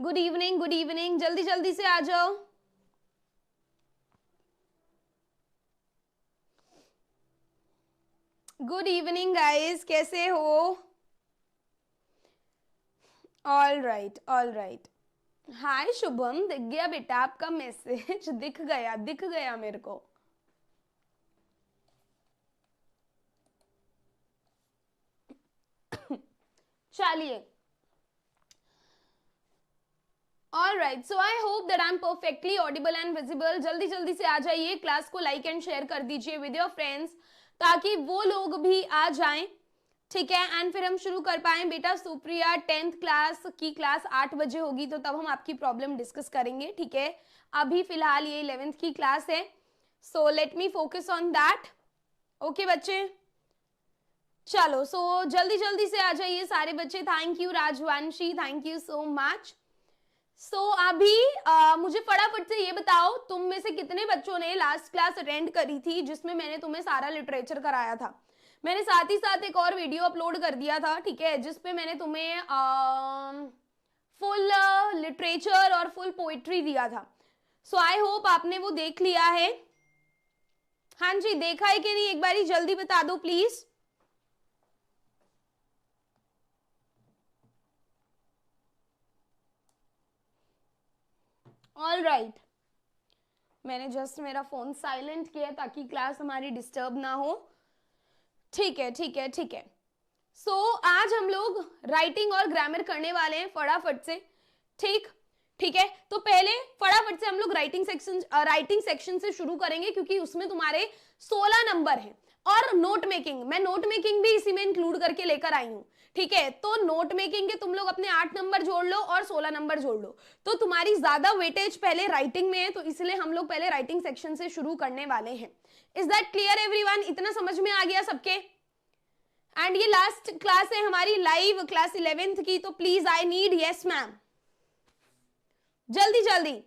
Good evening, good evening, जल्दी जल्दी से आ जाओ। गुड इवनिंग गाइस, कैसे हो? All right, all right. Hi Shubham, दिख गया बेटा आपका मैसेज। दिख गया मेरे को। चलिए, all right, so I hope that I am perfectly Audible and visible. जल्दी जल्दी से आ जाइए, क्लास को लाइक एंड शेयर कर दीजिए विद योर फ्रेंड्स ताकि वो लोग भी आ जाएं, ठीक है, एंड फिर हम शुरू कर पाए। बेटा सुप्रिया 10th क्लास की क्लास 8 बजे होगी तो तब हम आपकी प्रॉब्लम डिस्कस करेंगे, ठीक है। अभी फिलहाल ये 11th की क्लास है, so let me focus on that. Okay बच्चे, चलो सो जल्दी जल्दी से आ जाइए सारे बच्चे। Thank you Rajvanshi, thank you so much. So अभी मुझे फटाफट से ये बताओ, तुम में से कितने बच्चों ने लास्ट क्लास अटेंड करी थी जिसमें मैंने तुम्हें सारा लिटरेचर कराया था। मैंने साथ ही साथ एक और वीडियो अपलोड कर दिया था, ठीक है, जिसपे मैंने तुम्हें फुल लिटरेचर और फुल पोइट्री दिया था। सो आई होप आपने वो देख लिया है। हाँ जी, देखा है कि नहीं, एक बारी जल्दी बता दो प्लीज। ऑल राइट, मैंने जस्ट मेरा फोन साइलेंट किया ताकि क्लास हमारी डिस्टर्ब ना हो। ठीक है ठीक है ठीक है। सो आज हम लोग राइटिंग और ग्रामर करने वाले हैं फटाफट से, ठीक ठीक है। तो पहले फटाफट से हम लोग राइटिंग सेक्शन से शुरू करेंगे क्योंकि उसमें तुम्हारे 16 नंबर हैं। और नोट मेकिंग, मैं नोट मेकिंग भी इसी में इंक्लूड करके लेकर आई हूं, ठीक है। तो नोट मेकिंग के तुम लोग अपने 8 नंबर जोड़ लो और 16 नंबर जोड़ लो, तो तुम्हारी ज्यादा वेटेज पहले राइटिंग में है, तो इसलिए हम लोग पहले राइटिंग सेक्शन से शुरू करने वाले हैं। Is that clear everyone? इतना समझ में आ गया सबके? एंड ये लास्ट क्लास है हमारी लाइव क्लास 11th की, तो please I need yes ma'am, जल्दी जल्दी,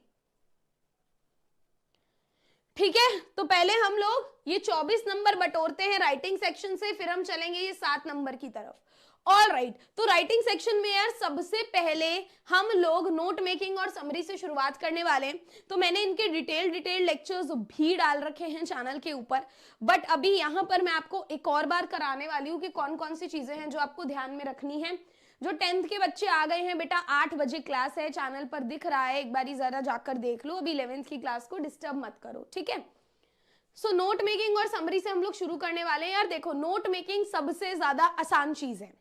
ठीक है। तो पहले हम लोग ये 24 नंबर बटोरते हैं राइटिंग सेक्शन से, फिर हम चलेंगे ये 7 नंबर की तरफ। ऑल राइट, तो राइटिंग सेक्शन में यार सबसे पहले हम लोग नोट मेकिंग और समरी से शुरुआत करने वाले हैं। तो मैंने इनके डिटेल लेक्चर्स भी डाल रखे हैं चैनल के ऊपर, बट अभी यहां पर मैं आपको एक और बार कराने वाली हूं कि कौन कौन सी चीजें हैं जो आपको ध्यान में रखनी है। जो 10th के बच्चे आ गए हैं बेटा, 8 बजे क्लास है, चैनल पर दिख रहा है, एक बारी जरा जाकर देख लो। अभी 11th की क्लास को डिस्टर्ब मत करो, ठीक है। सो नोट मेकिंग और समरी से हम लोग शुरू करने वाले हैं। यार देखो, नोट मेकिंग सबसे ज्यादा आसान चीज है,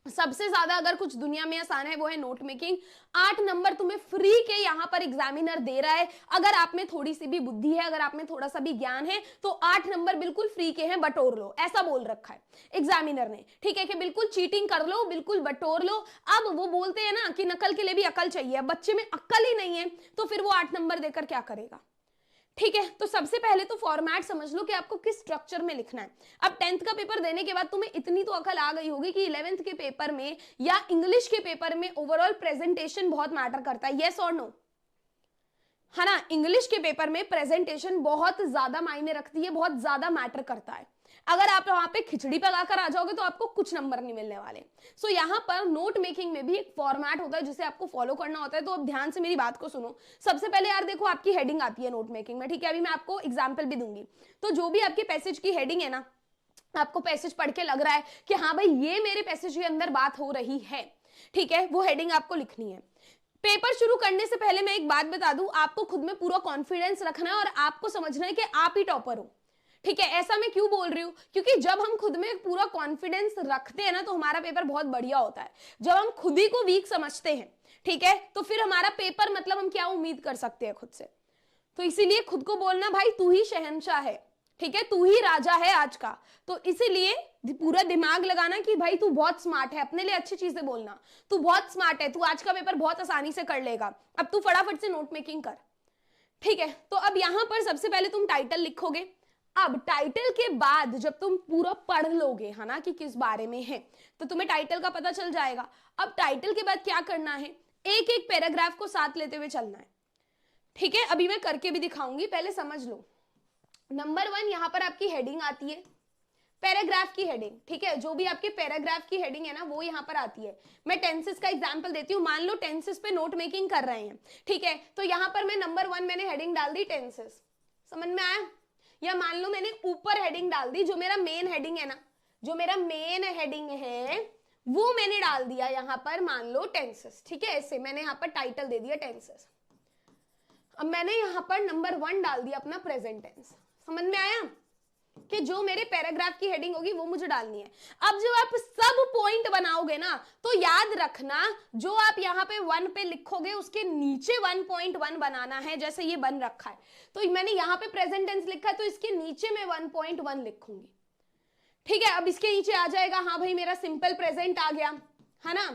सबसे ज्यादा अगर कुछ दुनिया में आसान है वो है नोट मेकिंग। 8 नंबर तुम्हें फ्री के यहां पर एग्जामिनर दे रहा है। अगर आप में थोड़ी सी भी बुद्धि है, अगर आप में थोड़ा सा भी ज्ञान है, तो 8 नंबर बिल्कुल फ्री के हैं, बटोर लो, ऐसा बोल रखा है एग्जामिनर ने, ठीक है, कि बिल्कुल चीटिंग कर लो, बिल्कुल बटोर लो। अब वो बोलते हैं ना कि नकल के लिए भी अकल चाहिए, बच्चे में अकल ही नहीं है तो फिर वो 8 नंबर देकर क्या करेगा, ठीक है। तो सबसे पहले तो फॉर्मेट समझ लो कि आपको किस स्ट्रक्चर में लिखना है। अब 10th का पेपर देने के बाद तुम्हें इतनी तो अकल आ गई होगी कि 11th के पेपर में या इंग्लिश के पेपर में ओवरऑल प्रेजेंटेशन बहुत मैटर करता है, यस और नो, है ना। इंग्लिश के पेपर में प्रेजेंटेशन बहुत ज्यादा मायने रखती है, बहुत ज्यादा मैटर करता है। अगर आप वहां पे खिचड़ी पकाकर आ जाओगे तो आपको कुछ नंबर नहीं मिलने वाले। सो यहां पर नोट मेकिंग में भी एक फॉर्मेट होता है जिसे आपको फॉलो करना होता है। तो अब ध्यान से मेरी बात को सुनो। सबसे पहले यार देखो, आपकी हेडिंग आती है नोट मेकिंग में, ठीक है। अभी मैं आपको एग्जाम्पल भी दूंगी। तो जो भी आपके पैसेज की हेडिंग है ना, आपको पैसेज पढ़ के लग रहा है कि हाँ भाई ये मेरे पैसेज के अंदर बात हो रही है, ठीक है, वो हेडिंग आपको लिखनी है। पेपर शुरू करने से पहले मैं एक बात बता दूं, आपको खुद में पूरा कॉन्फिडेंस रखना है और आपको समझना है कि आप ही टॉपर हो, ठीक है। ऐसा मैं क्यों बोल रही हूं, क्योंकि जब हम खुद में पूरा कॉन्फिडेंस रखते हैं ना तो हमारा पेपर बहुत बढ़िया होता है। जब हम खुद ही को वीक समझते हैं, ठीक है, तो फिर हमारा पेपर मतलब हम क्या उम्मीद कर सकते हैं खुद से। तो इसीलिए खुद को बोलना भाई तू ही शहंशाह है, ठीक है, तू ही राजा है आज का। तो इसीलिए पूरा दिमाग लगाना कि भाई तू बहुत स्मार्ट है, अपने लिए अच्छी चीजें बोलना, तू बहुत स्मार्ट है, तू आज का पेपर बहुत आसानी से कर लेगा। अब तू फटाफट से नोट मेकिंग कर, ठीक है। तो अब यहां पर सबसे पहले तुम टाइटल लिखोगे। अब टाइटल के बाद जब तुम पूरा पढ़ लोगे, है ना, कि किस बारे में है, तो तुम्हें टाइटल का पता चल जाएगा। अब टाइटल के बाद क्या करना है, एक एक पैराग्राफ को साथ लेते हुए चलना है, ठीक है। अभी मैं करके भी दिखाऊंगी, पहले समझ लो। नंबर 1 यहां पर आपकी हेडिंग आती है, पैराग्राफ की हेडिंग, ठीक है, जो भी आपके पैराग्राफ की हेडिंग है ना वो यहाँ पर आती है। मैं टेंसेस का एग्जांपल देती हूँ, मान लो टेंसेस पे नोट मेकिंग कर रहे हैं, ठीक है, तो यहाँ पर मैं नंबर 1 मैंने हेडिंग डाल दी टेंसेस, समझ में आया? या मान लो मैंने ऊपर हेडिंग डाल दी, जो मेरा मेन हेडिंग है ना, जो मेरा मेन हेडिंग है वो मैंने डाल दिया यहाँ पर मान लो टेंसेस, ठीक है, ऐसे मैंने यहाँ पर टाइटल दे दिया टेंसेस। अब मैंने यहाँ पर नंबर 1 डाल दिया अपना प्रेजेंट टेंस, समझ में आया कि जो मेरे पैराग्राफ की हेडिंग होगी वो मुझे डालनी है। अब जब आप सब पॉइंट बनाओगे ना तो याद रखना जो आप यहाँ पे 1 पे लिखोगे उसके नीचे 1.1 बनाना है, जैसे ये बन रखा है तो मैंने यहाँ पे प्रेजेंट टेंस लिखा है तो इसके नीचे मैं 1.1 लिखूंगी, ठीक है। अब इसके नीचे आ जाएगा, हाँ भाई मेरा सिंपल प्रेजेंट आ गया है ना,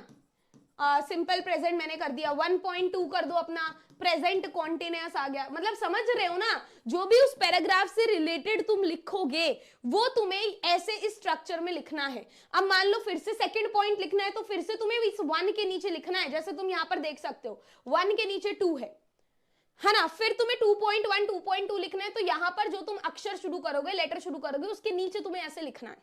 सिंपल प्रेजेंट मैंने कर दिया, 1.2 कर दो अपना प्रेजेंट कॉन्टिन्यूअस आ गया। मतलब समझ रहे हो ना, जो भी उस पैराग्राफ से रिलेटेड तुम लिखोगे वो तुम्हें ऐसे इस स्ट्रक्चर में लिखना है। अब मान लो फिर से सेकंड पॉइंट लिखना है तो फिर से तुम्हें इस 1 के नीचे लिखना है, जैसे तुम यहां पर देख सकते हो 1 के नीचे 2 है ना, फिर तुम्हें 2.1 2.2 लिखना है तो यहां पर जो तुम अक्षर शुरू करोगे, लेटर शुरू करोगे, उसके नीचे तुम्हें ऐसे लिखना है।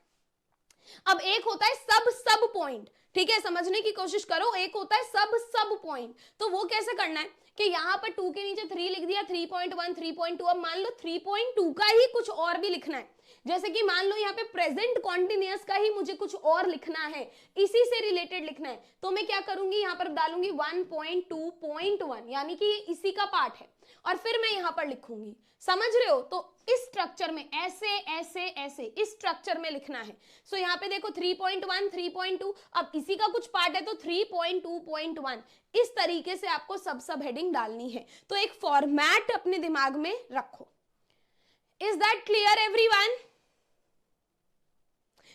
अब एक होता है सब पॉइंट, ठीक है, समझने की कोशिश करो, एक होता है सब पॉइंट, तो वो कैसे करना है कि यहां पर 2 के नीचे 3 लिख दिया, 3.1 3.2, अब मान लो 3.2 का ही कुछ और भी लिखना है, जैसे कि मान लो यहाँ पे प्रेजेंट कॉन्टिन्यूअस का ही मुझे कुछ और लिखना है, इसी से रिलेटेड लिखना है, तो मैं क्या करूंगी यहाँ पर डालूंगी 1.2.1 यानी कि ये इसी का पार्ट है और फिर मैं यहाँ पर लिखूंगी, समझ रहे हो? तो इस स्ट्रक्चर में ऐसे ऐसे ऐसे इस स्ट्रक्चर में लिखना है। सो यहाँ पे देखो 3.1 3.2, अब इसी का कुछ पार्ट है तो 3.2.1, इस तरीके से आपको सब हेडिंग डालनी है। तो एक फॉर्मेट अपने दिमाग में रखो। Is that clear everyone?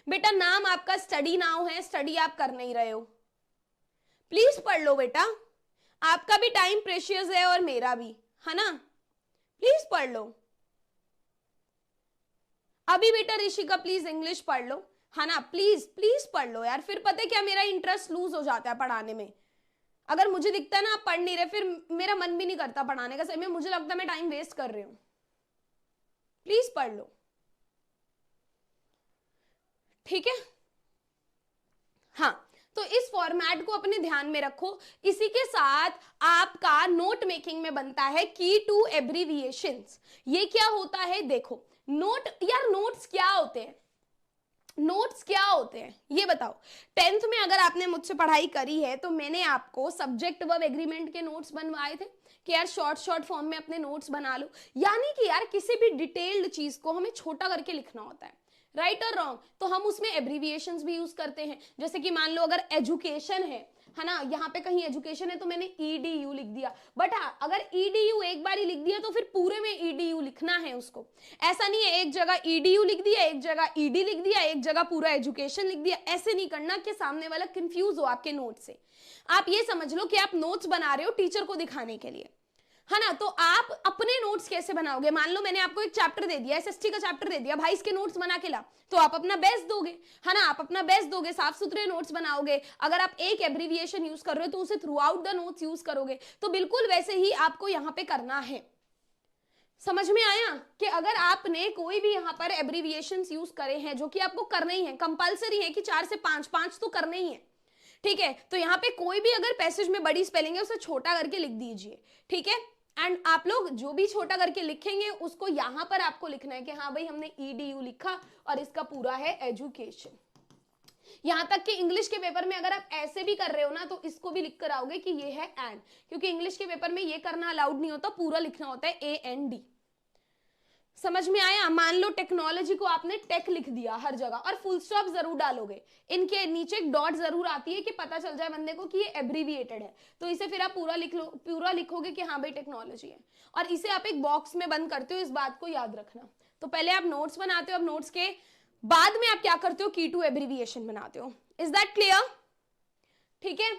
बेटा नाम आपका स्टडी नाउ है, स्टडी आप कर नहीं रहे हो, प्लीज पढ़ लो बेटा, आपका भी टाइम प्रेशियस है और मेरा भी, है ना, प्लीज पढ़ लो। अभी बेटा ऋषि का प्लीज इंग्लिश पढ़ लो, है ना, प्लीज प्लीज पढ़ लो यार, फिर पता है क्या मेरा इंटरेस्ट लूज हो जाता है पढ़ाने में। अगर मुझे दिखता है ना आप पढ़ नहीं रहे, फिर मेरा मन भी नहीं करता पढ़ाने का, सही में मुझे लगता है मैं टाइम वेस्ट कर रही हूं। प्लीज पढ़ लो, ठीक है। हाँ, तो इस फॉर्मेट को अपने ध्यान में रखो। इसी के साथ आपका नोट मेकिंग में बनता है की टू एब्रीविएशंस। ये क्या होता है देखो, नोट यार, नोट्स क्या होते हैं, नोट्स क्या होते हैं ये बताओ। 10th में अगर आपने मुझसे पढ़ाई करी है तो मैंने आपको सब्जेक्ट वर्ब एग्रीमेंट के नोट्स बनवाए थे कि यार शॉर्ट फॉर्म में अपने नोट्स बना लो, यानी कि यार किसी भी डिटेल्ड चीज को हमें छोटा करके लिखना होता है, राइट और रॉन्ग, तो हम उसमें एब्रीविएशंस भी यूज करते हैं। जैसे कि मान लो अगर एजुकेशन है ना, यहाँ पे कहीं एजुकेशन है तो मैंने EDU लिख दिया, बट हाँ अगर EDU एक बार ही लिख दिया तो फिर पूरे में EDU लिखना है उसको। ऐसा नहीं है एक जगह EDU लिख दिया, एक जगह ED लिख दिया, एक जगह पूरा एजुकेशन लिख दिया, ऐसे नहीं करना कि सामने वाला कंफ्यूज हो आपके नोट से। आप ये समझ लो कि आप नोट्स बना रहे हो टीचर को दिखाने के लिए, है ना, तो आप अपने नोट्स कैसे बनाओगे। मान लो मैंने आपको एक चैप्टर दे दिया, SST का चैप्टर दे दिया, भाई इसके नोट्स बना के ला, तो आप अपना बेस्ट दोगे, है ना, आप अपना बेस्ट दोगे, साफ सुथरे नोट्स बनाओगे। अगर आप एक एब्रीविएशन यूज कर रहे हो तो उसे through out the notes use करोगे, तो बिल्कुल वैसे ही आपको यहाँ पे करना है। समझ में आया कि अगर आपने कोई भी यहाँ पर एब्रीविएशंस यूज करे हैं, जो कि आपको करने ही है, कंपल्सरी है कि 4 से 5 तो करने ही है, ठीक है, तो यहाँ पे कोई भी अगर पैसेज में बड़ी स्पेलिंग है उसे छोटा करके लिख दीजिए, ठीक है। एंड आप लोग जो भी छोटा करके लिखेंगे उसको यहां पर आपको लिखना है कि हाँ भाई हमने EDU लिखा और इसका पूरा है एजुकेशन। यहां तक कि इंग्लिश के पेपर में अगर आप ऐसे भी कर रहे हो ना तो इसको भी लिख कर आओगे कि ये है एंड, क्योंकि इंग्लिश के पेपर में ये करना अलाउड नहीं होता, पूरा लिखना होता है AND। समझ में आया? मान लो टेक्नोलॉजी को आपने टेक लिख दिया हर जगह और फुल स्टॉप जरूर डालोगे, इनके नीचे एक डॉट जरूर आती है कि पता चल जाए बंदे को कि ये एब्रीविएटेड है, तो इसे फिर आप पूरा लिख लो, पूरा लिखोगे कि हाँ भाई टेक्नोलॉजी है, और इसे आप एक बॉक्स में बंद करते हो, इस बात को याद रखना। तो पहले आप नोट्स बनाते हो, अब नोट्स के बाद में आप क्या करते हो, की टू एब्रीविएशन बनाते हो। Is that clear? ठीक है,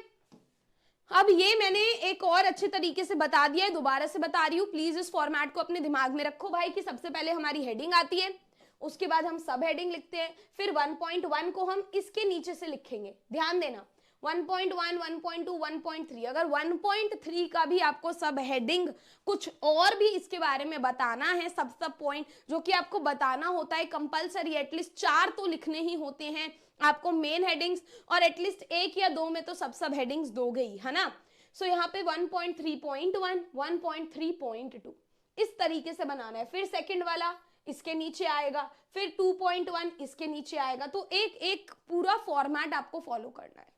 अब ये मैंने एक और अच्छे तरीके से बता दिया है, दोबारा से बता रही हूँ, प्लीज इस फॉर्मेट को अपने दिमाग में रखो भाई कि सबसे पहले हमारी हेडिंग आती है, उसके बाद हम सब हेडिंग लिखते हैं, फिर 1.1 को हम इसके नीचे से लिखेंगे, ध्यान देना 1.1, 1.2, 1.3, अगर 1.3 का भी आपको सब हेडिंग कुछ और भी इसके बारे में बताना है, सब पॉइंट जो कि आपको बताना होता है कंपलसरी, एटलीस्ट 4 तो लिखने ही होते हैं आपको मेन हेडिंग्स, और एटलीस्ट 1 या 2 में तो सब हेडिंग्स दो गई है ना। सो यहाँ पे 1.3.1, 1.3.2 इस तरीके से बनाना है। फिर सेकंड वाला इसके नीचे आएगा, फिर 2.1 इसके नीचे आएगा, तो एक एक पूरा फॉर्मेट आपको फॉलो करना है।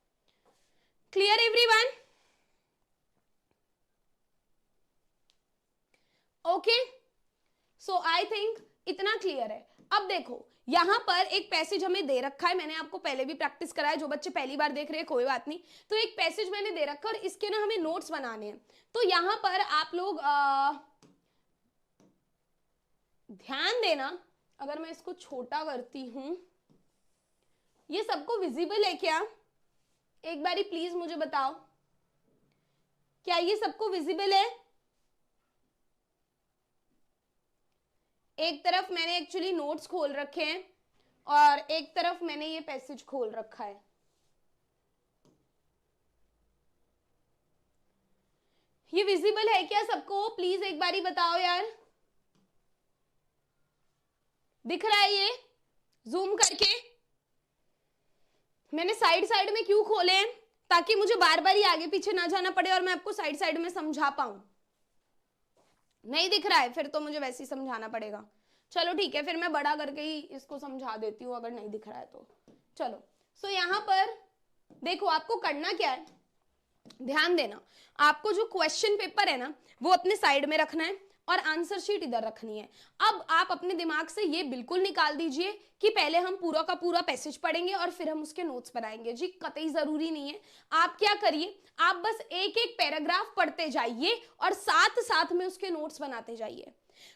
Clear everyone? Okay, so I think इतना क्लियर है। अब देखो यहां पर एक पैसेज हमें दे रखा है, मैंने आपको पहले भी प्रैक्टिस कराया, जो बच्चे पहली बार देख रहे हैं कोई बात नहीं। तो एक पैसेज मैंने दे रखा है और इसके ना हमें नोट्स बनाने हैं। तो यहां पर आप लोग ध्यान देना, अगर मैं इसको छोटा करती हूं, ये सबको विजिबल है क्या? एक बारी प्लीज मुझे बताओ, क्या ये सबको विजिबल है? एक तरफ मैंने एक्चुअली नोट्स खोल रखे हैं और एक तरफ मैंने ये पैसेज खोल रखा है। ये विजिबल है क्या सबको? प्लीज एक बारी बताओ यार, दिख रहा है ये जूम करके? मैंने साइड साइड में क्यों खोले हैं? ताकि मुझे बार बार ये आगे पीछे ना जाना पड़े और मैं आपको साइड साइड में समझा पाऊं। नहीं दिख रहा है फिर तो मुझे वैसे ही समझाना पड़ेगा। चलो ठीक है, फिर मैं बड़ा करके ही इसको समझा देती हूँ अगर नहीं दिख रहा है तो। चलो सो यहाँ पर देखो आपको करना क्या है, ध्यान देना। आपको जो क्वेश्चन पेपर है ना वो अपने साइड में रखना है और आंसर शीट इधर रखनी है। अब आप अपने दिमाग से ये बिल्कुल निकाल दीजिए कि पहले हम पूरा का पूरा पैसेज पढ़ेंगे और फिर हम उसके नोट्स बनाएंगे। जी कतई जरूरी नहीं है। आप क्या करिए, आप बस एक एक पैराग्राफ पढ़ते जाइए और साथ साथ में उसके नोट्स बनाते जाइए।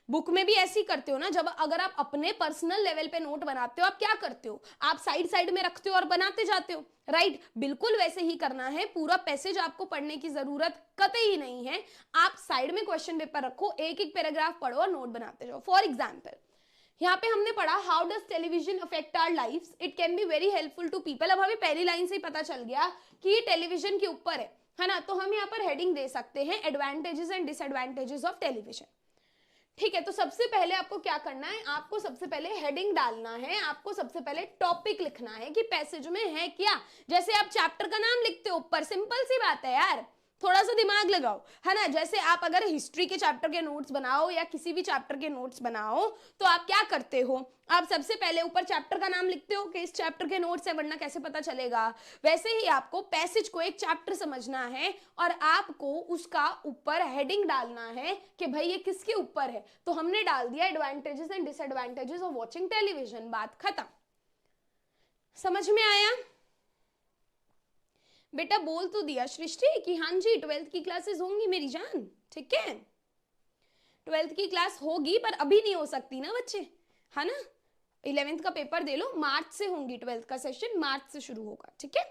बुक में भी ऐसी करते हो ना, जब अगर आप अपने पर्सनल लेवल पे नोट बनाते हो, आप क्या करते हो, आप साइड साइड में रखते हो और बनाते जाते हो, राइट? बिल्कुल वैसे ही करना है। पूरा पैसेज आपको पढ़ने की जरूरत कतई नहीं है। आप साइड में क्वेश्चन पेपर रखो, एक एक पैराग्राफ पढ़ो और नोट बनाते जाओ। फॉर एग्जाम्पल यहाँ पे हमने पढ़ा how does television affect our lifes, it can be very helpful to people. अब हमें पहली लाइन से ही पता चल गया कि ये टेलीविजन के ऊपर है ना। तो हम यहाँ पर हेडिंग दे सकते हैं advantages and disadvantages of television. ठीक है, तो सबसे पहले आपको क्या करना है, आपको सबसे पहले हेडिंग डालना है, आपको सबसे पहले टॉपिक लिखना है कि पैसेज में है क्या। जैसे आप चैप्टर का नाम लिखते हो ऊपर, सिंपल सी बात है यार, थोड़ा सा दिमाग लगाओ, है ना। जैसे आप अगर हिस्ट्री के चैप्टर के नोट्स बनाओ या किसी भी चैप्टर के नोट्स बनाओ तो आप क्या करते हो, आप सबसे पहले ऊपर चैप्टर का नाम लिखते हो कि इस चैप्टर के नोट्स है, वरना कैसे पता चलेगा। वैसे ही आपको पैसेज को एक चैप्टर समझना है और आपको उसका ऊपर हेडिंग डालना है कि भाई ये किसके ऊपर है। तो हमने डाल दिया advantages and disadvantages of watching television, बात खत्म। समझ में आया? बेटा बोल तो दिया सृष्टि कि हाँ जी 12th की क्लासेस होंगी मेरी जान, ठीक है 12th की क्लास होगी, पर अभी नहीं हो सकती ना बच्चे, है ना। 11th का पेपर दे लो, मार्च से होंगी 12th का सेशन, मार्च से शुरू होगा, ठीक है।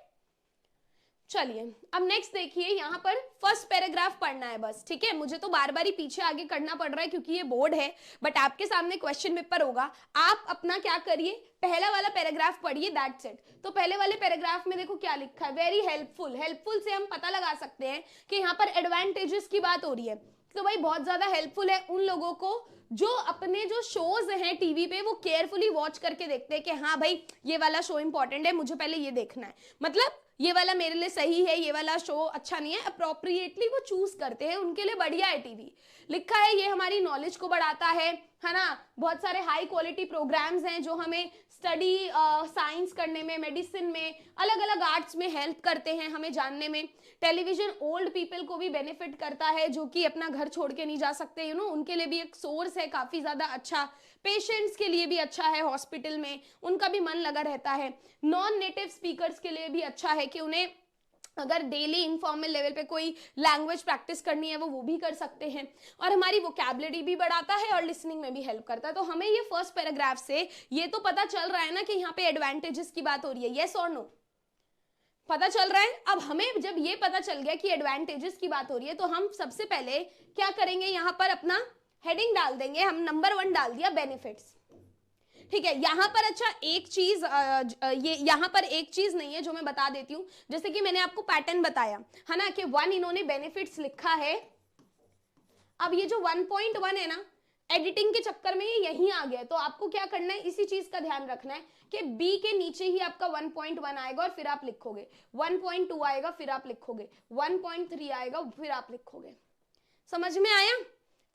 चलिए अब नेक्स्ट देखिए, यहाँ पर फर्स्ट पैराग्राफ पढ़ना है बस, ठीक है। मुझे तो बार बार ही पीछे आगे करना पड़ रहा है क्योंकि ये बोर्ड है, बट आपके सामने क्वेश्चन पेपर होगा। आप अपना क्या करिए, पहला वाला पैराग्राफ पढ़िए, दैट्स इट। तो पहले वाले पैराग्राफ में देखो क्या लिखा है, वेरी हेल्पफुल। हेल्पफुल से हम पता लगा सकते हैं कि यहाँ पर एडवांटेजेस की बात हो रही है, तो भाई बहुत ज्यादा हेल्पफुल है उन लोगों को जो अपने जो शोज हैं टीवी पे वो केयरफुली वॉच करके देखते हैं कि हाँ भाई ये वाला शो इंपॉर्टेंट है, मुझे पहले ये देखना है, मतलब ये वाला मेरे लिए सही है, ये वाला शो अच्छा नहीं है, अप्रोप्रिएटली वो चूज करते हैं, उनके लिए बढ़िया है टीवी। लिखा है ये हमारी नॉलेज को बढ़ाता है ना। बहुत सारे हाई क्वालिटी प्रोग्राम्स हैं जो हमें स्टडी साइंस करने में, मेडिसिन में, अलग अलग आर्ट्स में हेल्प करते हैं हमें जानने में। टेलीविजन ओल्ड पीपल को भी बेनिफिट करता है जो कि अपना घर छोड़ के नहीं जा सकते, यू नो, उनके लिए भी एक सोर्स है काफी ज्यादा अच्छा। पेशेंट्स के लिए भी अच्छा है, हॉस्पिटल में उनका भी मन लगा रहता है। नॉन नेटिव स्पीकर्स के लिए भी अच्छा है कि उन्हें अगर डेली इनफॉर्मल लेवल पे कोई लैंग्वेज प्रैक्टिस करनी है वो भी कर सकते हैं। और हमारी वोकैबुलरी भी बढ़ाता है और लिसनिंग में भी हेल्प करता है। तो हमें ये फर्स्ट पैराग्राफ से ये तो पता चल रहा है ना कि यहाँ पे एडवांटेजेस की बात हो रही है, यस और नो, पता चल रहा है। अब हमें जब ये पता चल गया कि एडवांटेजेस की बात हो रही है तो हम सबसे पहले क्या करेंगे, यहाँ पर अपना हेडिंग डाल देंगे। हम नंबर 1 डाल दिया बेनिफिट्स, ठीक है, यहाँ पर अच्छा एक चीज ये यहाँ पर एक चीज नहीं है जो मैं बता देती हूँ, जैसे कि मैंने आपको पैटर्न बताया है ना कि 1 इन्होंने बेनिफिट्स लिखा है। अब ये जो 1.1 है ना, एडिटिंग के चक्कर में ये यहीं आ गया, तो आपको क्या करना है, इसी चीज का ध्यान रखना है कि बी के नीचे ही आपका 1.1 आएगा और फिर आप लिखोगे, 1.2 आएगा फिर आप लिखोगे, 1.3 आएगा फिर आप लिखोगे। समझ में आया?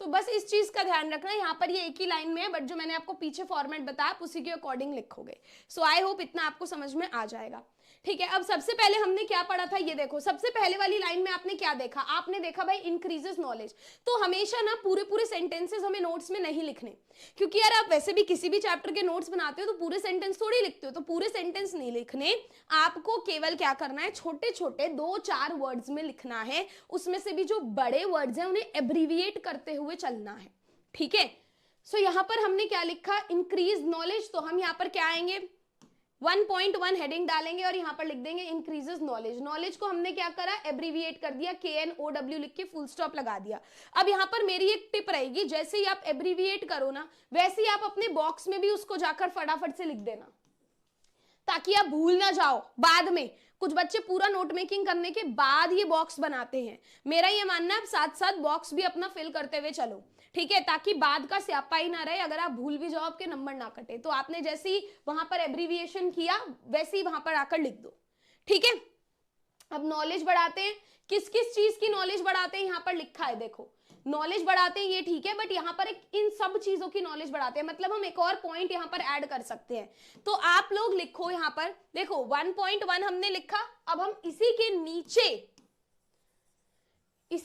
तो बस इस चीज का ध्यान रखना, यहाँ पर ये एक ही लाइन में है, बट जो मैंने आपको पीछे फॉर्मेट बताया आप उसी के अकॉर्डिंग लिखोगे। सो आई होप इतना आपको समझ में आ जाएगा। ठीक है, अब सबसे पहले हमने क्या पढ़ा था, ये देखो सबसे पहले वाली लाइन में आपने क्या देखा, आपने देखा भाई इंक्रीजेस नॉलेज। तो हमेशा ना पूरे पूरे सेंटेंसेस हमें नोट्स में नहीं लिखने, क्योंकि यार आप वैसे भी किसी भी चैप्टर के नोट्स बनाते हो तो पूरे सेंटेंस थोड़ी लिखते हो, तो पूरे सेंटेंस नहीं लिखने, आपको केवल क्या करना है, छोटे छोटे 2-4 वर्ड्स में लिखना है, उसमें से भी जो बड़े वर्ड्स हैं उन्हें एब्रीविएट करते हुए चलना है। ठीक है, सो यहां पर हमने क्या लिखा, इंक्रीज नॉलेज, तो हम यहां पर क्या आएंगे, 1.1 हेडिंग डालेंगे और यहां पर लिख देंगे इंक्रीजेस नॉलेज। नॉलेज को हमने क्या करा, एब्रीविएट कर दिया, KNOW लिख के फुल स्टॉप लगा दिया। अब यहां पर मेरी एक टिप रहेगी, जैसे ही आप एब्रीविएट करो ना, वैसे ही आप अपने बॉक्स में भी उसको जाकर फटाफट से लिख देना, ताकि आप भूल ना जाओ बाद में। कुछ बच्चे पूरा नोट मेकिंग करने के बाद ये बॉक्स बनाते हैं, मेरा ये मानना है आप साथ साथ बॉक्स भी अपना फिल करते हुए चलो। ठीक है, ताकि बाद का स्यापा ही ना रहे, अगर आप भूल भी जाओ आपके नंबर ना कटे। तो आपने जैसे ही वहां पर एब्रीविएशन किया वैसे ही वहां पर आकर लिख दो। ठीक है, अब नॉलेज बढ़ाते हैं, किस किस चीज की नॉलेज बढ़ाते हैं, यहां पर लिखा है देखो, नॉलेज बढ़ाते हैं ये ठीक है, बट यहां पर इन सब चीजों की नॉलेज बढ़ाते हैं, मतलब हम एक और पॉइंट यहां पर ऐड कर सकते हैं। तो आप लोग लिखो, यहां पर देखो 1.1 हमने लिखा, अब हम इसी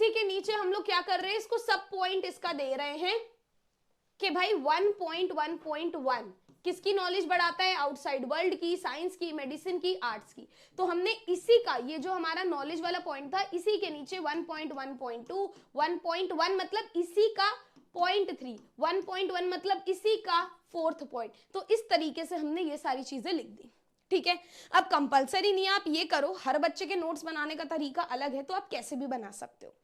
के नीचे हम लोग क्या कर रहे हैं, इसको सब पॉइंट इसका दे रहे हैं कि भाई 1.1.1 किसकी नॉलेज बढ़ाता है, आउटसाइड वर्ल्ड की, साइंस की, मेडिसिन की, आर्ट्स की। तो हमने इसी का, ये जो हमारा नॉलेज वाला पॉइंट था, इसी के नीचे 1.1.2, 1.1 मतलब इसी का 0.3, 1.1 मतलब इसी का 4th पॉइंट। तो इस तरीके से हमने ये सारी चीजें लिख दी। ठीक है, अब कंपलसरी नहीं है आप ये करो, हर बच्चे के नोट्स बनाने का तरीका अलग है, तो आप कैसे भी बना सकते हो,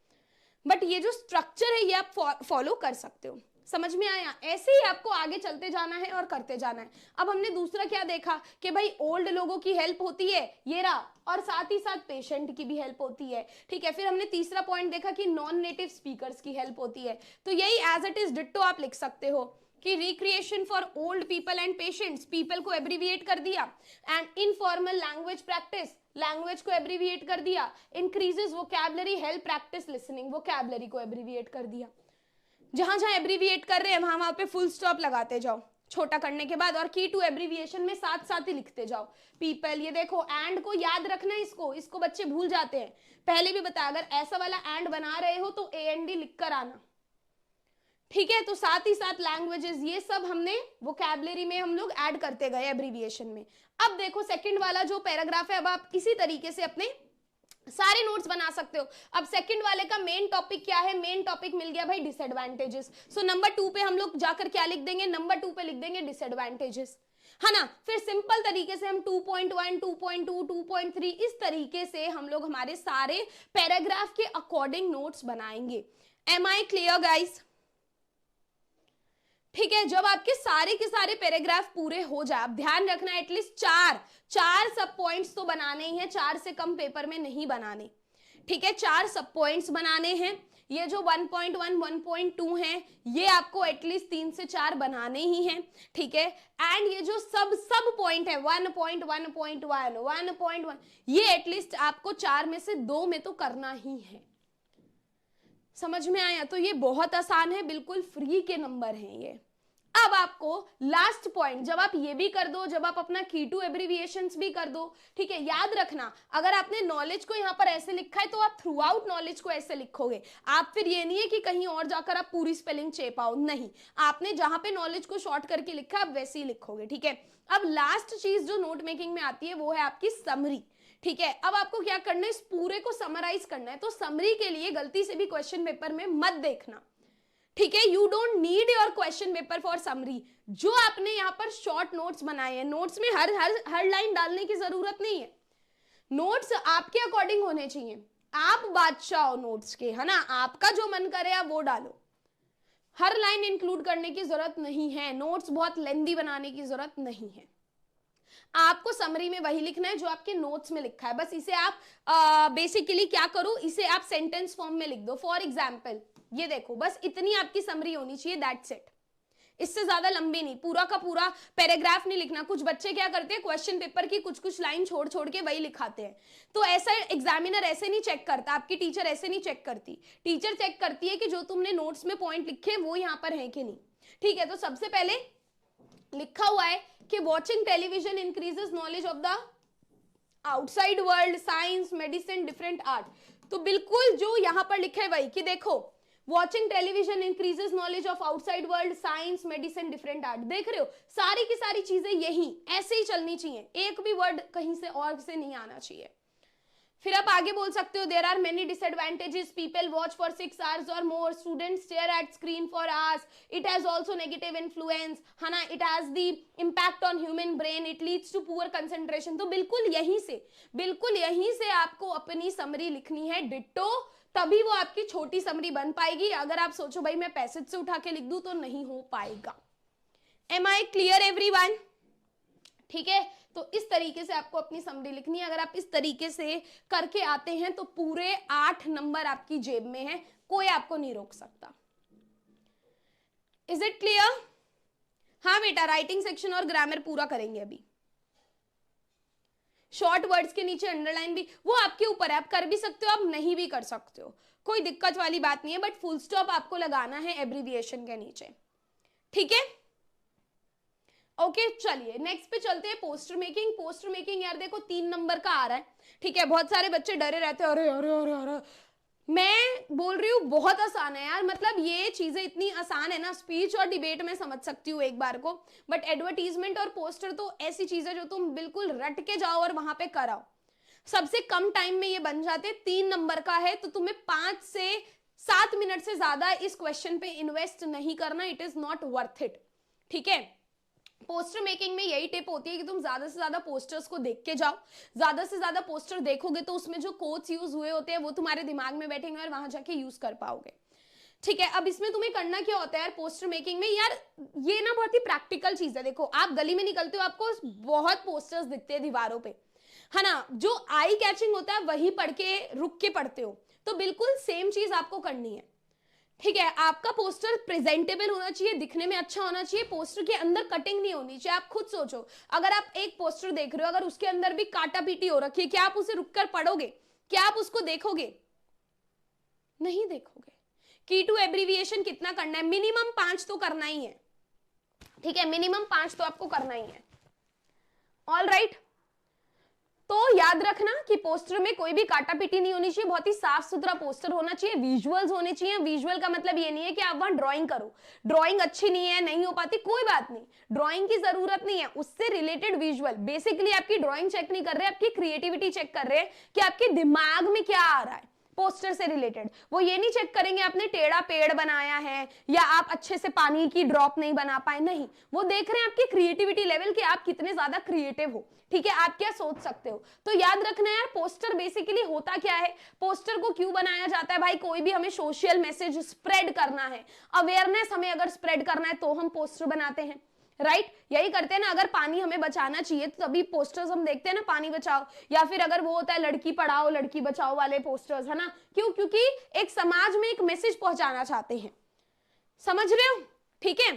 बट ये जो स्ट्रक्चर है ये आप फॉलो कर सकते हो। समझ में आया? ऐसे ही आपको आगे चलते जाना है और करते जाना है। अब हमने दूसरा क्या देखा कि भाई ओल्ड लोगों की हेल्प होती है, ये रहा, और साथ ही साथ पेशेंट की भी हेल्प होती है। ठीक है, फिर हमने तीसरा पॉइंट देखा कि नॉन नेटिव स्पीकर्स की हेल्प होती है। तो यही एज इट इज डिट्टो आप लिख सकते हो कि recreation for old people and patients, people को एब्रीविएट कर दिया, and informal language practice, language को एब्रीविएट कर दिया, increases vocabulary, help practice listening, vocabulary को एब्रीविएट कर दिया। जहां जहां एब्रीविएट कर रहे हैं वहां पे फुल स्टॉप लगाते जाओ छोटा करने के बाद, और की टू एब्रीविएशन में साथ साथ ही लिखते जाओ। पीपल, ये देखो एंड को याद रखना है, इसको बच्चे भूल जाते हैं। पहले भी बताया, अगर ऐसा वाला एंड बना रहे हो तो AND लिख कर आना। ठीक है, तो साथ ही साथ लैंग्वेजेस, ये सब हमने वोकैबुलरी में हम लोग ऐड करते गए एब्रीविएशन में। अब देखो सेकंड वाला जो पैराग्राफ है, अब आप इसी तरीके से अपने सारे नोट्स बना सकते हो। अब सेकंड वाले का मेन टॉपिक क्या है, मेन टॉपिक मिल गया भाई डिसएडवांटेजेस। सो नंबर 2 पे हम लोग जाकर क्या लिख देंगे, नंबर 2 पे लिख देंगे डिसएडवांटेजेस, है ना। फिर सिंपल तरीके से हम 2.1, 2.2, 2.3 इस तरीके से हम लोग हमारे सारे पैराग्राफ के अकॉर्डिंग नोट्स बनाएंगे। Am I clear guys? ठीक है, जब आपके सारे के सारे पैराग्राफ पूरे हो जाए, आप ध्यान रखना एटलीस्ट चार सब पॉइंट्स तो बनाने ही हैं, 4 से कम पेपर में नहीं बनाने। ठीक है, 4 सब पॉइंट्स बनाने हैं। ये जो 1.1, 1.2 हैं, ये आपको एटलीस्ट 3 से 4 बनाने ही हैं। ठीक है, एंड ये जो सब पॉइंट है 1.1.1, 1.1, ये एटलीस्ट आपको 4 में से 2 में तो करना ही है। समझ में आया? तो ये बहुत आसान है, बिल्कुल फ्री के नंबर हैं ये। अब आपको लास्ट पॉइंट, जब आप ये भी कर दो, जब आप अपना की टू एब्रीविएशंस भी कर दो, ठीक है, याद रखना अगर आपने नॉलेज को यहां पर ऐसे लिखा है तो आप थ्रू आउट नॉलेज को ऐसे लिखोगे। आप फिर ये नहीं है कि कहीं और जाकर आप पूरी स्पेलिंग चेप आओ, नहीं, आपने जहां पे नॉलेज को शॉर्ट करके लिखा आप वैसे ही लिखोगे। ठीक है, अब लास्ट चीज जो नोट मेकिंग में आती है वो है आपकी समरी। ठीक है, अब आपको क्या करना है, इस पूरे को समराइज करना है। तो समरी के लिए गलती से भी क्वेश्चन पेपर में मत देखना। ठीक है, you don't need your question paper for summary. जो आपने यहाँ पर शॉर्ट नोट्स बनाए हैं, नोट्स में हर लाइन डालने की जरूरत नहीं है। नोट्स आपके अकॉर्डिंग होने चाहिए, आप बादशाह हो नोट्स के, है ना, आपका जो मन करे आप वो डालो। हर लाइन इंक्लूड करने की जरूरत नहीं है, नोट्स बहुत लेंदी बनाने की जरूरत नहीं है। आपको समरी में वही लिखना है जो आपके नोट्स में लिखा है, बस इसे आप बेसिकली क्या करो, इसे आप सेंटेंस फॉर्म में लिख दो। फॉर एग्जाम्पल ये देखो, बस इतनी आपकी समरी होनी चाहिए, दैट्स इट। इससे ज्यादा लंबी नहीं, पूरा का पूरा पैराग्राफ नहीं लिखना। कुछ बच्चे क्या करते हैं, क्वेश्चन पेपर की कुछ कुछ लाइन छोड़ छोड़ के वही लिखाते हैं, तो ऐसा एग्जामिनर ऐसे नहीं चेक करता, आपकी टीचर ऐसे नहीं चेक करती। टीचर चेक करती है कि जो तुमने नोट्स में पॉइंट लिखे वो यहाँ पर है कि नहीं। ठीक है, तो सबसे पहले लिखा हुआ है कि watching television increases knowledge of the outside world, science, medicine, different art. तो बिल्कुल जो यहां पर लिखा है वही, कि देखो watching television increases knowledge of outside world, science, medicine, different art. देख रहे हो, सारी की सारी चीजें यही ऐसे ही चलनी चाहिए, एक भी वर्ड कहीं से और से नहीं आना चाहिए। फिर आप आगे बोल सकते हो, there are many disadvantages, people watch for 6 hours और more, students stare at screen for hours, it has also negative influence, है ना, it has the impact on human brain, it leads to poor concentration. तो बिल्कुल यहीं से आपको अपनी summary लिखनी है डिट्टो, तभी वो आपकी छोटी समरी बन पाएगी। अगर आप सोचो भाई मैं पैसेज से उठा के लिख दूं तो नहीं हो पाएगा। Am I clear everyone? ठीक है, तो इस तरीके से आपको अपनी समरी लिखनी है। अगर आप इस तरीके से करके आते हैं तो पूरे 8 नंबर आपकी जेब में है, कोई आपको नहीं रोक सकता। Is it clear? हाँ बेटा, राइटिंग सेक्शन और ग्रामर पूरा करेंगे अभी। शॉर्ट वर्ड्स के नीचे अंडरलाइन भी वो आपके ऊपर है, आप कर भी सकते हो, आप नहीं भी कर सकते हो, कोई दिक्कत वाली बात नहीं है, बट फुल स्टॉप आपको लगाना है एब्रीविएशन के नीचे। ठीक है, ओके चलिए नेक्स्ट पे चलते हैं, पोस्टर मेकिंग। पोस्टर मेकिंग यार देखो 3 नंबर का आ रहा है। ठीक है, बहुत सारे बच्चे डरे रहते हैं, अरे अरे अरे अरे, मैं बोल रही हूँ बहुत आसान है यार, मतलब ये चीजें इतनी आसान है ना, स्पीच और डिबेट में समझ सकती हूँ एक बार को, बट एडवर्टीजमेंट और पोस्टर तो ऐसी चीज है जो तुम बिल्कुल रट के जाओ और वहां पे कराओ, सबसे कम टाइम में ये बन जाते। 3 नंबर का है तो तुम्हें 5 से 7 मिनट से ज्यादा इस क्वेश्चन पे इन्वेस्ट नहीं करना, it is not worth it. ठीक है, पोस्टर मेकिंग में यही टिप होती है कि तुम ज्यादा से ज्यादा पोस्टर्स को देख के जाओ, ज्यादा से ज्यादा पोस्टर देखोगे तो उसमें जो कोट्स यूज हुए होते हैं वो तुम्हारे दिमाग में बैठेंगे और वहां जाके यूज कर पाओगे। ठीक है, अब इसमें तुम्हें करना क्या होता है यार पोस्टर मेकिंग में, यार ये ना बहुत ही प्रैक्टिकल चीज है। देखो आप गली में निकलते हो, आपको बहुत पोस्टर्स दिखते हैं दीवारों पे, है ना, जो आई कैचिंग होता है वही पढ़ के रुक के पढ़ते हो, तो बिल्कुल सेम चीज आपको करनी है। ठीक है, आपका पोस्टर प्रेजेंटेबल होना चाहिए, दिखने में अच्छा होना चाहिए, पोस्टर के अंदर कटिंग नहीं होनी चाहिए। आप खुद सोचो, अगर आप एक पोस्टर देख रहे हो, अगर उसके अंदर भी काटा पीटी हो रखी है, क्या आप उसे रुककर पढ़ोगे? क्या आप उसको देखोगे? नहीं देखोगे। की टू एब्रीविएशन कितना करना है? मिनिमम 5 तो करना ही है। ठीक है, मिनिमम 5 तो आपको करना ही है। ऑल राइट, तो याद रखना कि पोस्टर में कोई भी काटा पीटी नहीं होनी चाहिए, बहुत ही साफ सुथरा पोस्टर होना चाहिए, विजुअल्स होने चाहिए। विजुअल का मतलब ये नहीं है कि आप वहां ड्राइंग करो, ड्राइंग अच्छी नहीं है, नहीं हो पाती, कोई बात नहीं, ड्राइंग की जरूरत नहीं है, उससे रिलेटेड विजुअल। बेसिकली आपकी ड्राइंग चेक नहीं कर रहे, आपकी क्रिएटिविटी चेक कर रहे हैं कि आपके दिमाग में क्या आ रहा है पोस्टर से रिलेटेड। वो ये नहीं चेक करेंगे आपने टेढ़ा पेड़ बनाया है या आप अच्छे से पानी की ड्रॉप नहीं बना पाए, नहीं, वो देख रहे हैं आपकी क्रिएटिविटी लेवल कि आप कितने ज्यादा क्रिएटिव हो। ठीक है, आप क्या सोच सकते हो। तो याद रखना यार, पोस्टर बेसिकली होता क्या है, पोस्टर को क्यों बनाया जाता है भाई, कोई भी हमें सोशल मैसेज स्प्रेड करना है, अवेयरनेस हमें अगर स्प्रेड करना है तो हम पोस्टर बनाते हैं, राइट यही करते हैं ना। अगर पानी हमें बचाना चाहिए तो तभी पोस्टर्स हम देखते हैं ना, पानी बचाओ, या फिर अगर वो होता है लड़की पढ़ाओ लड़की बचाओ वाले पोस्टर्स, है ना, क्यों? क्योंकि एक समाज में एक मैसेज पहुंचाना चाहते हैं, समझ रहे हो? ठीक है,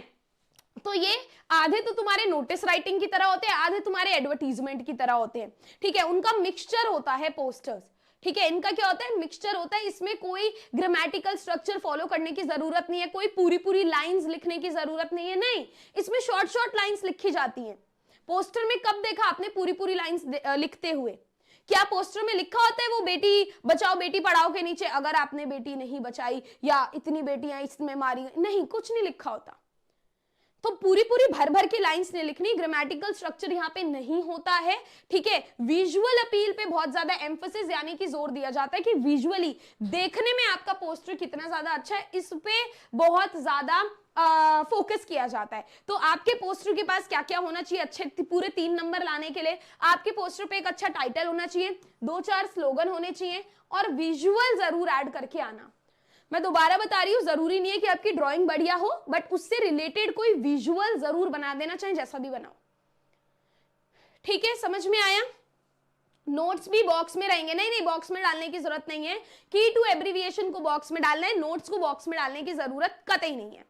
तो ये आधे तो तुम्हारे नोटिस राइटिंग की तरह होते हैं, आधे तुम्हारे एडवर्टीजमेंट की तरह होते हैं। ठीक है, उनका मिक्सचर होता है पोस्टर्स। ठीक है, इनका क्या होता है, मिक्सचर होता है, इसमें कोई ग्रामेटिकल स्ट्रक्चर फॉलो करने की जरूरत नहीं है, कोई पूरी पूरी लाइंस लिखने की जरूरत नहीं है, नहीं, इसमें शॉर्ट शॉर्ट लाइंस लिखी जाती हैं। पोस्टर में कब देखा आपने पूरी पूरी लाइंस लिखते हुए? क्या पोस्टर में लिखा होता है वो बेटी बचाओ बेटी पढ़ाओ के नीचे अगर आपने बेटी नहीं बचाई या इतनी बेटियां इसमें मारी, नहीं, कुछ नहीं लिखा होता। तो पूरी पूरी भर भर की लाइंस नहीं लिखनी, ग्रामेटिकल स्ट्रक्चर यहाँ पे नहीं होता है। ठीक है, विजुअल अपील पे बहुत ज्यादा एम्फोसिस यानी कि जोर दिया जाता है कि विजुअली देखने में आपका पोस्टर कितना ज्यादा अच्छा है, इस पे बहुत ज्यादा फोकस किया जाता है। तो आपके पोस्टर के पास क्या क्या होना चाहिए अच्छे पूरे 3 नंबर लाने के लिए? आपके पोस्टर पे एक अच्छा टाइटल होना चाहिए, 2-4 स्लोगन होने चाहिए और विजुअल जरूर ऐड करके आना। मैं दोबारा बता रही हूँ, जरूरी नहीं है कि आपकी ड्राइंग बढ़िया हो, बट उससे रिलेटेड कोई विजुअल जरूर बना देना, चाहे जैसा भी बनाओ। ठीक है, समझ में आया? नोट्स भी बॉक्स में रहेंगे, नहीं नहीं बॉक्स में डालने की जरूरत नहीं है, की टू एब्रीविएशन को बॉक्स में डालना है, नोट्स को बॉक्स में डालने की जरूरत कतई नहीं है।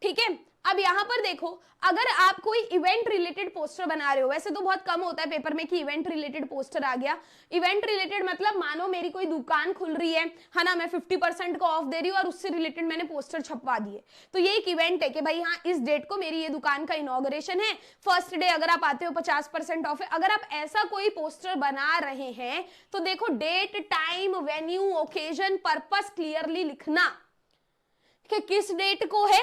ठीक है, अब यहां पर देखो, अगर आप कोई इवेंट रिलेटेड पोस्टर बना रहे हो, वैसे तो बहुत कम होता है पेपर में कि इवेंट रिलेटेड पोस्टर आ गया। इवेंट रिलेटेड मतलब मानो मेरी कोई दुकान खुल रही है ना, मैं 50% का ऑफ दे रही हूँ और उससे रिलेटेड मैंने पोस्टर छपवा दिए, तो ये एक इवेंट है कि भाई हाँ इस डेट को मेरी ये दुकान का इनॉग्रेशन है, फर्स्ट डे अगर आप आते हो 50% ऑफ है। अगर आप ऐसा कोई पोस्टर बना रहे हैं तो देखो date, time, venue, occasion, purpose clearly लिखना कि किस डेट को है,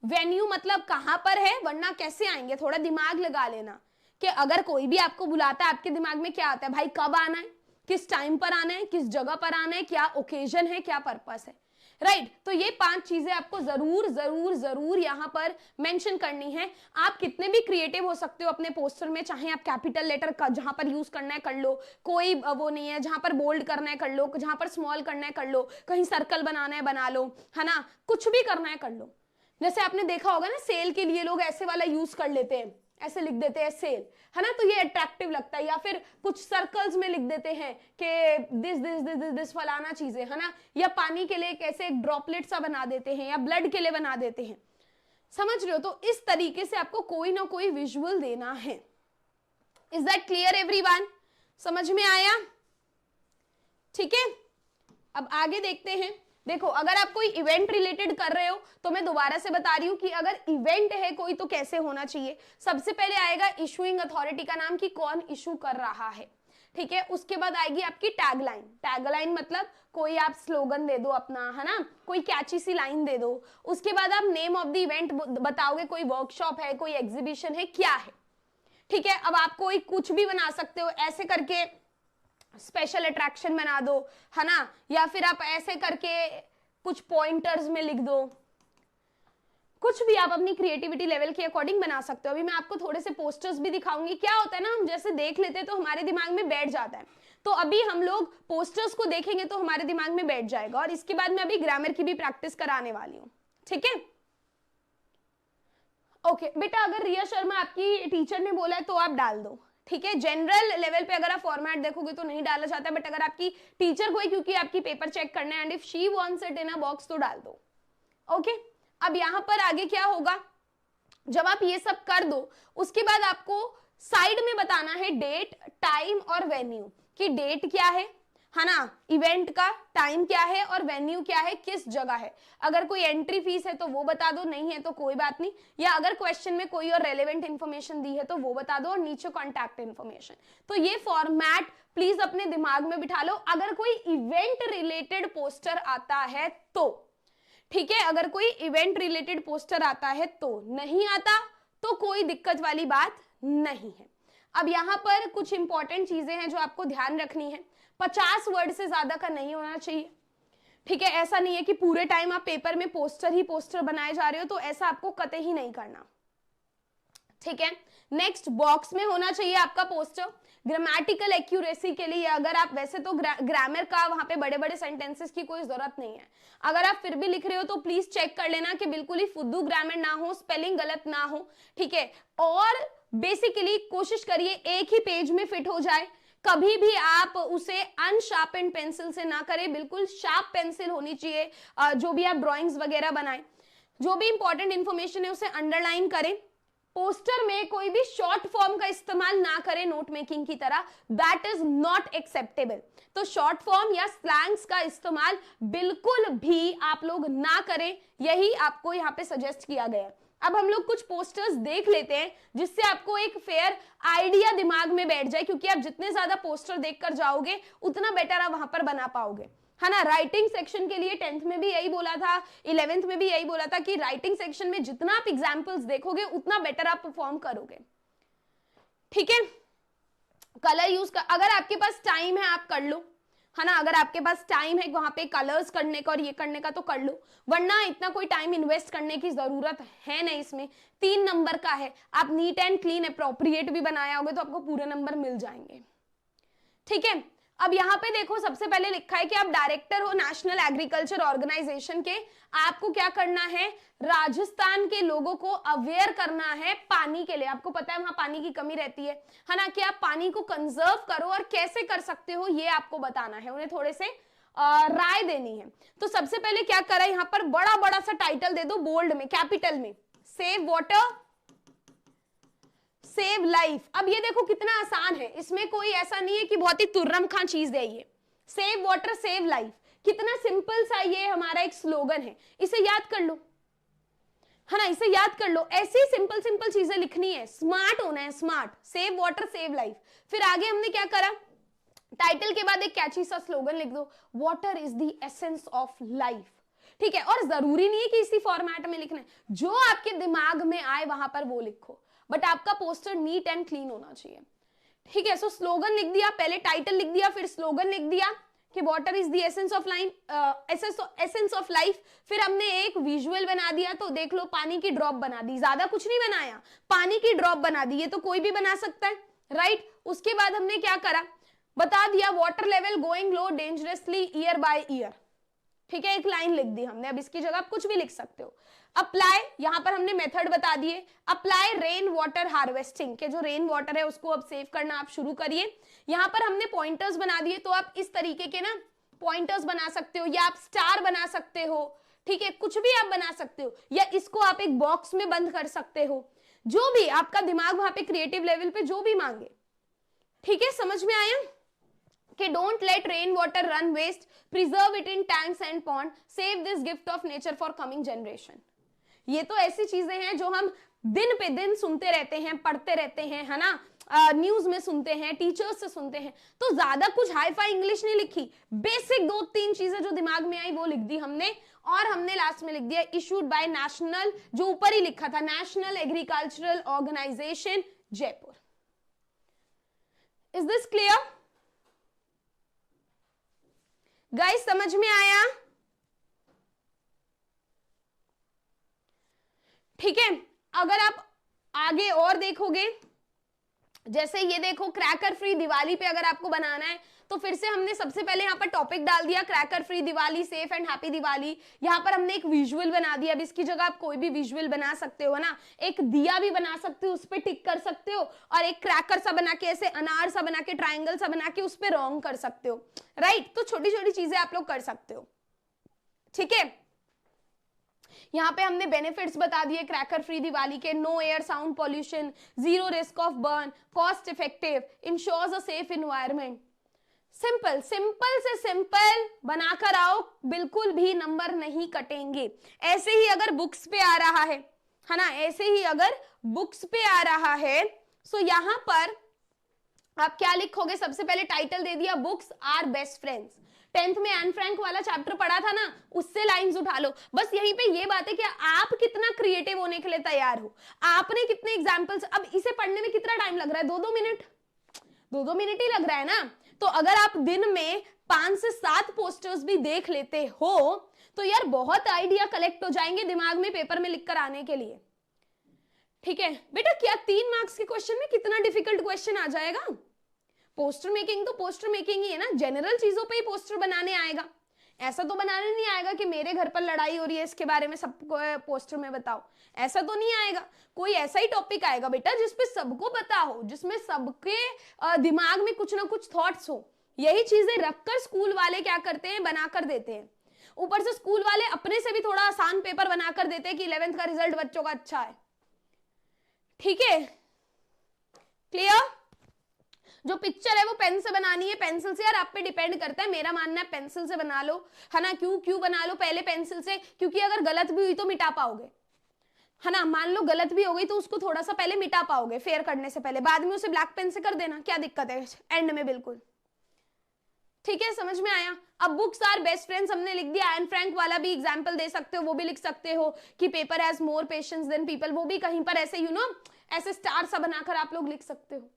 वेन्यू मतलब कहां पर है, वरना कैसे आएंगे, थोड़ा दिमाग लगा लेना कि अगर कोई भी आपको बुलाता है आपके दिमाग में क्या आता है, भाई कब आना है, किस टाइम पर आना है, किस जगह पर आना है, क्या ओकेजन है, क्या पर्पस है, राइट। तो ये 5 चीजें आपको जरूर जरूर जरूर यहां पर मेंशन करनी है। आप कितने भी क्रिएटिव हो सकते हो अपने पोस्टर में, चाहे आप कैपिटल लेटर का जहां पर यूज करना है कर लो, कोई वो नहीं है, जहां पर बोल्ड करना है कर लो, जहां पर स्मॉल करना है कर लो, कहीं सर्कल बनाना है बना लो, है ना, कुछ भी करना है कर लो। जैसे आपने देखा होगा ना, सेल के लिए लोग ऐसे वाला यूज कर लेते हैं, ऐसे लिख देते हैं सेल, है ना, तो ये अट्रैक्टिव लगता है, या फिर कुछ सर्कल्स में लिख देते हैं कि this this this this this फलाना चीजें, है ना, या पानी के लिए कैसे एक ड्रॉपलेट सा बना देते हैं, या ब्लड के लिए बना देते हैं, समझ रहे हो? तो इस तरीके से आपको कोई ना कोई विजुअल देना है। Is that clear everyone? समझ में आया? ठीक है, अब आगे देखते हैं। देखो, अगर आप कोई इवेंट रिलेटेड कर रहे हो तो मैं दोबारा से बता रही हूं कि अगर इवेंट है कोई तो कैसे होना चाहिए। सबसे पहले आएगा इशूइंग अथॉरिटी का नाम, कि कौन इशू कर रहा है, ठीक है। उसके बाद आएगी आपकी टैगलाइन। टैगलाइन मतलब कोई आप स्लोगन दे दो अपना, है ना, कोई कैची सी लाइन दे दो। उसके बाद आप नेम ऑफ द इवेंट बताओगे, कोई वर्कशॉप है, कोई एग्जीबिशन है, क्या है, ठीक है। अब आप कोई कुछ भी बना सकते हो, ऐसे करके स्पेशल अट्रैक्शन बना दो, है ना, या फिर आप ऐसे करके कुछ पॉइंटर्स में लिख दो, कुछ भी आप अपनी क्रिएटिविटी लेवल के अकॉर्डिंग बना सकते हो। अभी मैं आपको थोड़े से पोस्टर्स भी दिखाऊंगी। क्या होता है ना, हम जैसे देख लेते हैं तो हमारे दिमाग में बैठ जाता है, तो अभी हम लोग पोस्टर्स को देखेंगे तो हमारे दिमाग में बैठ जाएगा, और इसके बाद मैं अभी ग्रामर की भी प्रैक्टिस कराने वाली हूँ, ठीक है। ओके बेटा, अगर रिया शर्मा आपकी टीचर ने बोला है तो आप डाल दो, ठीक है। जनरल लेवल पे अगर आप फॉर्मेट देखोगे तो नहीं डाला जाता है, बट अगर आपकी टीचर को, क्योंकि आपकी पेपर चेक करना है, and if she wants it in a box तो डाल दो, ओके। अब यहां पर आगे क्या होगा, जब आप ये सब कर दो उसके बाद आपको साइड में बताना है डेट, टाइम और वेन्यू, कि डेट क्या है ना, इवेंट का टाइम क्या है, और वेन्यू क्या है, किस जगह है। अगर कोई एंट्री फीस है तो वो बता दो, नहीं है तो कोई बात नहीं, या अगर क्वेश्चन में कोई और रेलेवेंट इंफॉर्मेशन दी है तो वो बता दो, और नीचे कॉन्टैक्ट इंफॉर्मेशन। तो ये फॉर्मेट प्लीज अपने दिमाग में बिठा लो। अगर कोई इवेंट रिलेटेड पोस्टर आता है तो, ठीक है, अगर कोई इवेंट रिलेटेड पोस्टर आता है तो, नहीं आता तो कोई दिक्कत वाली बात नहीं है। अब यहां पर कुछ इंपॉर्टेंट चीजें हैं जो आपको ध्यान रखनी है। 50 वर्ड से ज्यादा का नहीं होना चाहिए, ठीक है। ऐसा नहीं है कि पूरे टाइम आप पेपर में पोस्टर ही पोस्टर बनाए जा रहे हो, तो ऐसा आपको कतई ही नहीं करना, ठीक है। नेक्स्ट, बॉक्स में होना चाहिए आपका पोस्टर। ग्रामेटिकल एक्यूरेसी के लिए, अगर आप वैसे तो ग्रामर का वहां पे बड़े बड़े सेंटेंसेस की कोई जरूरत नहीं है, अगर आप फिर भी लिख रहे हो तो प्लीज चेक कर लेना कि बिल्कुल ही फुद्दू ग्रामर ना हो, स्पेलिंग गलत ना हो, ठीक है। और बेसिकली कोशिश करिए एक ही पेज में फिट हो जाए। कभी भी आप उसे अनशार्पेंड पेंसिल से ना करें, बिल्कुल शार्प पेंसिल होनी चाहिए। जो भी आप ड्राइंग्स वगैरह बनाएं, जो भी इंपॉर्टेंट इंफॉर्मेशन है उसे अंडरलाइन करें। पोस्टर में कोई भी शॉर्ट फॉर्म का इस्तेमाल ना करें नोट मेकिंग की तरह, दैट इज नॉट एक्सेप्टेबल। तो शॉर्ट फॉर्म या स्लैंग्स का इस्तेमाल बिल्कुल भी आप लोग ना करें, यही आपको यहाँ पे सजेस्ट किया गया। अब हम लोग कुछ पोस्टर्स देख लेते हैं जिससे आपको एक फेयर आइडिया दिमाग में बैठ जाए, क्योंकि आप जितने ज्यादा पोस्टर देखकर जाओगे उतना बेटर आप वहां पर बना पाओगे, है ना। राइटिंग सेक्शन के लिए 10th में भी यही बोला था, 11th में भी यही बोला था कि राइटिंग सेक्शन में जितना आप एग्जाम्पल्स देखोगे उतना बेटर आप परफॉर्म करोगे, ठीक है। कलर यूज कर, अगर आपके पास टाइम है आप कर लो, है ना, अगर आपके पास टाइम है वहां पे कलर्स करने का और ये करने का तो कर लो, वरना इतना कोई टाइम इन्वेस्ट करने की जरूरत है नहीं। इसमें 3 नंबर का है, आप नीट एंड क्लीन अप्रोप्रिएट भी बनाया होगा तो आपको पूरे नंबर मिल जाएंगे, ठीक है। अब यहाँ पे देखो सबसे पहले लिखा है कि आप डायरेक्टर हो नेशनल एग्रीकल्चर ऑर्गेनाइजेशन के, आपको क्या करना है, राजस्थान के लोगों को अवेयर करना है पानी के लिए। आपको पता है वहां पानी की कमी रहती है ना, कि आप पानी को कंजर्व करो और कैसे कर सकते हो ये आपको बताना है, उन्हें थोड़े से राय देनी है। तो सबसे पहले क्या करा, यहां पर बड़ा बड़ा सा टाइटल दे दो बोल्ड में, कैपिटल में, सेव वाटर सेव लाइफ। अब ये देखो कितना आसान है, इसमें कोई ऐसा नहीं है कि बहुत ही तुर्रम खां चीज है ये। सेव वाटर सेव लाइफ, कितना सिंपल सा ये हमारा एक स्लोगन है, इसे याद कर लो, है ना, इसे याद कर लो। ऐसी सिंपल सिंपल चीजें लिखनी है, स्मार्ट होना है, smart. Save water save life. फिर आगे हमने क्या करा, टाइटल के बाद एक कैची सा स्लोगन लिख दो, water is the essence of life. ठीक है, और जरूरी नहीं है कि इसी फॉर्मेट में लिखना है, जो आपके दिमाग में आए वहां पर वो लिखो, बट आपका पोस्टर नीट एंड क्लीन होना चाहिए। ठीक है, सो स्लोगन लिख दिया, पहले टाइटल लिख दिया, फिर स्लोगन लिख दिया कि water is the essence of life, essence of life. फिर हमने एक विजुअल बना दिया, तो देख लो पानी की ड्रॉप बना दी, ज्यादा कुछ नहीं बनाया, पानी की ड्रॉप बना दी, ये तो कोई भी बना सकता है, राइट। उसके बाद हमने क्या करा, बता दिया water level going low dangerously year by year. ठीक है, एक लाइन लिख दी हमने, अब इसकी जगह आप कुछ भी लिख सकते हो। अप्लाई, यहां पर हमने मेथड बता दिए, अप्लाई रेन वाटर हार्वेस्टिंग, के जो रेन वाटर है उसको अब सेव करना आप शुरू करिए। यहां पर हमने पॉइंटर्स बना दिए, तो आप इस तरीके के ना पॉइंटर्स बना सकते हो, या आप स्टार बना सकते हो, ठीक है, कुछ भी आप बना सकते हो, या इसको आप एक बॉक्स में बंद कर सकते हो, जो भी आपका दिमाग वहां पे क्रिएटिव लेवल पे जो भी मांगे। ठीक है, समझ में आया कि don't let rain water run waste, preserve it in tanks and pond, save this gift of nature for coming generation. ये तो ऐसी चीजें हैं जो हम दिन पे दिन सुनते रहते हैं, पढ़ते रहते हैं, है ना, न्यूज में सुनते हैं, टीचर्स से सुनते हैं। तो ज्यादा कुछ हाई फाई इंग्लिश नहीं लिखी, बेसिक 2-3 चीजें जो दिमाग में आई वो लिख दी हमने, और हमने लास्ट में लिख दिया इशूड बाय नेशनल, जो ऊपर ही लिखा था, national agricultural organisation Jaipur. Is this clear guys, समझ में आया? ठीक है, अगर आप आगे और देखोगे, जैसे ये देखो क्रैकर फ्री दिवाली पे अगर आपको बनाना है, तो फिर से हमने सबसे पहले यहाँ पर टॉपिक डाल दिया cracker free Diwali, safe and happy Diwali. यहाँ पर हमने एक विजुअल बना दिया, अब इसकी जगह आप कोई भी विजुअल बना सकते हो ना, एक दिया भी बना सकते हो, उस पर टिक कर सकते हो, और एक क्रैकर सा बना के, ऐसे अनार सा बना के, ट्राइंगल सा बना के उस पर रॉन्ग कर सकते हो, राइट। तो छोटी छोटी चीजें आप लोग कर सकते हो। ठीक है, यहाँ पे हमने बेनिफिट्स बता दिए क्रैकर फ्री दिवाली के, no air sound pollution, zero risk of burn, cost effective, ensures a safe environment. Simple, simple से सिंपल बनाकर आओ, बिल्कुल भी नंबर नहीं कटेंगे। ऐसे ही अगर बुक्स पे आ रहा है ना, ऐसे ही अगर बुक्स पे आ रहा है, सो यहां पर आप क्या लिखोगे, सबसे पहले टाइटल दे दिया books are best friends. 10th में एन फ्रैंक वाला चैप्टर पढ़ा था ना, उससे लाइंस उठा लो। बस यहीं पे ये बात है कि आप कितना क्रिएटिव होने के लिए तैयार हो, आपने कितने एग्जाम्पल्स। अब इसे पढ़ने में कितना टाइम लग रहा है, 2-2 मिनट, 2-2 मिनट ही लग रहा है ना। तो अगर आप दिन में 5 से 7 पोस्टर्स भी देख लेते हो, तो यार बहुत आइडिया कलेक्ट हो जाएंगे दिमाग में पेपर में लिखकर आने के लिए। ठीक है बेटा, क्या 3 मार्क्स के क्वेश्चन में कितना डिफिकल्ट क्वेश्चन आ जाएगा? पोस्टर मेकिंग तो पोस्टर मेकिंग ही है ना, जनरल चीजों पे ही पोस्टर बनाने आएगा, ऐसा तो बनाने नहीं आएगा कि मेरे घर पर लड़ाई हो रही है इसके बारे में सबको पोस्टर में बताओ, ऐसा तो नहीं आएगा। कोई ऐसा ही टॉपिक आएगा बेटा जिसपे सबको पता हो, जिसमें सबके दिमाग में कुछ ना कुछ थॉट्स हो। यही चीजें रखकर स्कूल वाले क्या करते हैं, बनाकर देते हैं। ऊपर से स्कूल वाले अपने से भी थोड़ा आसान पेपर बनाकर देते हैं कि 11th का रिजल्ट बच्चों का अच्छा है। ठीक है, क्लियर? जो पिक्चर है वो पेन से बनानी है, पेंसिल से यार आप पे डिपेंड करता है, मेरा मानना है पेंसिल से बना लो, है ना। क्यों बना लो पहले पेंसिल से, क्योंकि अगर गलत भी हुई तो मिटा पाओगे, है ना। मान लो गलत भी हो गई तो उसको थोड़ा सा पहले मिटा पाओगे फेयर करने से पहले, बाद में उसे ब्लैक पेन से कर देना, क्या दिक्कत है एंड में, बिल्कुल। ठीक है, समझ में आया? अब बुक्स आर बेस्ट फ्रेंड्स हमने लिख दिया। एन फ्रैंक वाला भी एग्जाम्पल दे सकते हो, वो भी लिख सकते हो कि paper has more patience than people, वो भी कहीं पर ऐसे ऐसे स्टार सा बनाकर आप लोग लिख सकते हो।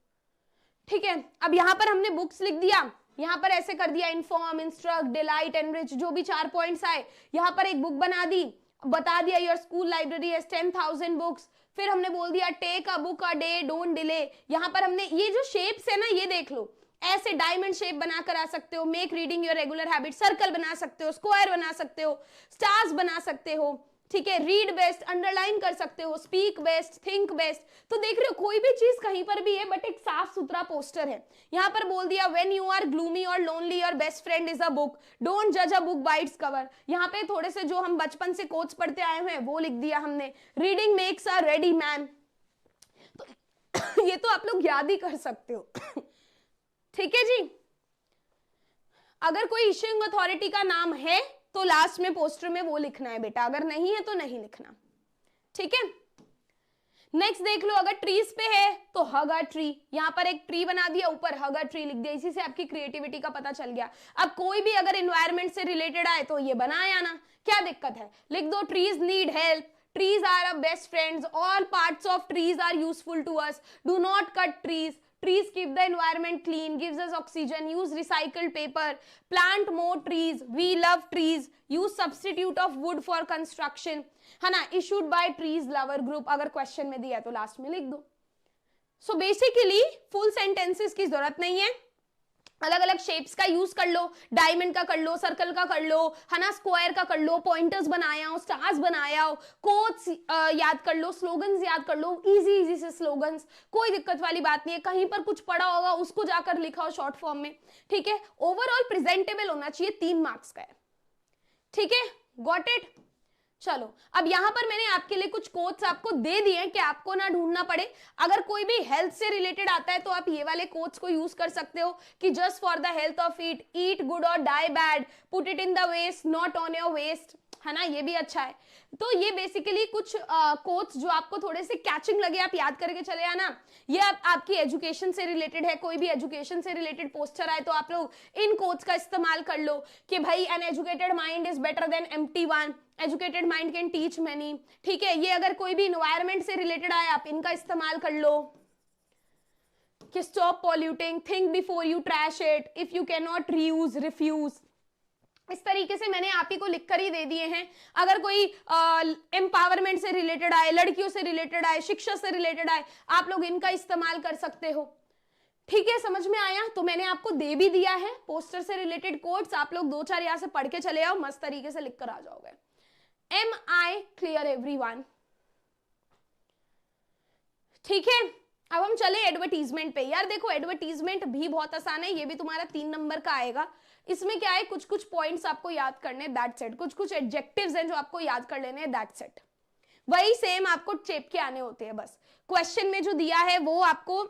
ठीक है, अब यहां पर हमने बुक्स लिख दिया, यहां पर ऐसे कर दिया इन्फॉर्म, इंस्ट्रक्ट, डिलाइट, एनरिच, जो भी 4 पॉइंट्स आए, यहां पर एक बुक बना दी, बता दिया your school library has 10,000 books. फिर हमने बोल दिया take a book a day, don't delay. यहां पर हमने ये जो शेप्स है ना, ये देख लो, ऐसे डायमंड शेप बनाकर आ सकते हो, make reading your regular habit, circle बना सकते हो, स्क्वायर बना सकते हो, स्टार्स बना सकते हो, ठीक है, रीड बेस्ट, अंडरलाइन कर सकते हो, स्पीक बेस्ट, थिंक बेस्ट। तो देख रहे हो कोई भी चीज कहीं पर भी है बट एक साफ सुथरा पोस्टर है। यहां पर बोल दिया व्हेन यू आर ग्लूमी और lonely your best friend is a book, don't जज a book by its cover. यहाँ पे थोड़े से जो हम बचपन से कोट्स पढ़ते आए हुए हैं वो लिख दिया हमने, reading makes a ready man. तो ये तो आप लोग याद ही कर सकते हो। ठीक है जी। अगर कोई इश्यूइंग अथॉरिटी का नाम है तो लास्ट में पोस्टर में वो लिखना है बेटा, अगर नहीं है तो नहीं लिखना। ठीक है, नेक्स्ट देख लो, अगर ट्रीज पे है तो हग अ ट्री, यहां पर एक ट्री बना दिया, ऊपर हग अ ट्री लिख दिया, इसी से आपकी क्रिएटिविटी का पता चल गया। अब कोई भी अगर एनवायरमेंट से रिलेटेड आए तो ये बनाया ना, क्या दिक्कत है, लिख दो trees need help, trees are our best friends, all parts of trees are useful to us, do not cut trees keep the environment clean, gives us oxygen, use recycled paper, plant more trees, we love trees, use substitute of wood for construction, है ना, issued by trees lover group। अगर question में दिया तो last में लिख दो। So basically full sentences की जरूरत नहीं है, अलग अलग शेप्स का यूज कर लो, डायमंड का कर लो, सर्कल का कर लो, है ना, स्क्वायर का कर लो, पॉइंटर्स बनाया हो, स्टार्स बनाया हो, कोट्स याद कर लो, स्लोगन्स याद कर लो, इजी इजी से स्लोगन्स, कोई दिक्कत वाली बात नहीं है। कहीं पर कुछ पढ़ा होगा उसको जाकर लिखा हो शॉर्ट फॉर्म में। ठीक है, ओवरऑल प्रेजेंटेबल होना चाहिए, 3 मार्क्स का है। ठीक है, गॉट इट। चलो, अब यहां पर मैंने आपके लिए कुछ कोट्स आपको दे दिए कि आपको ना ढूंढना पड़े। अगर कोई भी हेल्थ से रिलेटेड आता है तो आप ये वाले कोट्स को यूज कर सकते हो कि just for the health of eat good और die bad, put it in the waste not on your waist, है ना, ये भी अच्छा है। तो ये बेसिकली कुछ कोट्स जो आपको थोड़े से कैचिंग लगे आप याद करके चले आना। ये आपकी एजुकेशन से रिलेटेड है, कोई भी एजुकेशन से रिलेटेड पोस्टर आए तो आप लोग इन कोट्स का इस्तेमाल कर लो कि भाई an educated mind is better than empty one, educated mind can teach many. ठीक है, ये अगर कोई भी इन्वायरमेंट से रिलेटेड आए आप इनका इस्तेमाल कर लो कि stop polluting, think before you trash it, if you can not reuse refuse. इस तरीके से मैंने आप ही को लिखकर ही दे दिए हैं। अगर कोई एम्पावरमेंट से रिलेटेड आए, लड़कियों से रिलेटेड आए, शिक्षा से रिलेटेड आए, आप लोग इनका इस्तेमाल कर सकते हो। ठीक है, समझ में आया? तो मैंने आपको दे भी दिया है पोस्टर से रिलेटेड कोट्स, आप लोग 2-4 यहां से पढ़ के चले आओ, मस्त तरीके से लिखकर आ जाओगे। Am I clear everyone? ठीक है, अब हम चले एडवर्टीजमेंट पे। यार देखो, एडवर्टीजमेंट भी बहुत आसान है, ये भी तुम्हारा 3 नंबर का आएगा। इसमें क्या है, कुछ कुछ पॉइंट्स आपको याद करने, दैट्स इट। कुछ कुछ एडजेक्टिव्स हैं जो आपको याद कर लेने, दैट्स इट। वही सेम आपको चेप के आने होते हैं, बस क्वेश्चन में जो दिया है वो आपको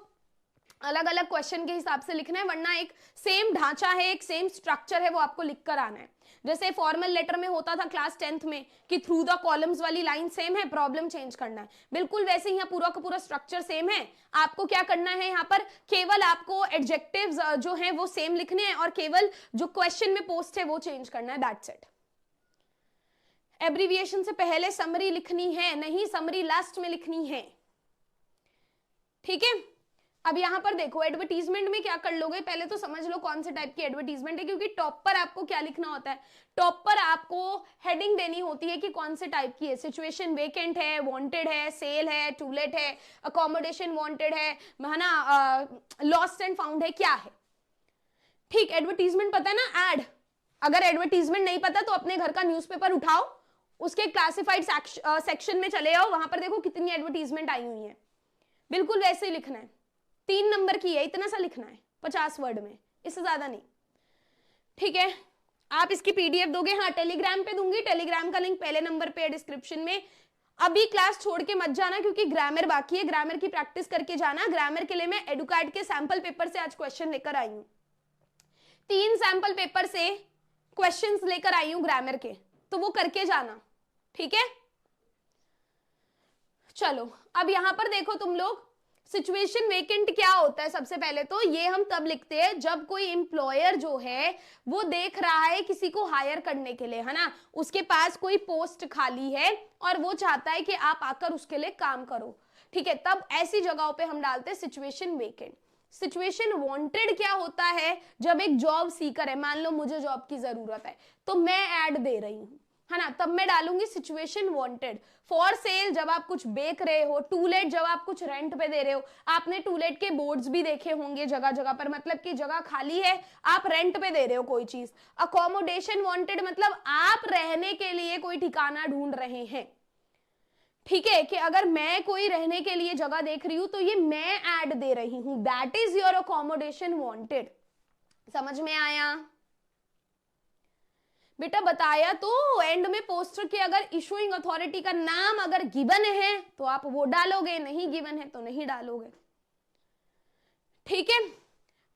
अलग अलग क्वेश्चन के हिसाब से लिखना है, वरना एक सेम ढांचा है, एक सेम स्ट्रक्चर है, वो आपको लिखकर आना है। जैसे फॉर्मल लेटर में होता था क्लास 10th में कि थ्रू द कॉलम्स वाली लाइन सेम है, प्रॉब्लम चेंज करना है, बिल्कुल वैसे ही यहाँ पूरा का पूरा स्ट्रक्चर सेम है। आपको क्या करना है, यहाँ पर केवल आपको एडजेक्टिव्स जो हैं वो सेम लिखने हैं और केवल जो क्वेश्चन में पोस्ट है वो चेंज करना है, दैट्स इट। एब्रीविएशन से पहले समरी लिखनी है, नहीं समरी लास्ट में लिखनी है। ठीक है, अब यहां पर देखो एडवर्टीजमेंट में क्या कर लोगे, पहले तो समझ लो कौन से टाइप की एडवर्टीजमेंट है, क्योंकि टॉप पर आपको क्या लिखना होता है, टॉप पर आपको हेडिंग देनी होती है कि कौन से टाइप की है। सिचुएशन वेकेंट है, वांटेड है, सेल है, टू लेट है, अकोमोडेशन वांटेड है ना, लॉस्ट एंड फाउंड है, क्या है। ठीक, एडवर्टीजमेंट पता है ना, एड। अगर एडवर्टीजमेंट नहीं पता तो अपने घर का न्यूज़पेपर उठाओ, उसके क्लासिफाइड सेक्शन में चले जाओ, वहां पर देखो कितनी एडवर्टीजमेंट आई हुई है, बिल्कुल वैसे ही लिखना है। 3 नंबर की है, इतना सा लिखना है 50 वर्ड में, इससे ज्यादा नहीं। ठीक है, आप इसकी पीडीएफ दोगे? हाँ, टेलीग्राम पे दूंगी, टेलीग्राम का लिंक पहले नंबर पे है डिस्क्रिप्शन में। अभी क्लास छोड़ के मत जाना क्योंकि ग्रामर बाकी है, ग्रामर की प्रैक्टिस करके जाना। ग्रामर के लिए मैं एडुकैड के सैंपल पेपर से आज क्वेश्चन लेकर आई हूं, 3 सैंपल पेपर से क्वेश्चंस लेकर आई हूं ग्रामर के, तो वो करके जाना। ठीक है, चलो अब यहां पर देखो तुम लोग, सिचुएशन वेकेंट क्या होता है। सबसे पहले तो ये हम तब लिखते हैं जब कोई एम्प्लॉयर जो है वो देख रहा है किसी को हायर करने के लिए, है ना, उसके पास कोई पोस्ट खाली है और वो चाहता है कि आप आकर उसके लिए काम करो। ठीक है, तब ऐसी जगहों पे हम डालते हैं सिचुएशन वेकेंट। सिचुएशन वांटेड क्या होता है, जब एक जॉब सीकर है, मान लो मुझे जॉब की जरूरत है तो मैं ऐड दे रही हूं, है ना, तब मैं डालूंगी सिचुएशन वांटेड। फॉर सेल जब आप कुछ बेच रहे हो, टू लेट जब आप कुछ रेंट पे दे रहे हो। आपने टू लेट के बोर्ड्स भी देखे होंगे जगह जगह पर, मतलब कि जगह खाली है, आप रेंट पे दे रहे हो कोई चीज। अकोमोडेशन वांटेड मतलब आप रहने के लिए कोई ठिकाना ढूंढ रहे हैं, ठीक है, कि अगर मैं कोई रहने के लिए जगह देख रही हूं तो ये मैं ऐड दे रही हूं, that is your accommodation wanted. समझ में आया बेटा? बताया तो एंड में पोस्टर के अगर इशूइंग अथॉरिटी का नाम अगर गिवन है तो आप वो डालोगे, नहीं गिवन है तो नहीं डालोगे, ठीक है।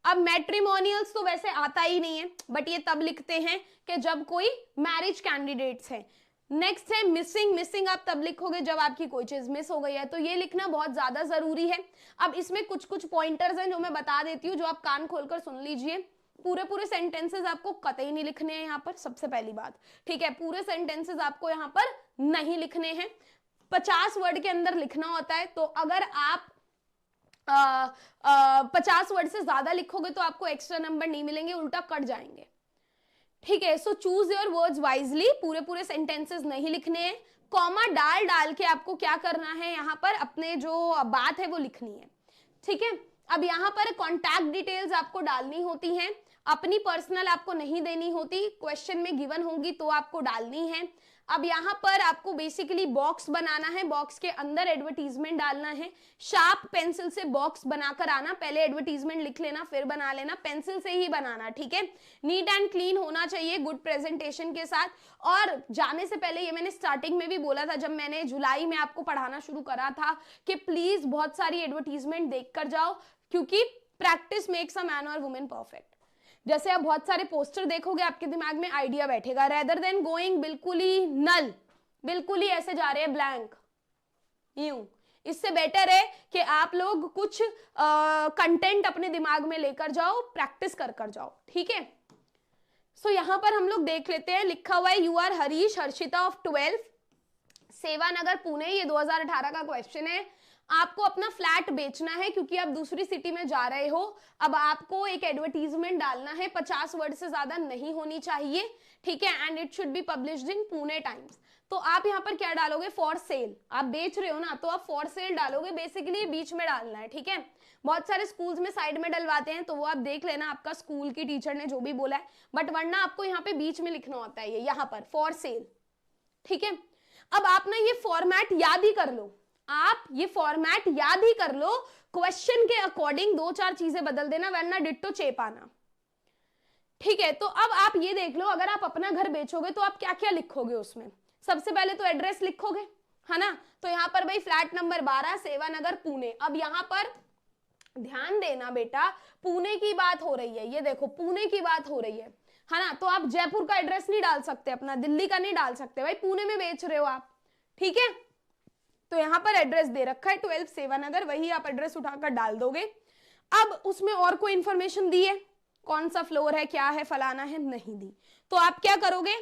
अब मैट्रिमोनियल्स तो वैसे आता ही नहीं है, बट ये तब लिखते हैं कि जब कोई मैरिज कैंडिडेट्स है। नेक्स्ट है मिसिंग। मिसिंग आप तब लिखोगे जब आपकी कोई चीज मिस हो गई है, तो ये लिखना बहुत ज्यादा जरूरी है। अब इसमें कुछ कुछ पॉइंटर्स हैं जो मैं बता देती हूँ, जो आप कान खोलकर सुन लीजिए। पूरे पूरे सेंटेंसेस आपको कतई नहीं लिखने हैं यहाँ पर, सबसे पहली बात, ठीक है। पूरे सेंटेंसेस आपको यहाँ पर नहीं लिखने हैं, 50 वर्ड के अंदर लिखना होता है। तो अगर आप 50 वर्ड से ज्यादा लिखोगे तो आपको एक्स्ट्रा नंबर नहीं मिलेंगे, उल्टा कट जाएंगे, ठीक है। So choose your words wisely, पूरे पूरे सेंटेंसेस नहीं लिखने हैं। कॉमा डाल डाल के आपको क्या करना है, यहाँ पर अपने जो बात है वो लिखनी है, ठीक है। अब यहाँ पर कॉन्टैक्ट डिटेल्स आपको डालनी होती हैं, अपनी पर्सनल आपको नहीं देनी होती, क्वेश्चन में गिवन होंगी तो आपको डालनी है। अब यहाँ पर आपको बेसिकली बॉक्स बनाना है, बॉक्स के अंदर एडवर्टीजमेंट डालना है। शार्प पेंसिल से बॉक्स बनाकर आना, पहले एडवर्टीजमेंट लिख लेना फिर बना लेना, पेंसिल से ही बनाना, ठीक है। नीट एंड क्लीन होना चाहिए, गुड प्रेजेंटेशन के साथ। और जाने से पहले, ये मैंने स्टार्टिंग में भी बोला था जब मैंने जुलाई में आपको पढ़ाना शुरू करा था, कि प्लीज बहुत सारी एडवर्टीजमेंट देख कर जाओ, क्योंकि प्रैक्टिस मेक्स अ मैन और वुमेन परफेक्ट। जैसे आप बहुत सारे पोस्टर देखोगे, आपके दिमाग में आइडिया बैठेगा, रेदर देन गोइंग बिल्कुल ही नल, बिल्कुल ही ऐसे जा रहे हैं ब्लैंक यूं। इससे बेटर है कि आप लोग कुछ कंटेंट अपने दिमाग में लेकर जाओ, प्रैक्टिस कर जाओ, ठीक है। सो यहां पर हम लोग देख लेते हैं, लिखा हुआ है you are Harish Harshita of 12 Sevanagar Pune. ये 2018 का क्वेश्चन है। आपको अपना फ्लैट बेचना है क्योंकि आप दूसरी सिटी में जा रहे हो। अब आपको एक एडवर्टीजमेंट डालना है, 50 वर्ड से ज्यादा नहीं होनी चाहिए, ठीक है। And it should be published in Pune times. तो आप यहाँ पर क्या डालोगे, फॉर सेल। आप बेच रहे हो ना, तो आप फॉर सेल डालोगे, बेसिकली बीच में डालना है, ठीक है। बहुत सारे स्कूल्स में साइड में डलवाते हैं, तो वो आप देख लेना आपका स्कूल की टीचर ने जो भी बोला है, बट वरना आपको यहाँ पे बीच में लिखना होता है, ये यहाँ पर फॉर सेल, ठीक है। अब आप ना ये फॉर्मेट याद ही कर लो, आप ये फॉर्मेट याद ही कर लो, क्वेश्चन के अकॉर्डिंग 2-4 चीजें बदल देना, वरना डिट्टो चेप आना, ठीक है। तो अब आप ये देख लो, अगर आप अपना घर बेचोगे तो आप क्या क्या लिखोगे उसमें। सबसे पहले तो एड्रेस लिखोगे, है ना। तो यहाँ पर भाई फ्लैट नंबर 12 सेवानगर पुणे। अब यहाँ पर ध्यान देना बेटा, पुणे की बात हो रही है, ये देखो पुणे की बात हो रही है ना। तो आप जयपुर का एड्रेस नहीं डाल सकते, अपना दिल्ली का नहीं डाल सकते, भाई पुणे में बेच रहे हो आप, ठीक है। तो यहाँ पर एड्रेस दे रखा है 12 सेवानगर, वही आप एड्रेस उठाकर डाल दोगे। अब उसमें और कोई इंफॉर्मेशन दी है, कौन सा फ्लोर है, क्या है, फलाना है, नहीं दी। तो आप क्या करोगे,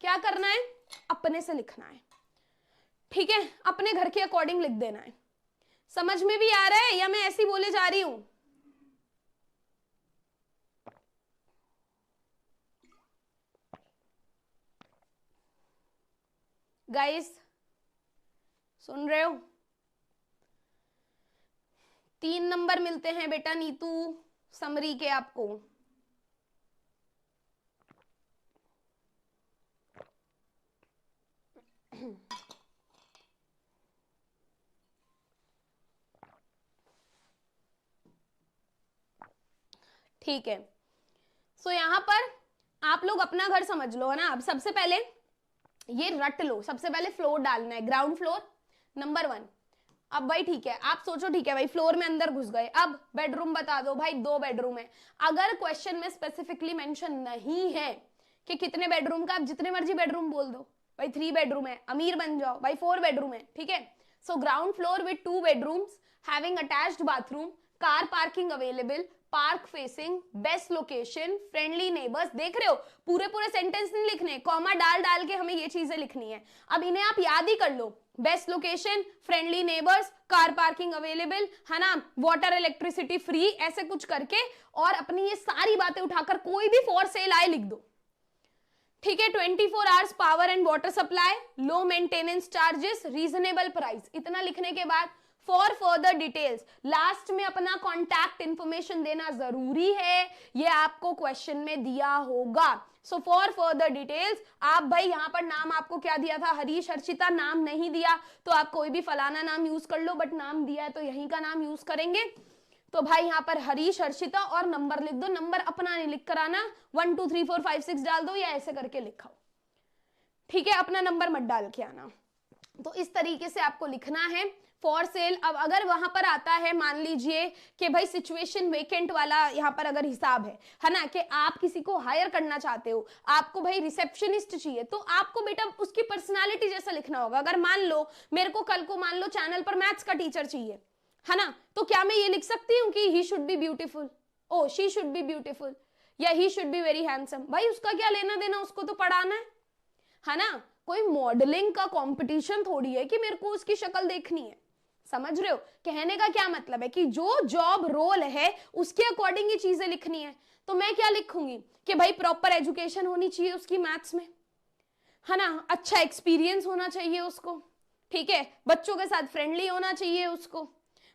क्या करना है, अपने से लिखना है, ठीक है। अपने घर के अकॉर्डिंग लिख देना है। समझ में भी आ रहा है या मैं ऐसी बोले जा रही हूं? गाइस सुन रहे हो? 3 नंबर मिलते हैं बेटा नीतू समरी के आपको। ठीक है। सो यहां पर आप लोग अपना घर समझ लो, है ना। अब सबसे पहले ये रट लो, सबसे पहले फ्लोर डालना है, ग्राउंड फ्लोर नंबर 1। अब भाई ठीक है, आप सोचो ठीक है भाई फ्लोर में अंदर घुस गए, अब बेडरूम बता दो भाई, 2 बेडरूम है। अगर क्वेश्चन में स्पेसिफिकली मेंशन नहीं है कि कितने बेडरूम का, आप जितने मर्जी बेडरूम बोल दो, भाई 3 बेडरूम है, अमीर बन जाओ, भाई 4 बेडरूम है, ठीक है। So ground floor with 2 bedrooms having attached bathroom, car parking available, park facing, best location, friendly neighbours. देख रहे हो, पूरे पूरे सेंटेंस नहीं लिखने, कॉमा डाल डाल के हमें ये चीजें लिखनी है। अब इन्हें आप याद ही कर लो, best location, friendly neighbours, car parking available, है ना, वाटर इलेक्ट्रिसिटी फ्री, ऐसे कुछ करके और अपनी ये सारी बातें उठाकर कोई भी फॉर सेल आए लिख दो, ठीक है, 24 hours power and water supply, low maintenance charges, reasonable price. इतना लिखने के बाद फॉर फर्दर डिटेल्स लास्ट में अपना कॉन्टैक्ट इंफॉर्मेशन देना जरूरी है, ये आपको क्वेश्चन में दिया होगा। सो फॉर फर्दर डिटेल्स आप भाई यहाँ पर नाम आपको क्या दिया था, हरीश हर्षिता, नाम नहीं दिया तो आप कोई भी फलाना नाम यूज कर लो, बट नाम दिया है तो यहीं का नाम यूज करेंगे। तो भाई यहाँ पर हरीश हर्षिता और नंबर लिख दो, नंबर अपना नहीं लिख कर आना, 1 2 3 4 5 6 डाल दो या ऐसे करके लिखो, ठीक है, अपना नंबर मत डाल के आना। तो इस तरीके से आपको लिखना है फॉर सेल। अब अगर वहां पर आता है, मान लीजिए कि भाई सिचुएशन वेकेंट वाला यहाँ पर अगर हिसाब है ना, कि आप किसी को हायर करना चाहते हो, आपको भाई रिसेप्शनिस्ट चाहिए, तो आपको बेटा उसकी पर्सनालिटी जैसा लिखना होगा। अगर मान लो मेरे को कल को मान लो चैनल पर मैथ्स का टीचर चाहिए, है ना, तो क्या मैं ये लिख सकती हूँ कि ही शुड बी ब्यूटीफुल, ओ शी शुड बी ब्यूटीफुल, या he should be very handsome? भाई उसका क्या लेना देना, उसको तो पढ़ाना है ना। कोई मॉडलिंग का कंपटीशन थोड़ी है कि मेरे को उसकी शक्ल देखनी है, समझ रहे हो? कहने का क्या मतलब है कि जो जॉब रोल है उसके अकॉर्डिंग ये चीजें लिखनी है। तो मैं क्या लिखूंगी कि भाई प्रॉपर एजुकेशन होनी चाहिए उसकी मैथ्स में, है ना, अच्छा एक्सपीरियंस होना चाहिए उसको, ठीक है, बच्चों के साथ फ्रेंडली होना चाहिए उसको,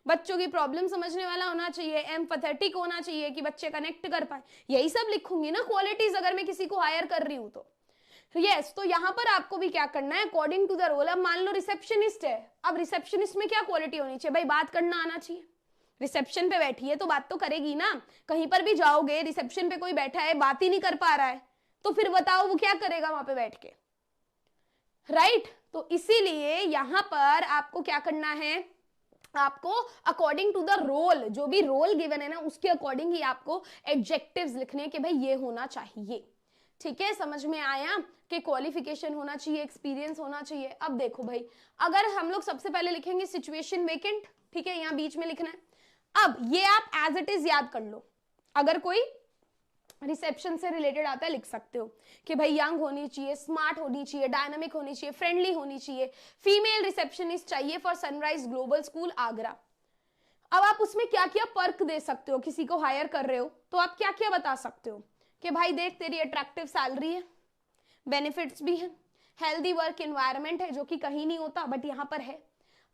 बच्चों की प्रॉब्लम समझने वाला होना चाहिए, एम्पैथेटिक होना चाहिए कि बच्चे कनेक्ट कर पाए, यही सब लिखूंगी ना क्वालिटीज अगर मैं किसी को हायर कर रही हूं तो। यस, तो यहां पर आपको भी क्या करना है, अकॉर्डिंग टू द रोल। अब मान लो रिसेप्शनिस्ट है, अब रिसेप्शनिस्ट में क्या क्वालिटी होनी चाहिए भाई, बात करना आना चाहिए। रिसेप्शन पे बैठी है तो बात तो करेगी ना, कहीं पर भी जाओगे रिसेप्शन पे कोई बैठा है बात ही नहीं कर पा रहा है तो फिर बताओ वो क्या करेगा वहां पे बैठ के, राइट? तो इसीलिए यहां पर आपको क्या करना है, आपको अकॉर्डिंग टू द रोल, जो भी रोल गिवन है ना उसके अकॉर्डिंग ही आपको एडजेक्टिव्स लिखने कि भाई ये होना चाहिए। ठीक है, समझ में आया कि क्वालिफिकेशन होना चाहिए, एक्सपीरियंस होना चाहिए। अब देखो भाई, अगर हम लोग सबसे पहले लिखेंगे सिचुएशन वेकेंट, ठीक है, यहां बीच में लिखना है। अब ये आप एज इट इज याद कर लो, अगर कोई रिसेप्शन से रिलेटेड आता है लिख सकते हो कि भाई यंग होनी चाहिए, स्मार्ट होनी चाहिए, डायनामिक होनी चाहिए, फ्रेंडली होनी चाहिए, फीमेल रिसेप्शनिस्ट चाहिए for sunrise global school Agra. अब आप उसमें क्या क्या पर्क दे सकते हो, किसी को हायर कर रहे हो तो आप क्या क्या बता सकते हो कि भाई देख तेरी अट्रैक्टिव सैलरी है, बेनिफिट्स भी हैं, हेल्दी वर्क एनवायरनमेंट है जो कि कहीं नहीं होता बट यहां पर है।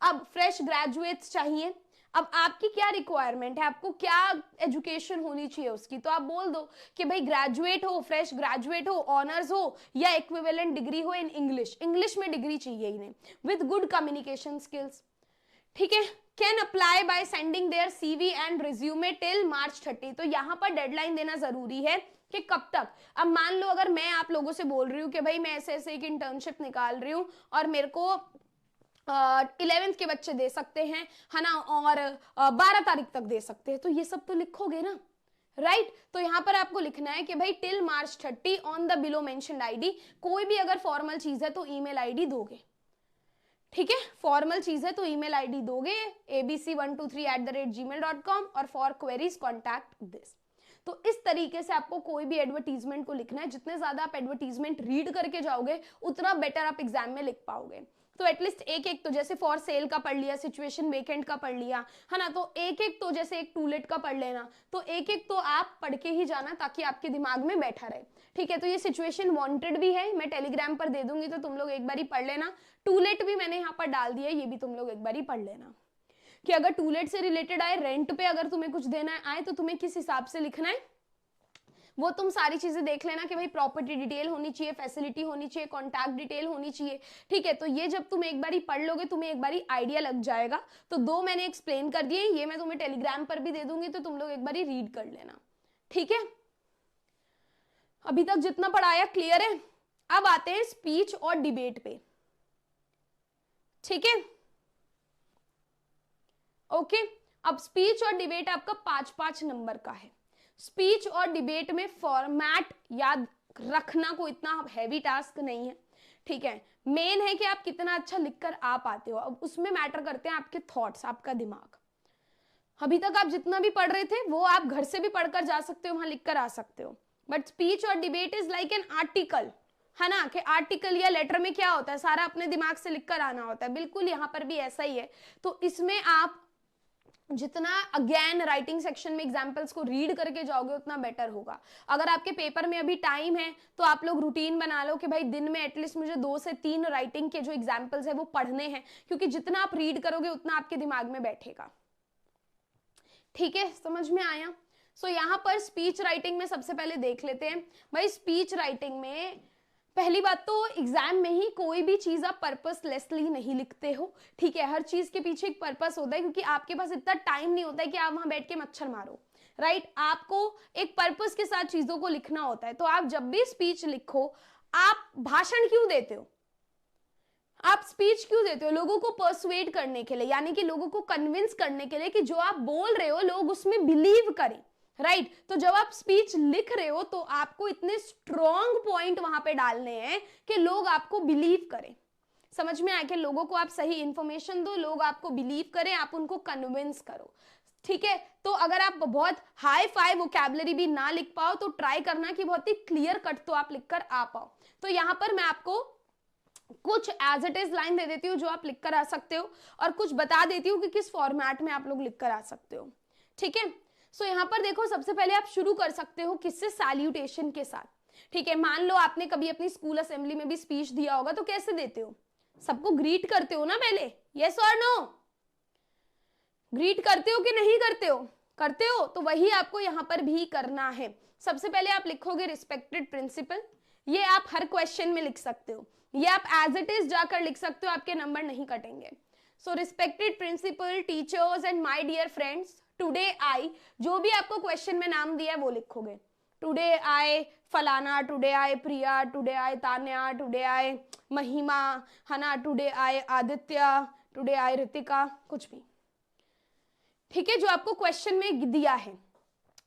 अब फ्रेश ग्रेजुएट्स चाहिए, अब आपकी क्या रिक्वायरमेंट है, आपको क्या एजुकेशन होनी चाहिए उसकी, तो आप बोल दो कि भाई ग्रेजुएट हो, फ्रेश ग्रेजुएट हो, ऑनर्स हो या इक्विवेलेंट डिग्री हो इन इंग्लिश, इंग्लिश में डिग्री चाहिए इन्हें, विद गुड कम्युनिकेशन स्किल्स, ठीक है। Can apply by sending their CV and resume till March 30। तो यहां पर डेडलाइन देना जरूरी है कि कब तक। अब मान लो अगर मैं आप लोगों से बोल रही हूँ कि भाई मैं ऐसे ऐसे एक इंटर्नशिप निकाल रही हूँ और मेरे को 11th के बच्चे दे सकते हैं, है ना, और 12 तारीख तक दे सकते हैं, तो ये सब तो लिखोगे ना, राइट? तो यहां पर आपको लिखना है कि भाई till March 30 on the below mentioned ID. कोई भी अगर फॉर्मल चीज है तो ईमेल आईडी दोगे, ठीक है, फॉर्मल चीज है तो ईमेल आईडी दोगे abc123@gmail.com और फॉर क्वेरीज कॉन्टैक्ट दिस। तो इस तरीके से आपको कोई भी एडवर्टीजमेंट को लिखना है, जितने ज्यादा आप एडवर्टीजमेंट रीड करके जाओगे उतना बेटर आप एग्जाम में लिख पाओगे। तो एटलीस्ट एक एक तो जैसे फॉर सेल का पढ़ लिया, सिचुएशन वेकेंट का पढ़ लिया, है ना, तो एक एक तो जैसे एक टूलेट का पढ़ लेना, तो एक एक तो आप पढ़ के ही जाना ताकि आपके दिमाग में बैठा रहे, ठीक है। तो ये सिचुएशन वांटेड भी है, मैं टेलीग्राम पर दे दूंगी तो तुम लोग एक बार ही पढ़ लेना। टूलेट भी मैंने यहाँ पर डाल दिया, ये भी तुम लोग एक बार ही पढ़ लेना कि अगर टूलेट से रिलेटेड आए, रेंट पे अगर तुम्हें कुछ देना आए तो तुम्हें किस हिसाब से लिखना है वो तुम सारी चीजें देख लेना कि भाई प्रॉपर्टी डिटेल होनी चाहिए, फैसिलिटी होनी चाहिए, कॉन्टैक्ट डिटेल होनी चाहिए, ठीक है। तो ये जब तुम एक बारी पढ़ लोगे तुम्हें एक बारी आइडिया लग जाएगा। तो दो मैंने एक्सप्लेन कर दिए, ये मैं तुम्हें टेलीग्राम पर भी दे दूंगी तो तुम लोग एक बारी रीड कर लेना, ठीक है। अभी तक जितना पढ़ाया क्लियर है? अब आते हैं स्पीच और डिबेट पे, ठीक है, ओके। अब स्पीच और डिबेट आपका 5-5 नंबर का है। स्पीच और डिबेट में फॉर्मेट याद रखना कोई इतना हैवी टास्क नहीं है, ठीक है। मेन है कि आप कितना अच्छा लिखकर आ पाते हो, अब उसमें मैटर करते हैं आपके थॉट्स, आपका दिमाग। अभी तक आप जितना भी पढ़ रहे थे वो आप घर से भी पढ़कर जा सकते हो, वहां लिखकर आ सकते हो। बट स्पीच और debate is like an article, है ना, कि आर्टिकल या लेटर में क्या होता है, सारा अपने दिमाग से लिखकर आना होता है, बिल्कुल यहां पर भी ऐसा ही है। तो इसमें आप जितना अगेन राइटिंग सेक्शन में एग्जाम्पल्स को रीड करके जाओगे उतना बेटर होगा। अगर आपके पेपर में अभी टाइम है तो आप लोग रूटीन बना लो कि भाई दिन में एटलीस्ट मुझे 2 से 3 राइटिंग के जो एग्जाम्पल्स है वो पढ़ने हैं, क्योंकि जितना आप रीड करोगे उतना आपके दिमाग में बैठेगा। ठीक है, समझ में आया? सो यहाँ पर स्पीच राइटिंग में सबसे पहले देख लेते हैं। भाई स्पीच राइटिंग में पहली बात तो एग्जाम में ही कोई भी चीज आप पर्पसलेसली नहीं लिखते हो, ठीक है? हर चीज के पीछे एक पर्पस होता है, क्योंकि आपके पास इतना टाइम नहीं होता है कि आप वहां बैठ के मच्छर मारो, राइट? आपको एक पर्पस के साथ चीजों को लिखना होता है। तो आप जब भी स्पीच लिखो, आप भाषण क्यों देते हो? आप स्पीच क्यों देते हो? लोगों को पर्सुएड करने के लिए, यानी कि लोगों को कन्विंस करने के लिए कि जो आप बोल रहे हो लोग उसमें बिलीव करें, राइट? तो जब आप स्पीच लिख रहे हो तो आपको इतने स्ट्रॉन्ग पॉइंट वहां पे डालने हैं कि लोग आपको बिलीव करें। समझ में आया? कि लोगों को आप सही इंफॉर्मेशन दो, लोग आपको बिलीव करें, आप उनको कन्विंस करो, ठीक है? तो अगर आप बहुत हाई फाई वोकैबुलरी भी ना लिख पाओ तो ट्राई करना कि बहुत ही क्लियर कट तो आप लिखकर आ पाओ। तो यहां पर मैं आपको कुछ एज इट इज लाइन दे देती हूँ जो आप लिख कर आ सकते हो, और कुछ बता देती हूँ कि किस फॉर्मेट में आप लोग लिख कर आ सकते हो, ठीक है? सो यहाँ पर देखो, सबसे पहले आप शुरू कर सकते हो किससे? सैल्यूटेशन के साथ, ठीक है? मान लो आपने कभी अपनी स्कूल असेंबली में भी स्पीच दिया होगा, तो कैसे देते हो? सबको ग्रीट करते हो ना पहले, यस और नो? ग्रीट करते हो कि नहीं करते हो? करते हो। तो वही आपको यहाँ पर भी करना है। सबसे पहले आप लिखोगे रिस्पेक्टेड प्रिंसिपल, ये आप हर क्वेश्चन में लिख सकते हो, ये आप एज इट इज जाकर लिख सकते हो, आपके नंबर नहीं कटेंगे। So respected principal, teachers and my dear friends, today I, जो भी आपको क्वेश्चन में नाम दिया है वो लिखोगे। टुडे आई फलाना, today I Priya, today I Tanya, today I महिमा, है ना? Today I Aditya, today I Ritika, कुछ भी, ठीक है? जो आपको क्वेश्चन में दिया है।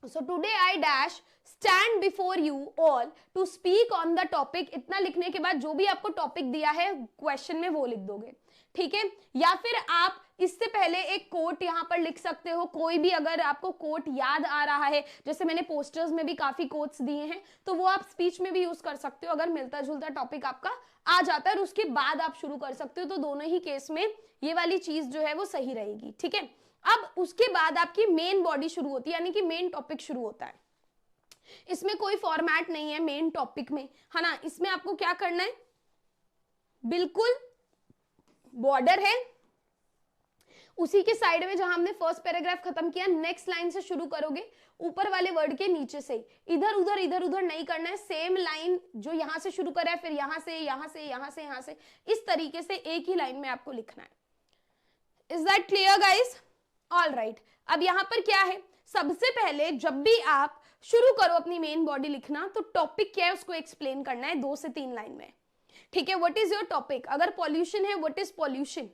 So today I dash stand before you all to speak on the topic, इतना लिखने के बाद जो भी आपको टॉपिक दिया है क्वेश्चन में वो लिख दोगे, ठीक है? या फिर आप इससे पहले एक कोट यहां पर लिख सकते हो, कोई भी अगर आपको कोट याद आ रहा है, जैसे मैंने पोस्टर्स में भी काफी कोट्स दिए हैं, तो वो आप स्पीच में भी यूज कर सकते हो अगर मिलता जुलता टॉपिक आपका आ जाता है, और उसके बाद आप शुरू कर सकते हो। तो दोनों ही केस में ये वाली चीज जो है वो सही रहेगी, ठीक है? अब उसके बाद आपकी मेन बॉडी शुरू होती है, यानी कि मेन टॉपिक शुरू होता है। इसमें कोई फॉर्मेट नहीं है मेन टॉपिक में, है ना? इसमें आपको क्या करना है? बिल्कुल बॉर्डर है, उसी के साइड में जहां हमने फर्स्ट पैराग्राफ खत्म किया, नेक्स्ट लाइन से शुरू करोगे, ऊपर वाले वर्ड के नीचे से। इधर उधर नहीं करना है, सेम लाइन जो यहां से शुरू करा है, फिर यहां से, यहां से, यहां से, यहां से, इस तरीके से एक ही लाइन में आपको लिखना है। Is that clear guys? All right. अब यहां पर क्या है? सबसे पहले जब भी आप शुरू करो अपनी मेन बॉडी लिखना, तो टॉपिक क्या है उसको एक्सप्लेन करना है 2 से 3 लाइन में, ठीक है? What is your topic? अगर पॉल्यूशन है, व्हाट इज पॉल्यूशन,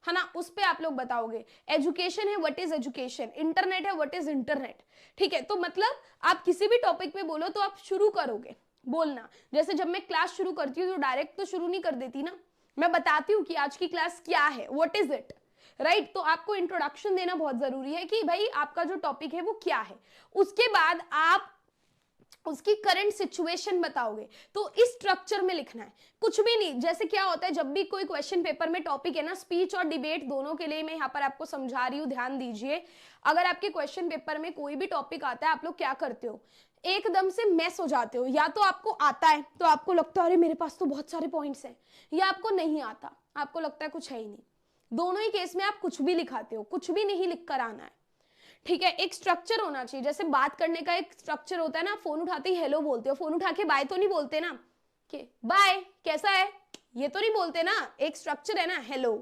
है ना? उस पे आप लोग बताओगे। एजुकेशन है, व्हाट इज एजुकेशन? इंटरनेट है, व्हाट इज इंटरनेट? ठीक है? तो मतलब आप किसी भी टॉपिक पे बोलो तो आप शुरू करोगे बोलना। जैसे जब मैं क्लास शुरू करती हूँ तो डायरेक्ट तो शुरू नहीं कर देती ना, मैं बताती हूँ कि आज की क्लास क्या है, व्हाट इज इट, राइट? तो आपको इंट्रोडक्शन देना बहुत जरूरी है कि भाई आपका जो टॉपिक है वो क्या है। उसके बाद आप उसकी करंट सिचुएशन बताओगे, तो इस स्ट्रक्चर में लिखना है, कुछ भी नहीं। जैसे क्या होता है जब भी कोई क्वेश्चन पेपर में टॉपिक है ना, स्पीच और डिबेट दोनों के लिए मैं यहाँ पर आपको समझा रही हूँ, ध्यान दीजिए। अगर आपके क्वेश्चन पेपर में कोई भी टॉपिक आता है, आप लोग क्या करते हो? एकदम से मैस हो जाते हो। या तो आपको आता है तो आपको लगता है अरे मेरे पास तो बहुत सारे पॉइंट्स हैं, या आपको नहीं आता, आपको लगता है कुछ है ही नहीं। दोनों ही केस में आप कुछ भी लिखाते हो, कुछ भी नहीं लिख कर आना है, ठीक है? एक स्ट्रक्चर होना चाहिए। जैसे बात करने का एक स्ट्रक्चर होता है ना, फोन उठाते ही हेलो बोलते हो, फोन उठा के बाय तो नहीं बोलते ना, कि बाय कैसा है, ये तो नहीं बोलते ना, एक स्ट्रक्चर है ना, हेलो,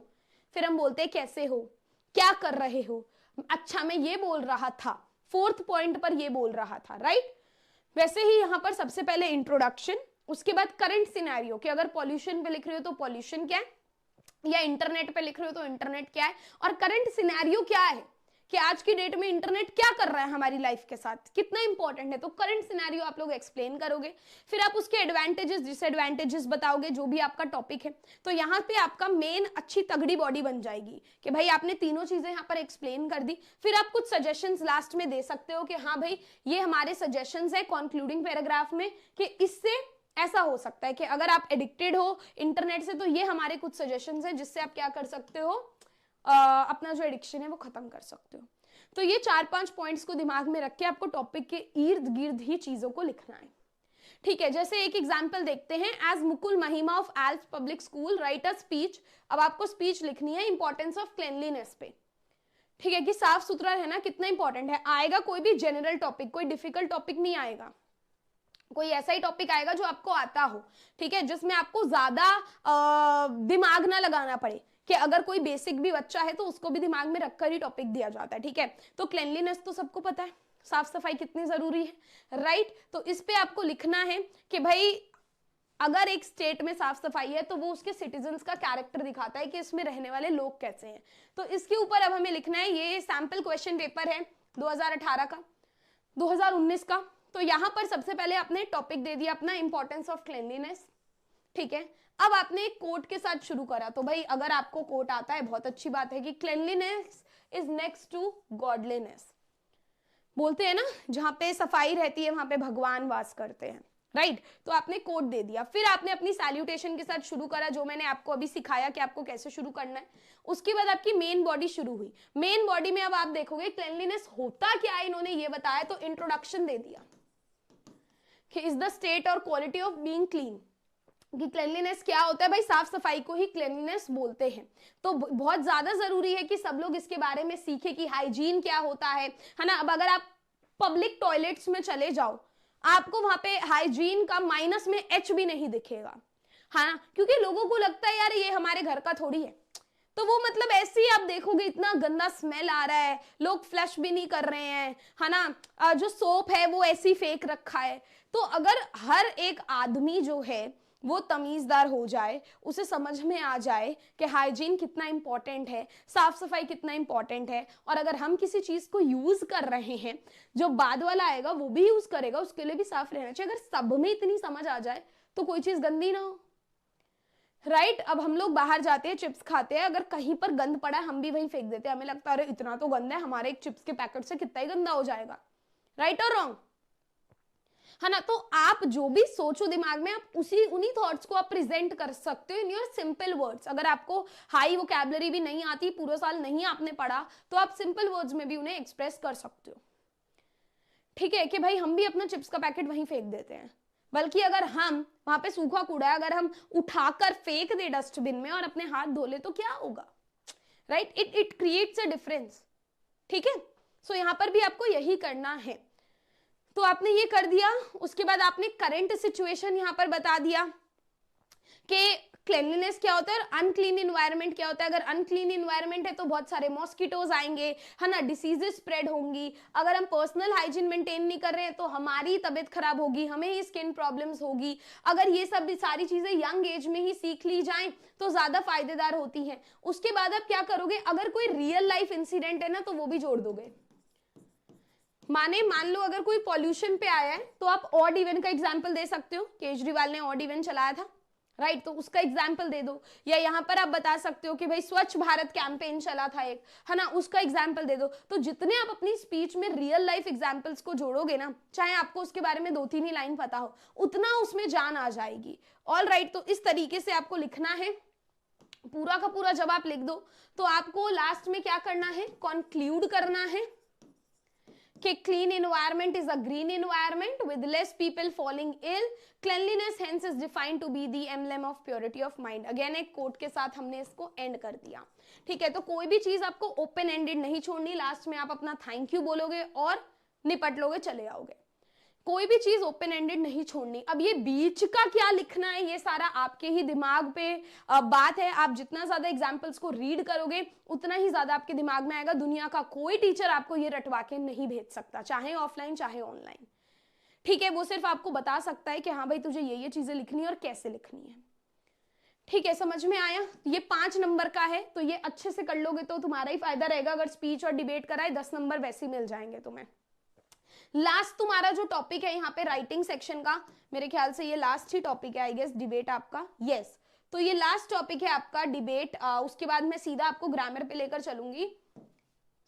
फिर हम बोलते हैं कैसे हो, क्या कर रहे हो, अच्छा मैं ये बोल रहा था, 4th पॉइंट पर ये बोल रहा था, राइट? वैसे ही यहां पर सबसे पहले इंट्रोडक्शन, उसके बाद करंट सिनेरियो, कि अगर पॉल्यूशन पे लिख रहे हो तो पॉल्यूशन क्या है, या इंटरनेट पे लिख रहे हो तो इंटरनेट क्या है, और करंट सिनेरियो क्या है कि आज की डेट में इंटरनेट क्या कर रहा है हमारी लाइफ के साथ, कितना इंपॉर्टेंट है। तो करंट सिनेरियो आप लोग एक्सप्लेन करोगे, फिर आप उसके एडवांटेजेस डिसएडवांटेजेस बताओगे, जो भी आपका टॉपिक है। तो यहाँ पे आपका मेन अच्छी तगड़ी बॉडी बन जाएगी कि भाई आपने तीनों चीजें यहाँ पर एक्सप्लेन कर दी। फिर आप कुछ सजेशंस लास्ट में दे सकते हो कि हाँ भाई ये हमारे सजेशंस है कंक्लूडिंग पैराग्राफ में, कि इससे ऐसा हो सकता है कि अगर आप एडिक्टेड हो इंटरनेट से तो ये हमारे कुछ सजेशंस हैं जिससे आप क्या कर सकते हो, अपना जो एडिक्शन है वो खत्म कर सकते हो। तो ये 4-5 पॉइंट्स को दिमाग में रख के आपको टॉपिक के इर्द गिर्द ही चीजों को लिखना है, ठीक है। जैसे एक एग्जाम्पल देखते हैं, एज मुकुल महिमा of Alps public school right a speech. अब आपको स्पीच लिखनी है इंपॉर्टेंस ऑफ क्लीनलीनेस पे, ठीक है, कि साफ सुथरा रहना कितना इंपॉर्टेंट है। आएगा कोई भी जनरल टॉपिक, कोई डिफिकल्ट टॉपिक नहीं आएगा, कोई ऐसा ही टॉपिक आएगा जो आपको आता हो, ठीक है, जिसमें आपको ज्यादा दिमाग ना लगाना पड़े, कि अगर कोई बेसिक भी बच्चा है तो उसको भी दिमाग में रखकर ही टॉपिक दिया जाता है, ठीक है। तो क्लीनलीनेस तो सबको पता है, साफ सफाई कितनी जरूरी है, राइट। तो इस पे आपको लिखना है कि भाई अगर एक स्टेट में साफ सफाई है तो वो उसके सिटीजन्स का कैरेक्टर दिखाता है कि इसमें रहने वाले लोग कैसे हैं। तो इसके ऊपर अब हमें लिखना है, ये सैंपल क्वेश्चन पेपर है 2018 का, 2019 का। तो यहां पर सबसे पहले आपने टॉपिक दे दिया अपना इंपॉर्टेंस ऑफ क्लीनलीनेस, ठीक है। अब आपने एक कोट के साथ शुरू करा, तो भाई अगर आपको कोट आता है बहुत अच्छी बात है कि cleanliness is next to godliness. बोलते हैं ना, जहां पे सफाई रहती है वहां पे भगवान वास करते हैं, राइट। तो आपने कोट दे दिया, फिर आपने अपनी सैल्यूटेशन के साथ शुरू करा, जो मैंने आपको अभी सिखाया कि आपको कैसे शुरू करना है। उसके बाद आपकी मेन बॉडी शुरू हुई। मेन बॉडी में अब आप देखोगे क्लीनलीनेस होता क्या है, इन्होंने ये बताया। तो इंट्रोडक्शन दे दिया कि इज द स्टेट और क्वालिटी ऑफ बीइंग क्लीन, कि क्लीनलीनेस क्या होता है। भाई साफ सफाई को ही क्लीनलीनेस बोलते हैं। तो बहुत ज्यादा जरूरी है कि सब लोग इसके बारे में सीखे कि हाइजीन क्या होता है ना। अब अगर आप पब्लिक टॉयलेट्स में चले जाओ, आपको वहां पे हाइजीन का माइनस में एच भी नहीं दिखेगा, है ना, क्योंकि लोगों को लगता है यार ये हमारे घर का थोड़ी है। तो वो मतलब ऐसे ही आप देखोगे इतना गंदा स्मेल आ रहा है, लोग फ्लश भी नहीं कर रहे हैं, है ना, जो सोप है वो ऐसे ही फेंक रखा है। तो अगर हर एक आदमी जो है वो तमीजदार हो जाए, उसे समझ में आ जाए कि हाइजीन कितना इंपॉर्टेंट है, साफ सफाई कितना इंपॉर्टेंट है, और अगर हम किसी चीज को यूज कर रहे हैं, जो बाद वाला आएगा वो भी यूज करेगा, उसके लिए भी साफ रहना चाहिए। अगर सब में इतनी समझ आ जाए तो कोई चीज गंदी ना हो, राइट। अब हम लोग बाहर जाते हैं, चिप्स खाते हैं, अगर कहीं पर गंद पड़ा है हम भी वहीं फेंक देते हैं, हमें लगता है अरे इतना तो गंदा है, हमारे एक चिप्स के पैकेट से कितना ही गंदा हो जाएगा, राइट और रॉन्ग, है ना। तो आप जो भी सोचो दिमाग में, आप उन्हीं थॉट्स को आप प्रेजेंट कर सकते हो इन योर सिंपल वर्ड्स। अगर आपको हाई वोकैबुलरी भी नहीं आती, पूरा साल नहीं आपने पढ़ा, तो आप सिंपल वर्ड्स में भी उन्हें एक्सप्रेस कर सकते हो, ठीक है। कि भाई हम भी अपना चिप्स का पैकेट वहीं फेंक देते हैं, बल्कि अगर हम वहां पे सूखा कूड़ा अगर हम उठाकर फेंक दे डस्टबिन में और अपने हाथ धो ले तो क्या होगा, right. It creates a difference, ठीक है। सो यहां पर भी आपको यही करना है। तो आपने ये कर दिया। उसके बाद आपने करंट सिचुएशन यहां पर बता दिया कि क्लीनलीनेस क्या होता है और अनक्लीन इन्वायरमेंट क्या होता है। अगर अनक्लीन इन्वायरमेंट है तो बहुत सारे मॉस्किटोज आएंगे, है ना, डिसीजेस स्प्रेड होंगी। अगर हम पर्सनल हाइजीन मेंटेन नहीं कर रहे हैं तो हमारी तबीयत खराब होगी, हमें ही स्किन प्रॉब्लम्स होगी। अगर ये सब सारी चीजें यंग एज में ही सीख ली जाएं तो ज्यादा फायदेदार होती हैं। उसके बाद आप क्या करोगे, अगर कोई रियल लाइफ इंसिडेंट है ना तो वो भी जोड़ दोगे। मान लो अगर कोई पॉल्यूशन पे आया है तो आप ऑड इवन का एग्जाम्पल दे सकते हो, केजरीवाल ने ऑड इवन चलाया था, राइट, तो उसका एग्जाम्पल दे दो। या यहाँ पर आप बता सकते हो कि भाई स्वच्छ भारत कैंपेन चला था एक, है ना, उसका एग्जाम्पल दे दो। तो जितने आप अपनी स्पीच में रियल लाइफ एग्जाम्पल्स को जोड़ोगे ना, चाहे आपको उसके बारे में 2-3 ही लाइन पता हो, उतना उसमें जान आ जाएगी। ऑल राइट, तो इस तरीके से आपको लिखना है। पूरा का पूरा जब आप लिख दो तो आपको लास्ट में क्या करना है, कंक्लूड करना है कि clean environment is a green environment with less people falling ill. Cleanliness hence is defined to be the emblem of purity of mind. Again एक कोट के साथ हमने इसको एंड कर दिया, ठीक है। तो कोई भी चीज आपको ओपन एंडेड नहीं छोड़नी, लास्ट में आप अपना थैंक यू बोलोगे और निपट लोगे, चले आओगे। कोई भी चीज ओपन एंडेड नहीं छोड़नी। अब ये बीच का क्या लिखना है, ये सारा आपके ही दिमाग पे बात है। आप जितना ज्यादा एग्जाम्पल्स को रीड करोगे उतना ही ज्यादा आपके दिमाग में आएगा। दुनिया का कोई टीचर आपको ये रटवा के नहीं भेज सकता, चाहे ऑफलाइन चाहे ऑनलाइन, ठीक है। वो सिर्फ आपको बता सकता है कि हाँ भाई तुझे ये चीजें लिखनी है और कैसे लिखनी है, ठीक है। समझ में आया। ये 5 नंबर का है, तो ये अच्छे से कर लोगे तो तुम्हारा ही फायदा रहेगा। अगर स्पीच और डिबेट कराए 10 नंबर वैसे ही मिल जाएंगे तुम्हें। लास्ट तुम्हारा जो टॉपिक है यहाँ पे राइटिंग सेक्शन का, मेरे ख्याल से ये लास्ट ही टॉपिक है आई गेस, डिबेट आपका, यस। तो ये लास्ट टॉपिक है आपका डिबेट। उसके बाद मैं सीधा आपको ग्रामर पे लेकर चलूंगी।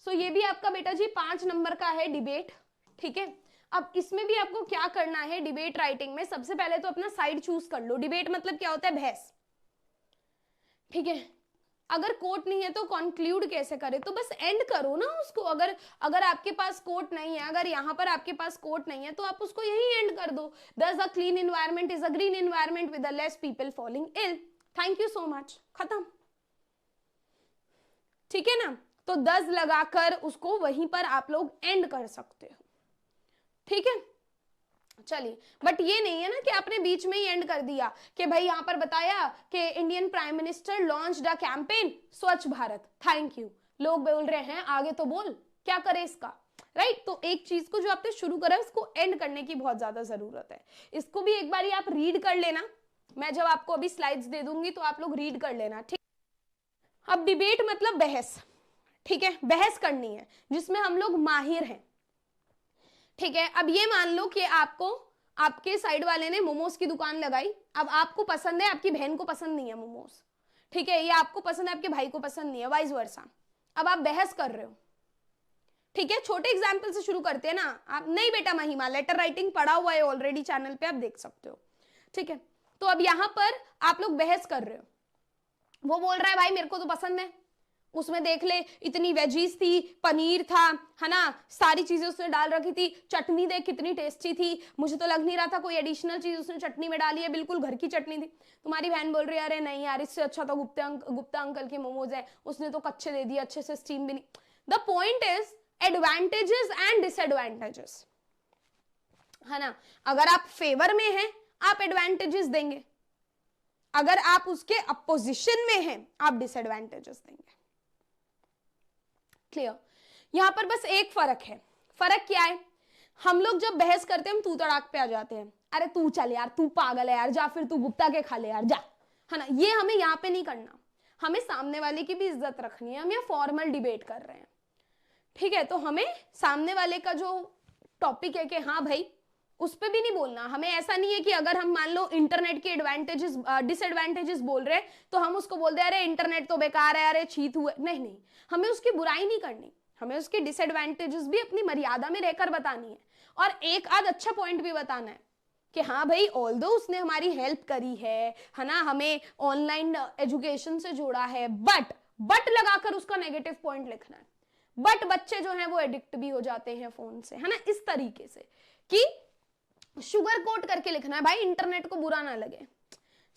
सो ये भी आपका बेटा जी 5 नंबर का है डिबेट, ठीक है। अब इसमें भी आपको क्या करना है डिबेट राइटिंग में, सबसे पहले तो अपना साइड चूज कर लो। डिबेट मतलब क्या होता है, बहस, ठीक है। अगर कोट नहीं है तो कंक्लूड कैसे करें? तो बस एंड करो ना उसको। अगर आपके पास कोट नहीं है, अगर यहाँ पर आपके पास कोट नहीं है तो आप उसको यही एंड कर दो। Thus a clean environment is a green environment with a less people falling ill. Thank you so much, खत्म। ठीक है ना? तो 10 लगाकर उसको वहीं पर आप लोग एंड कर सकते हो। ठीक है, चलिए। बट ये नहीं है ना कि आपने बीच में ही एंड कर दिया कि भाई यहां पर बताया कि Indian prime minister launched a campaign स्वच्छ भारत, थैंक यू। लोग बोल रहे हैं आगे तो बोल, क्या करे इसका, राइट? तो एक चीज को जो आपने शुरू करा है उसको एंड करने की बहुत ज्यादा जरूरत है। इसको भी एक बार आप रीड कर लेना, मैं जब आपको अभी स्लाइड्स दे दूंगी तो आप लोग रीड कर लेना। ठीक, अब डिबेट मतलब बहस, ठीक है, बहस करनी है जिसमें हम लोग माहिर हैं। ठीक है, अब ये मान लो कि आपके साइड वाले ने मोमोज की दुकान लगाई, अब आपको पसंद है, आपकी बहन को पसंद नहीं है मोमोज, ठीक है, ये आपको पसंद है, आपके भाई को पसंद नहीं है, वाइस वर्सा। अब आप बहस कर रहे हो, ठीक है, छोटे एग्जाम्पल से शुरू करते हैं ना। आप नहीं बेटा महिमा, लेटर राइटिंग पढ़ा हुआ है ऑलरेडी चैनल पे, आप देख सकते हो। ठीक है, तो अब यहां पर आप लोग बहस कर रहे हो, वो बोल रहा है भाई मेरे को तो पसंद है, उसमें देख ले इतनी वेजीज थी, पनीर था, है ना, सारी चीजें उसने डाल रखी थी, चटनी देख कितनी टेस्टी थी, मुझे तो लग नहीं रहा था कोई एडिशनल चीज उसने चटनी में डाली है, बिल्कुल घर की चटनी थी। तुम्हारी बहन बोल रही है अरे नहीं यार इससे अच्छा तो गुप्ता अंकल के मोमोज है, उसने तो कच्चे दे दिए, अच्छे से स्टीम भी नहीं। The point is advantages and disadvantages, है ना। अगर आप फेवर में हैं आप एडवांटेजेस देंगे, अगर आप उसके अपोजिशन में हैं आप डिसएडवांटेजेस देंगे। क्लियर? यहां पर बस एक फर्क है। फर्क क्या है? हम लोग जब बहस करते हैं हम तू तड़ाक पे आ जाते हैं, अरे तू चल यार, तू पागल है यार, जा फिर तू गुप्ता के खा ले यार जा, है ना। ये हमें यहाँ पे नहीं करना, हमें सामने वाले की भी इज्जत रखनी है। हम यहाँ फॉर्मल डिबेट कर रहे हैं, ठीक है, तो हमें सामने वाले का जो टॉपिक है कि हाँ भाई उस पर भी नहीं बोलना। हमें ऐसा नहीं है कि अगर हम मान लो इंटरनेट के एडवांटेजेस डिसएडवांटेजेस बोल रहे हैं तो हम उसको बोल दे अरे इंटरनेट तो बेकार है, अरे चीत हुए, नहीं नहीं, हमें उसकी बुराई नहीं करनी, हमें उसके डिसएडवांटेजेस भी अपनी मर्यादा में रहकर बतानी है। और एक आध अच्छा पॉइंट भी बताना है कि हाँ भाई ऑल्दो उसने हमारी हेल्प करी है ना, हमें ऑनलाइन एजुकेशन से जोड़ा है, बट लगाकर उसका नेगेटिव पॉइंट लिखना है। बट बच्चे जो हैं वो एडिक्ट भी हो जाते हैं फोन से, है ना, इस तरीके से कि शुगर कोट करके लिखना है भाई, इंटरनेट को बुरा ना लगे।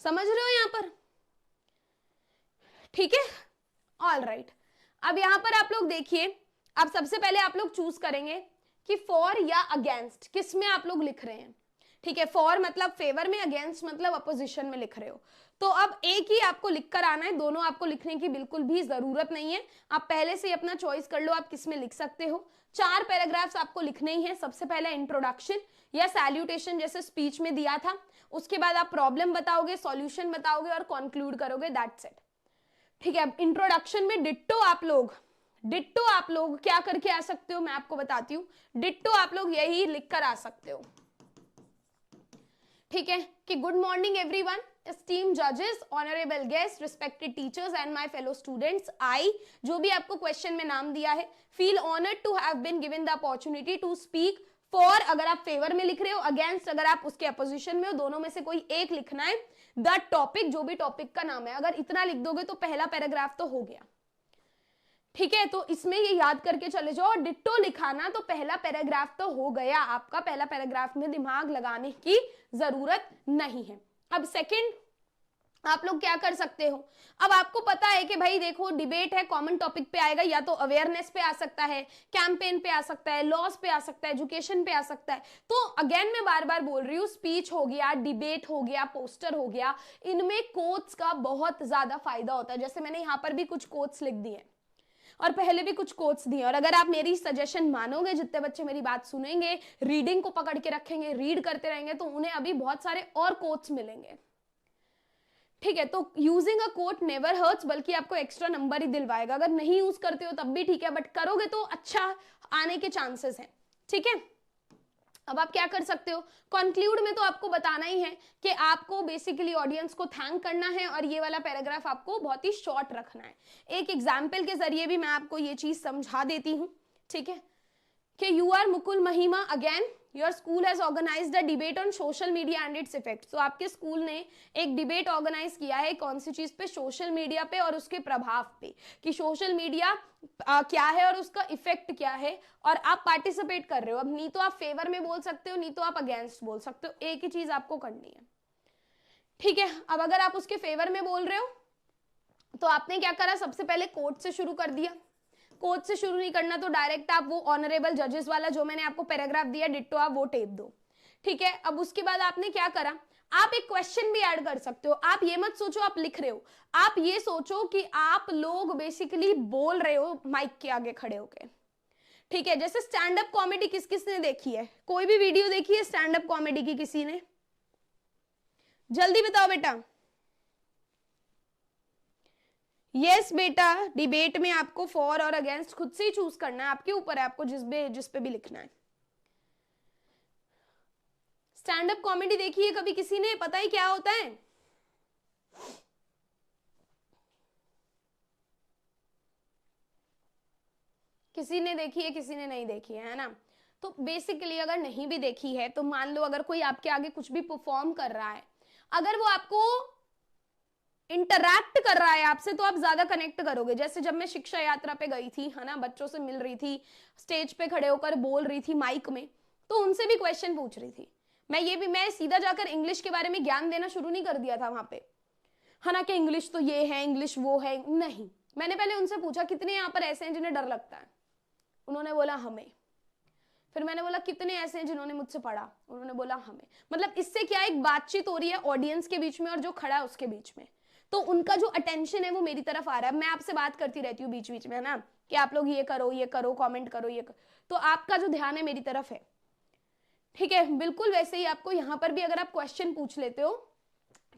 समझ रहे हो यहां पर? ठीक है, ऑल राइट। अब यहां पर आप लोग देखिए, अब सबसे पहले आप लोग चूज करेंगे कि फॉर या अगेंस्ट किस में आप लोग लिख रहे हैं। ठीक है, फॉर मतलब फेवर में, अगेंस्ट मतलब अपोजिशन में लिख रहे हो। तो अब एक ही आपको लिखकर आना है, दोनों आपको लिखने की बिल्कुल भी जरूरत नहीं है। आप पहले से अपना चॉइस कर लो आप किस में लिख सकते हो। 4 पैराग्राफ्स आपको लिखने ही है। सबसे पहले इंट्रोडक्शन या सैल्यूटेशन जैसे स्पीच में दिया था, उसके बाद आप प्रॉब्लम बताओगे, सॉल्यूशन बताओगे और कंक्लूड करोगे, दैट्स इट। ठीक है, इंट्रोडक्शन में डिट्टो आप लोग क्या करके आ सकते हो, मैं आपको बताती हूँ। डिट्टो आप लोग यही लिखकर आ सकते हो, ठीक है, कि good morning everyone, esteemed judges, honorable guests, respected teachers and my fellow students, I जो भी आपको क्वेश्चन में नाम दिया है, feel honored to have been given the opportunity to speak for, अगर आप फेवर में लिख रहे हो, अगेंस्ट अगर आप उसके अपोजिशन में हो, दोनों में से कोई एक लिखना है। द टॉपिक जो भी टॉपिक का नाम है, अगर इतना लिख दोगे तो पहला पैराग्राफ तो हो गया। ठीक है, तो इसमें ये याद करके चले जाओ, डिट्टो लिखाना तो पहला पैराग्राफ तो हो गया आपका, पहला पैराग्राफ में दिमाग लगाने की जरूरत नहीं है। अब सेकंड आप लोग क्या कर सकते हो, अब आपको पता है कि भाई देखो डिबेट है, कॉमन टॉपिक पे आएगा, या तो अवेयरनेस पे आ सकता है, कैंपेन पे आ सकता है, लॉस पे आ सकता है, एजुकेशन पे आ सकता है। तो अगेन मैं बार बार बोल रही हूँ, स्पीच हो गया, डिबेट हो गया, पोस्टर हो गया, इनमें कोट्स का बहुत ज्यादा फायदा होता है। जैसे मैंने यहाँ पर भी कुछ कोट्स लिख दिए और पहले भी कुछ कोट्स दिए, और अगर आप मेरी सजेशन मानोगे, जितने बच्चे मेरी बात सुनेंगे, रीडिंग को पकड़ के रखेंगे, रीड करते रहेंगे, तो उन्हें अभी बहुत सारे और कोट्स मिलेंगे। ठीक है, तो using a quote never hurts, बल्कि आपको एक्स्ट्रा नंबर ही दिलवाएगा। अगर नहीं यूज करते हो तब भी ठीक है, बट करोगे तो अच्छा आने के चांसेस हैं। ठीक है, अब आप क्या कर सकते हो, कंक्लूड में तो आपको बताना ही है कि आपको बेसिकली ऑडियंस को थैंक करना है, और ये वाला पैराग्राफ आपको बहुत ही शॉर्ट रखना है। एक एग्जाम्पल के जरिए भी मैं आपको ये चीज समझा देती हूँ। ठीक है, कि you are Mukul Mahima again, your school has organised a debate on social media and its effect. तो आपके स्कूल ने एक डिबेट ऑर्गेनाइज किया है कौन सी चीज पे, सोशल मीडिया पे और उसके प्रभाव पे, कि सोशल मीडिया क्या है और उसका इफेक्ट क्या है, और आप पार्टिसिपेट कर रहे हो। अब नहीं तो आप फेवर में बोल सकते हो, नहीं तो आप अगेंस्ट बोल सकते हो, एक ही चीज आपको करनी है, ठीक है। अब अगर आप उसके फेवर में बोल रहे हो तो आपने क्या करा, सबसे पहले कोट से शुरू कर दिया। कोट से शुरू नहीं करना तो डायरेक्ट आप वो ऑनरेबल जजेस वाला जो मैंने आपको पैराग्राफ दिया डिट्टो आप वो टेप दो, ठीक है। अब उसके बाद आपने क्या करा, आप एक क्वेश्चन भी ऐड कर सकते हो। आप ये मत सोचो आप लिख रहे हो, आप ये सोचो कि आप लोग बेसिकली बोल रहे हो माइक के आगे खड़े होके, ठीक है। जैसे स्टैंड अप कॉमेडी किस किसने देखी है, कोई भी वीडियो देखी है स्टैंड अप कॉमेडी की किसी ने, जल्दी बताओ बेटा। यस बेटा, डिबेट में आपको फॉर और अगेंस्ट खुद से ही चूज करना है, आपके ऊपर है, आपको जिस पे भी लिखना है। स्टैंड अप कॉमेडी देखी है कभी किसी ने, पता ही क्या होता है? किसी ने देखी है, किसी ने नहीं देखी है ना। तो बेसिकली अगर नहीं भी देखी है तो मान लो अगर कोई आपके आगे कुछ भी परफॉर्म कर रहा है, अगर वो आपको इंटरैक्ट कर रहा है आपसे तो आप ज्यादा कनेक्ट करोगे। जैसे जब मैं शिक्षा यात्रा पे गई थी, है ना, बच्चों से मिल रही थी, स्टेज पे खड़े होकर बोल रही थी माइक में, तो उनसे भी क्वेश्चन पूछ रही थी। मैं सीधा जाकर इंग्लिश के बारे में ज्ञान देना शुरू नहीं कर दिया था वहां पे, है ना, कि इंग्लिश तो ये है, इंग्लिश वो है, नहीं। मैंने पहले उनसे पूछा कितने यहाँ पर ऐसे हैं जिन्हें डर लगता है, उन्होंने बोला हमें। फिर मैंने बोला कितने ऐसे हैं जिन्होंने मुझसे पढ़ा, उन्होंने बोला हमें। मतलब इससे क्या एक बातचीत हो रही है ऑडियंस के बीच में और जो खड़ा है उसके बीच में, तो उनका जो अटेंशन है वो मेरी तरफ आ रहा है। मैं आपसे बात करती रहती हूँ बीच बीच में, है ना, कि आप लोग ये करो कमेंट करो, ये करो, तो आपका जो ध्यान है मेरी तरफ है, ठीक है। बिल्कुल वैसे ही आपको यहाँ पर भी अगर आप क्वेश्चन पूछ लेते हो,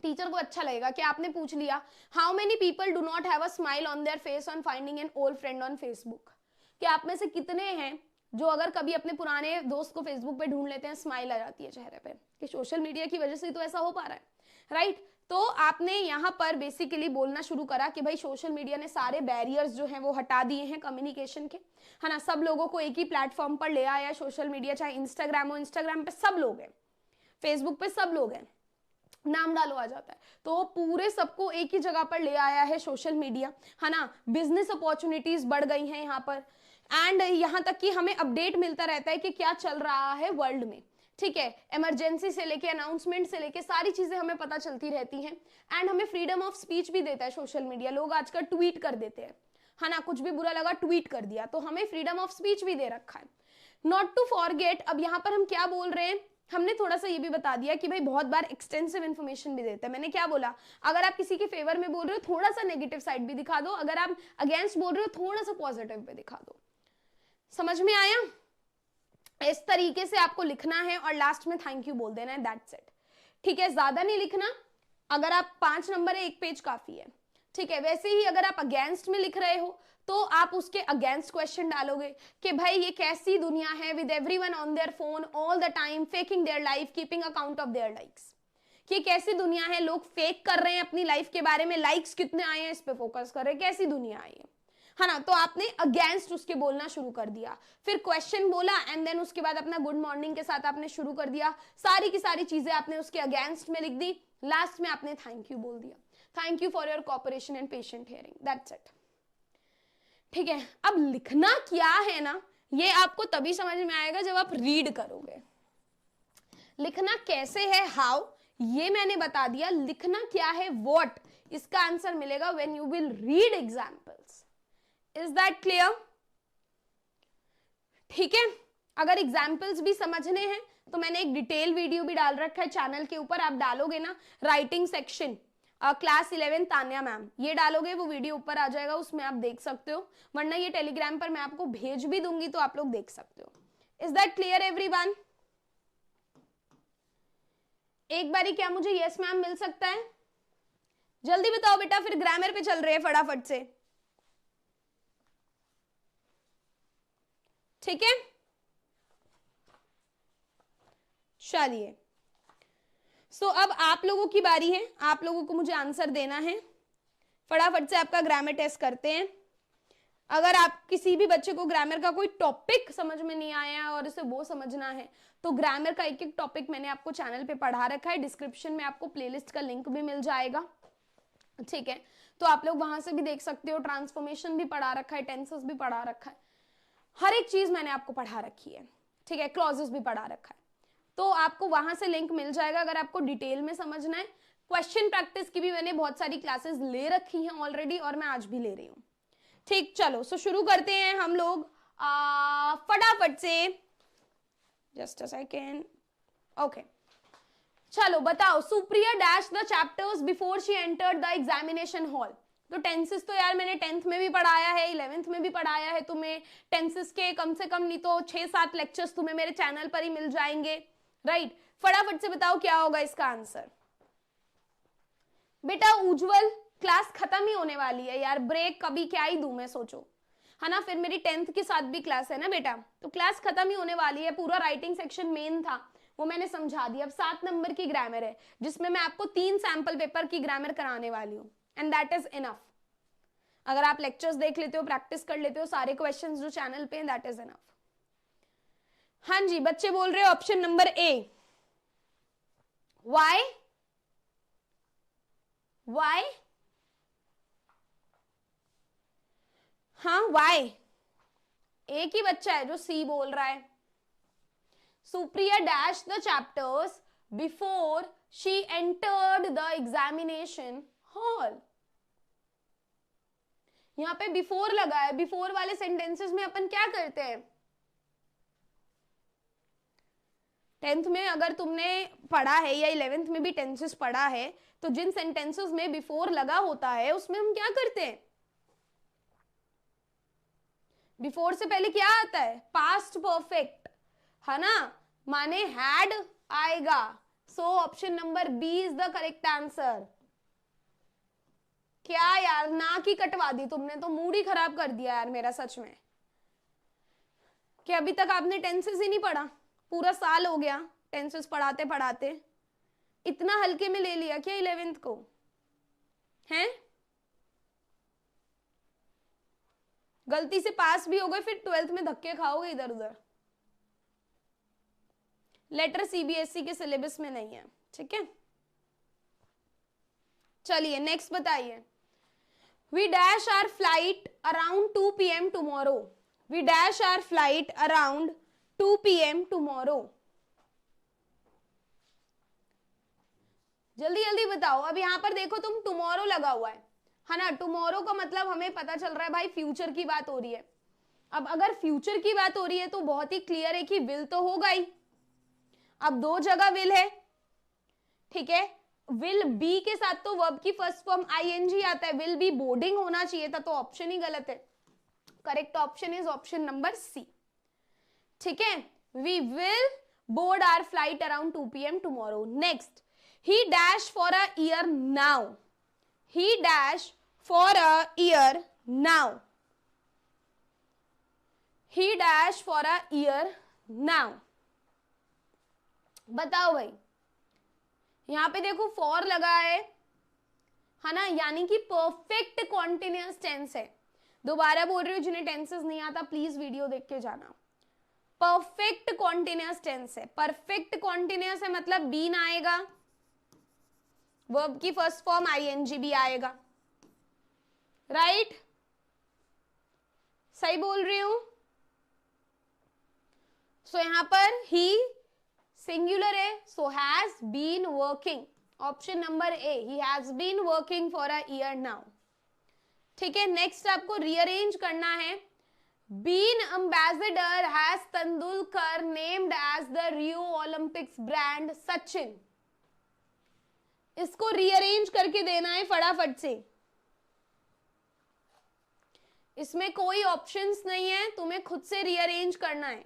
टीचर को अच्छा लगेगा कि आपने पूछ लिया, how many people do not have a smile on their face on finding an old friend on Facebook. कि आप में से कितने हैं जो अगर कभी अपने पुराने दोस्त को फेसबुक पे ढूंढ लेते हैं, स्माइल आ जाती है चेहरे पे, कि सोशल मीडिया की वजह से तो ऐसा हो पा रहा है, राइट। तो आपने यहाँ पर बेसिकली बोलना शुरू करा कि भाई सोशल मीडिया ने सारे बैरियर्स जो हैं वो हटा दिए हैं कम्युनिकेशन के, है ना, सब लोगों को एक ही प्लेटफॉर्म पर ले आया सोशल मीडिया, चाहे इंस्टाग्राम हो, इंस्टाग्राम पे सब लोग हैं, फेसबुक पे सब लोग हैं, नाम डालो आ जाता है, तो पूरे सबको एक ही जगह पर ले आया है सोशल मीडिया, है ना। बिजनेस अपॉर्चुनिटीज बढ़ गई हैं यहाँ पर, एंड यहाँ तक कि हमें अपडेट मिलता रहता है कि क्या चल रहा है वर्ल्ड में, ठीक है। इमरजेंसी से लेके अनाउंसमेंट से लेके सारी चीजें हमें पता चलती रहती हैं, एंड हमें फ्रीडम ऑफ स्पीच भी देता है सोशल मीडिया। लोग आजकल ट्वीट कर देते हैं, है ना, कुछ भी बुरा लगा ट्वीट कर दिया, तो हमें फ्रीडम ऑफ स्पीच भी दे रखा है। नॉट टू फॉरगेट, अब यहाँ पर हम क्या बोल रहे हैं, हमने थोड़ा सा ये भी बता दिया कि भाई बहुत बार एक्सटेंसिव इन्फॉर्मेशन भी देता है। मैंने क्या बोला, अगर आप किसी के फेवर में बोल रहे हो थोड़ा सा नेगेटिव साइड भी दिखा दो, अगर आप अगेंस्ट बोल रहे हो थोड़ा सा पॉजिटिव पे दिखा दो। समझ में आया? इस तरीके से आपको लिखना है और लास्ट में थैंक यू बोल देना है, दैट्स इट, ठीक है। ज्यादा नहीं लिखना, अगर आप 5 नंबर है 1 पेज काफी है, ठीक है। वैसे ही अगर आप अगेंस्ट में लिख रहे हो तो आप उसके अगेंस्ट क्वेश्चन डालोगे कि भाई ये कैसी दुनिया है, with everyone on their phone all the time faking their life keeping account of their likes. कि कैसी दुनिया है, लोग फेक कर रहे हैं अपनी लाइफ के बारे में, लाइक्स कितने आए हैं इस पे फोकस कर रहे हैं, कैसी दुनिया आई है ना। तो आपने अगेंस्ट उसके बोलना शुरू कर दिया, फिर क्वेश्चन बोला एंड देन उसके बाद अपना गुड मॉर्निंग के साथ आपने शुरू कर दिया, सारी की सारी चीजें आपने उसके अगेंस्ट में लिख दी, लास्ट में आपने थैंक यू बोल दिया, thank you for your cooperation and patient hearing, that's it, ठीक है। अब लिखना क्या है ना, ये आपको तभी समझ में आएगा जब आप रीड करोगे। लिखना कैसे है, हाउ, ये मैंने बता दिया। लिखना क्या है, व्हाट, इसका आंसर मिलेगा when you will read examples. Is that clear? ठीक है। अगर एग्जाम्पल्स भी समझने हैं तो मैंने एक डिटेल वीडियो भी डाल रखा है चैनल के ऊपर, आप डालोगे ना writing section class 11 Tanya ma'am, ये डालोगे वो वीडियो ऊपर आ जाएगा, उसमें आप देख सकते हो, वरना ये टेलीग्राम पर मैं आपको भेज भी दूंगी तो आप लोग देख सकते हो। Is that clear everyone? एक बारी क्या मुझे यस मैम मिल सकता है? जल्दी बताओ बेटा, फिर ग्रामर पे चल रहे हैं फटाफट से, ठीक है। चलिए, सो अब आप लोगों की बारी है, आप लोगों को मुझे आंसर देना है। फटाफट से आपका ग्रामर टेस्ट करते हैं। अगर आप किसी भी बच्चे को ग्रामर का कोई टॉपिक समझ में नहीं आया और उसे वो समझना है तो ग्रामर का एक एक टॉपिक मैंने आपको चैनल पे पढ़ा रखा है, डिस्क्रिप्शन में आपको प्लेलिस्ट का लिंक भी मिल जाएगा, ठीक है, तो आप लोग वहां से भी देख सकते हो। ट्रांसफॉर्मेशन भी पढ़ा रखा है, टेंसेस भी पढ़ा रखा है, हर एक चीज मैंने आपको पढ़ा रखी है, ठीक है, क्लॉजेस भी पढ़ा रखा है, तो आपको वहां से लिंक मिल जाएगा अगर आपको डिटेल में समझना है। क्वेश्चन प्रैक्टिस की भी मैंने बहुत सारी क्लासेस ले रखी हैं ऑलरेडी और मैं आज भी ले रही हूं, ठीक। चलो सो शुरू करते हैं हम लोग फटाफट से, जस्ट अ सेकेंड, ओके। चलो बताओ, Supriya dash the chapters before she entered the examination hall. तो टेंसेस तो यार मैंने 10th में भी पढ़ाया है, 11th में भी पढ़ाया है तुम्हें। टेंसेस के कम से कम नहीं तो 6-7 लेक्चर्स तुम्हें मेरे चैनल पर ही मिल जाएंगे, राइट। फटाफट से बताओ क्या होगा इसका आंसर। बेटा उज्जवल, क्लास खत्म ही होने वाली है यार, ब्रेक कभी क्या ही दूं मैं, सोचो, है ना, फिर मेरी 10th के साथ भी क्लास है ना बेटा, तो क्लास खत्म ही होने वाली है। पूरा राइटिंग सेक्शन मेन था वो मैंने समझा दिया। अब 7 नंबर की ग्रामर है जिसमें मैं आपको 3 सैंपल पेपर की ग्रामर कराने वाली हूँ, एंड दैट इज इनफ। अगर आप लेक्चर्स देख लेते हो, प्रैक्टिस कर लेते हो सारे क्वेश्चंस जो चैनल पे, दैट इज इनफ। हाँ जी, बच्चे बोल रहे हो option number A, Y, Y, हाँ वाई, एक ही बच्चा है जो सी बोल रहा है। Supriya dash the chapters before she entered the examination hall. यहां पे बिफोर लगा है, बिफोर वाले सेंटेंसेस में अपन क्या करते हैं, 10th में अगर तुमने पढ़ा है या 11th में भी टेंसेस पढ़ा है तो जिन सेंटेंसेस में बिफोर लगा होता है उसमें हम क्या करते हैं, बिफोर से पहले क्या आता है, पास्ट परफेक्ट, है ना, माने हैड आएगा। So option number B is the correct answer. क्या यार नाक ही कटवा दी तुमने, तो मूड ही खराब कर दिया यार मेरा, सच में, कि अभी तक आपने टेंसेस ही नहीं पढ़ा, पूरा साल हो गया टेंसेस पढ़ाते पढ़ाते, इतना हल्के में ले लिया क्या 11th को, हैं? गलती से पास भी हो गए फिर 12th में धक्के खाओगे इधर उधर। लेटर सीबीएसई के सिलेबस में नहीं है, ठीक है। चलिए नेक्स्ट बताइए। We dash our flight around 2 PM tomorrow. We dash our flight around 2 PM tomorrow. जल्दी जल्दी बताओ। अब यहां पर देखो तुम, टुमारो लगा हुआ है ना, टुमारो का मतलब हमें पता चल रहा है भाई फ्यूचर की बात हो रही है। अब अगर फ्यूचर की बात हो रही है तो बहुत ही क्लियर है कि विल तो होगा ही। अब 2 जगह विल है, ठीक है, विल बी के साथ तो वर्ब की फर्स्ट फॉर्म आईएनजी आता है, विल बी बोर्डिंग होना चाहिए था, तो ऑप्शन ही गलत है। Correct option is option number C, ठीक है। We will board our flight around 2 PM tomorrow. Next, he dash for a year now, he dash for a year now, he dash for a year now. बताओ भाई, यहां पे देखो for लगा है ना, यानी कि परफेक्ट कॉन्टिन्यूअस टेंस है। दोबारा बोल रही हूँ, जिन्हें टेंसेस नहीं आता प्लीज वीडियो देख के जाना। परफेक्ट कॉन्टिन्यूअस टेंस है। परफेक्ट कॉन्टिन्यूअस है मतलब बीन आएगा, वर्ब की फर्स्ट फॉर्म आईएनजी भी आएगा, राइट? सही बोल रही हूं? सो यहां पर ही सिंगुलर है, so has been working, option number A, he has been working for a year now, ठीक है। नेक्स्ट आपको रीअरेंज करना है। Been ambassador has Tendulkar named as the Rio Olympics brand Sachin. इसको रीअरेंज करके देना है फटाफट से, इसमें कोई ऑप्शंस नहीं है, तुम्हें खुद से रीअरेंज करना है।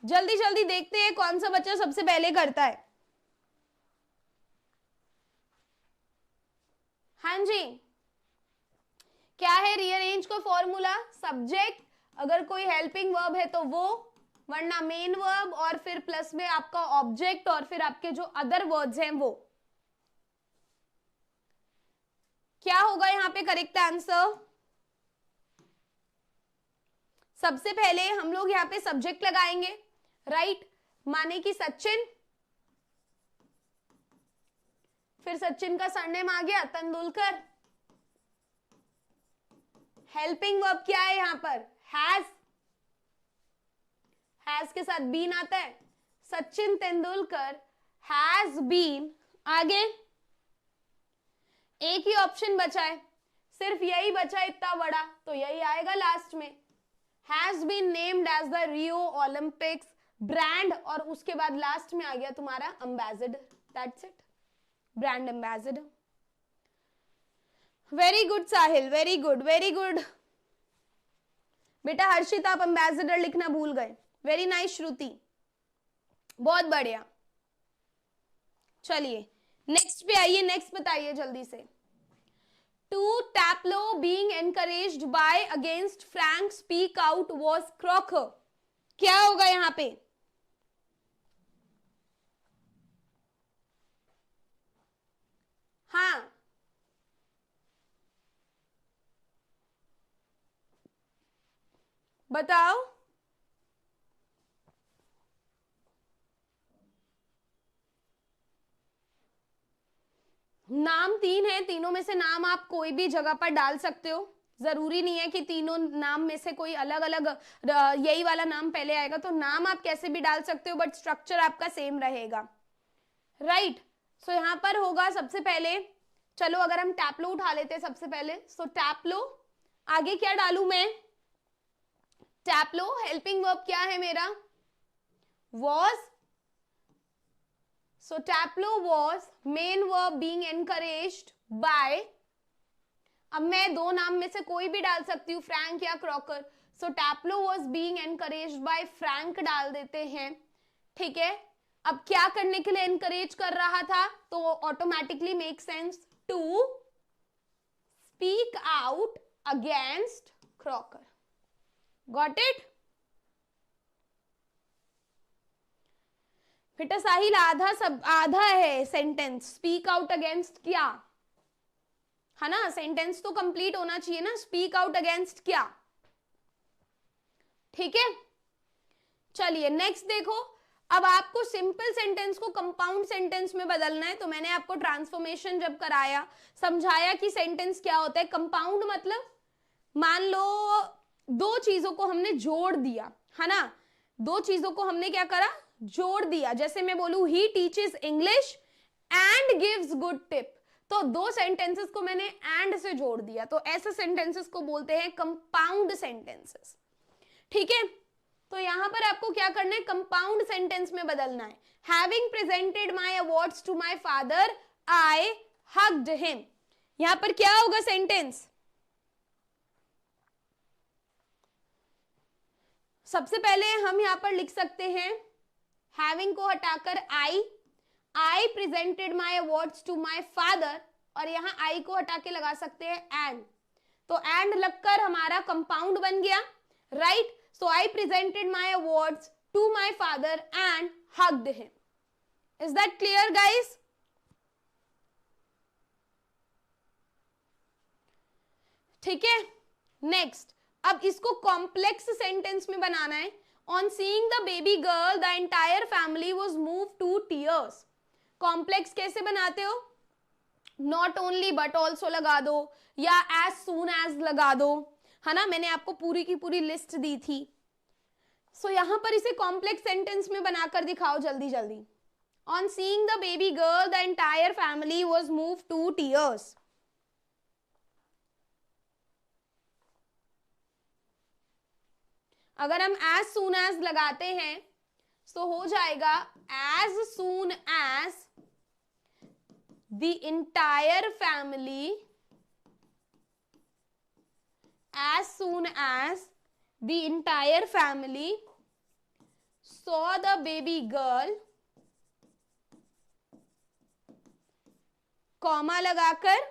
जल्दी जल्दी देखते हैं कौन सा बच्चा सबसे पहले करता है। हाँ जी, क्या है रीअरेंज का फॉर्मूला? सब्जेक्ट, अगर कोई हेल्पिंग वर्ब है तो वो, वरना मेन वर्ब, और फिर प्लस में आपका ऑब्जेक्ट, और फिर आपके जो अदर वर्ड्स हैं वो। क्या होगा यहां पे करेक्ट आंसर? सबसे पहले हम लोग यहाँ पे सब्जेक्ट लगाएंगे, राइट, माने कि सचिन, फिर सचिन का सरनेम आ गया तेंदुलकर, हेल्पिंग वर्ब क्या है यहाँ पर, हैज के साथ बीन आता है, सचिन तेंदुलकर हैज बीन, आगे एक ही ऑप्शन बचा है, सिर्फ यही बचा इतना बड़ा, तो यही आएगा लास्ट में, has been named as the Rio Olympics brand, और उसके बाद लास्ट में आ गया तुम्हारा ambassador, that's it, brand ambassador. Very good Sahil, very good, very good बेटा। हर्षित आप एम्बेसडर लिखना भूल गए, वेरी नाइस श्रुति, बहुत बढ़िया। चलिए नेक्स्ट पे आइए, नेक्स्ट बताइए जल्दी से। To Taplow being encouraged by against Frank speak out was Crocker, क्या होगा यहां पे, हाँ बताओ। नाम तीन है, तीनों में से नाम आप कोई भी जगह पर डाल सकते हो, जरूरी नहीं है कि तीनों नाम में से कोई अलग अलग यही वाला नाम पहले आएगा, तो नाम आप कैसे भी डाल सकते हो, बट स्ट्रक्चर आपका सेम रहेगा, राइट। सो यहां पर होगा सबसे पहले, चलो अगर हम टैपलो उठा लेते हैं सबसे पहले, सो टैपलो, आगे क्या डालू मैं, टैपलो हेल्पिंग वर्ब क्या है मेरा, was, so टैपलो was main verb being encouraged by, अब मैं दो नाम में से कोई भी डाल सकती हूँ, फ्रैंक या Crocker, so Taplow was being encouraged by Frank डाल देते हैं, ठीक है। अब क्या करने के लिए एनकरेज कर रहा था, तो automatically make sense, to speak out against cracker, got it बेटा। साहिल आधा सब आधा है सेंटेंस, स्पीक आउट अगेंस्ट क्या, है ना, सेंटेंस तो कंप्लीट होना चाहिए ना, स्पीक आउट अगेंस्ट क्या, ठीक है। चलिए नेक्स्ट देखो, अब आपको सिंपल सेंटेंस को कंपाउंड सेंटेंस में बदलना है, तो मैंने आपको ट्रांसफॉर्मेशन जब कराया समझाया कि सेंटेंस क्या होता है। कंपाउंड मतलब मान लो दो चीजों को हमने जोड़ दिया, है ना, दो चीजों को हमने क्या करा, जोड़ दिया, जैसे मैं बोलूं he teaches English and gives good tip, तो दो सेंटेंसेस को मैंने एंड से जोड़ दिया, तो ऐसे सेंटेंसेस को बोलते हैं कंपाउंड सेंटेंसेस, ठीक है। तो यहां पर आपको क्या करना है, कंपाउंड सेंटेंस में बदलना है। Having presented my awards to my father I hugged him, यहां पर क्या होगा सेंटेंस, सबसे पहले हम यहां पर लिख सकते हैं हैविंग को हटाकर I presented my awards to my father, और यहां आई को हटा के लगा सकते हैं एंड, तो एंड लगकर हमारा कंपाउंड बन गया, right. So I presented my awards to my father and hugged him, is that clear guys. ठीक है, नेक्स्ट अब इसको कॉम्प्लेक्स सेंटेंस में बनाना है। On seeing the baby girl the entire family was moved to tears, complex कैसे बनाते हो, नॉट ओनली बट ऑल्सो लगा दो, या एज सून एज लगा दो, है ना, मैंने आपको पूरी की पूरी लिस्ट दी थी। सो यहां पर इसे कॉम्प्लेक्स सेंटेंस में बनाकर दिखाओ जल्दी जल्दी। On seeing the baby girl the entire family was moved to tears, अगर हम एज सून एज लगाते हैं तो हो जाएगा as soon as the entire family, as soon as the entire family saw the baby girl, comma लगाकर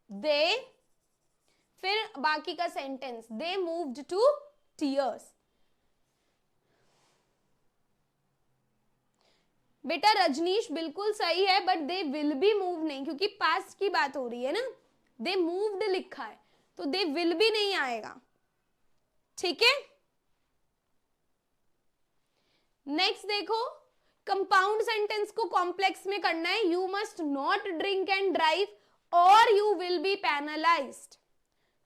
they, फिर बाकी का sentence they moved to tears। बेटा रजनीश बिल्कुल सही है, but they will be move नहीं, क्योंकि पास्ट की बात हो रही है ना, दे मूव्ड लिखा है, तो दे विल भी नहीं आएगा, ठीक है। नेक्स्ट देखो, कंपाउंड सेंटेंस को कॉम्प्लेक्स में करना है, you must not drink and drive और यू विल बी पेनलाइज्ड।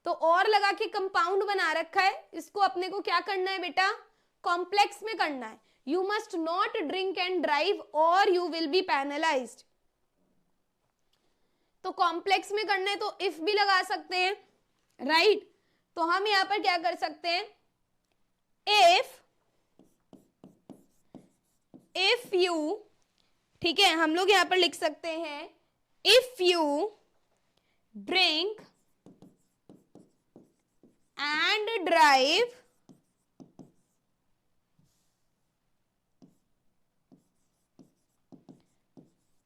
तो और लगा के कंपाउंड बना रखा है, इसको अपने को क्या करना है बेटा, कॉम्प्लेक्स में करना है, you must not drink and drive और यू विल बी पेनलाइज्ड। तो कॉम्प्लेक्स में करना है तो इफ भी लगा सकते हैं, राइट। तो हम यहां पर क्या कर सकते हैं, इफ यू, ठीक है, हम लोग यहां पर लिख सकते हैं if you drink and drive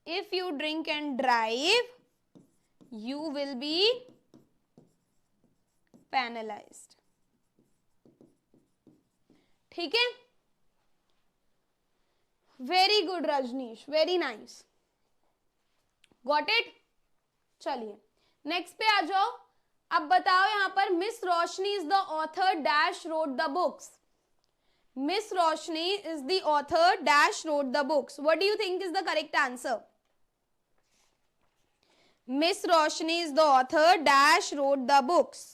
if you drink and drive you will be penalized, ठीक है। Very good Rajnish, very nice, got it. चलिए नेक्स्ट पे आ जाओ। अब बताओ यहां पर miss Roshni is the author dash road the books. Miss Roshni is the author dash road the books, what do you think is the correct answer. Miss Roshni is the author dash road the books,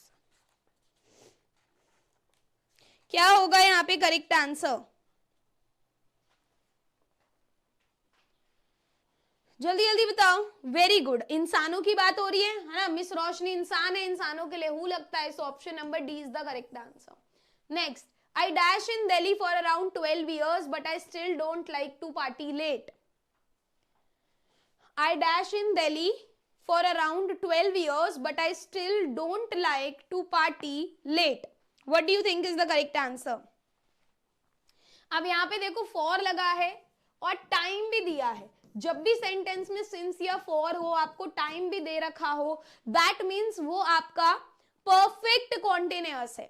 क्या होगा यहां पे correct answer, जल्दी जल्दी बताओ। Very good, इंसानों की बात हो रही है ना, मिस रोशनी इंसान है, इंसानों के लिए हु लगता है, सो option number D is the correct answer. Next, I dash in Delhi for around 12 years, but I still don't like to party late. I dash in Delhi for around 12 years, but I still don't like to party late. What do you think is the correct answer? अब यहाँ पे देखो for लगा है और time भी दिया है। जब भी सेंटेंस में सिंस या फॉर हो, आपको टाइम भी दे रखा हो, दैट मीन्स वो आपका परफेक्ट कॉन्टिन्यूअस है,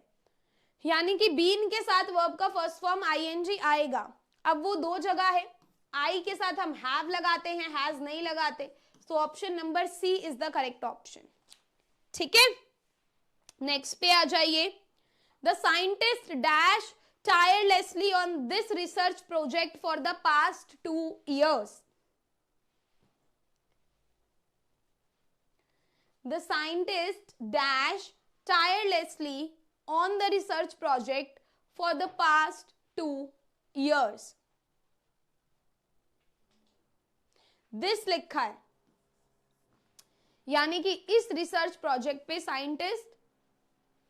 यानी कि बीन के साथ वर्ब का फर्स्ट फॉर्म आईएनजी आएगा। अब वो दो जगह है, आई के साथ हम हैव लगाते हैं, हैज नहीं लगाते, so option number C is the correct option, ठीक है। नेक्स्ट पे आ जाइए। The scientist dash tirelessly on this research project for the past 2 years. The scientist dash tirelessly on the research project for the past 2 years. This लिखा है, यानी कि इस रिसर्च प्रोजेक्ट पे साइंटिस्ट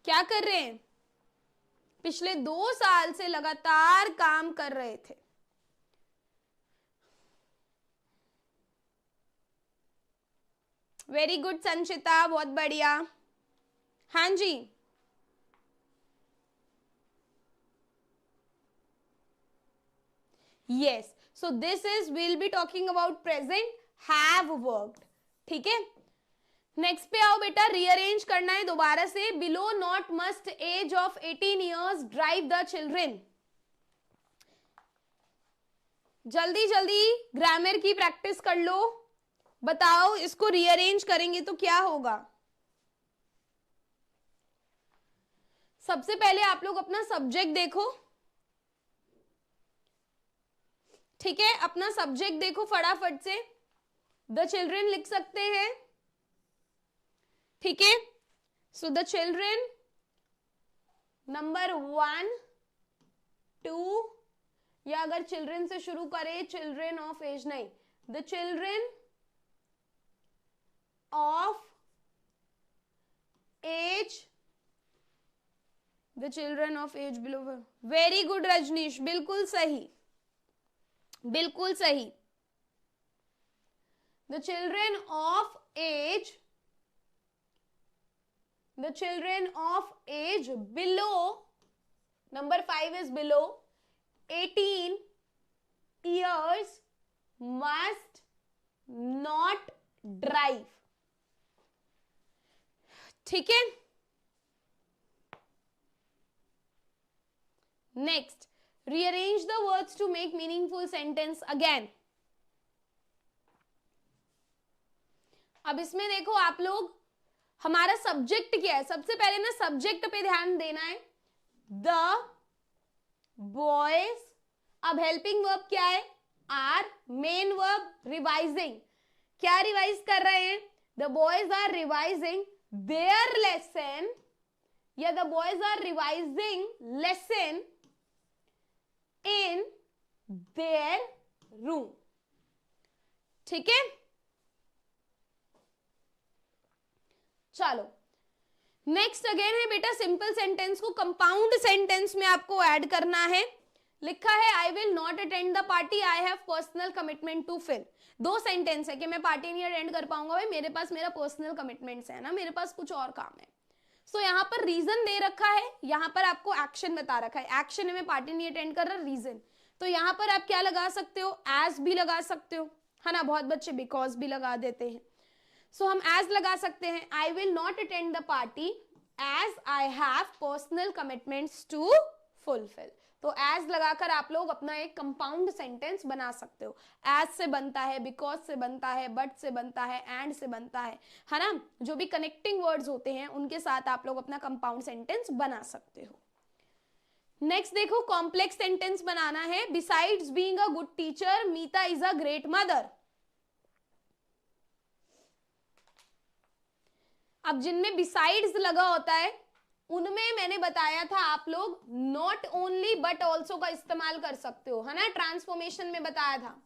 क्या कर रहे हैं, पिछले 2 साल से लगातार काम कर रहे थे। वेरी गुड संचिता, बहुत बढ़िया। हाँ जी, yes, so this is will be talking about present have worked, ठीक है। नेक्स्ट पे आओ बेटा, रीअरेंज करना है दोबारा से। Below not must age of 18 years drive the children. जल्दी जल्दी ग्रामर की प्रैक्टिस कर लो, बताओ इसको रीअरेंज करेंगे तो क्या होगा। सबसे पहले आप लोग अपना सब्जेक्ट देखो, ठीक है, अपना सब्जेक्ट देखो फटाफट से। द चिल्ड्रेन लिख सकते हैं, ठीक है। सो द चिल्ड्रेन नंबर 1 2, या अगर चिल्ड्रेन से शुरू करें, चिल्ड्रेन ऑफ एज नहीं, the children of age, the children of age below. Very good Rajnish, बिल्कुल सही, बिल्कुल सही। The children of age, the children of age below, number 5 is below 18 years must not drive, ठीक है। Next, rearrange the words to make meaningful sentence again. अब इसमें देखो आप लोग हमारा सब्जेक्ट क्या है? सबसे पहले ना सब्जेक्ट पे ध्यान देना है, द बॉयज। अब हेल्पिंग वर्ब क्या है? आर। मेन वर्ब रिवाइजिंग, क्या रिवाइज कर रहे हैं? The boys are revising their lesson, या the boys are revising lesson in their room. ठीक है, चलो नेक्स्ट अगेन है बेटा सिंपल सेंटेंस को कंपाउंड सेंटेंस में आपको ऐड करना है। लिखा है I will not attend the party, I have personal commitment to fill. दो सेंटेंस है कि मैं पार्टी नहीं अटेंड कर पाऊंगा, भाई मेरे पास मेरा पर्सनल कमिटमेंट्स है ना, मेरे पास कुछ और काम है। सो यहाँ पर रीजन दे रखा है, यहाँ पर आपको एक्शन बता रखा है। एक्शन है मैं पार्टी नहीं अटेंड कर रहा, रीजन तो यहाँ पर आप क्या लगा सकते हो? एज भी लगा सकते हो, है ना। बहुत बच्चे बिकॉज भी लगा देते हैं। सो हम एज लगा सकते हैं, I will not attend the party as I have personal commitments to fulfil. तो एज लगाकर आप लोग अपना एक कंपाउंड सेंटेंस बना सकते हो। एज से बनता है, बिकॉज से बनता है, बट से बनता है, एंड से बनता है ना। जो भी कनेक्टिंग वर्ड्स होते हैं उनके साथ आप लोग अपना कंपाउंड सेंटेंस बना सकते हो। नेक्स्ट देखो, कॉम्प्लेक्स सेंटेंस बनाना है। Besides being a good teacher, Meeta is a great mother. अब जिनमें बिसाइड्स लगा होता है उनमें मैंने बताया था आप लोग नॉट ओनली बट ऑल्सो का इस्तेमाल कर सकते हो, है ना। ट्रांसफॉर्मेशन में बताया था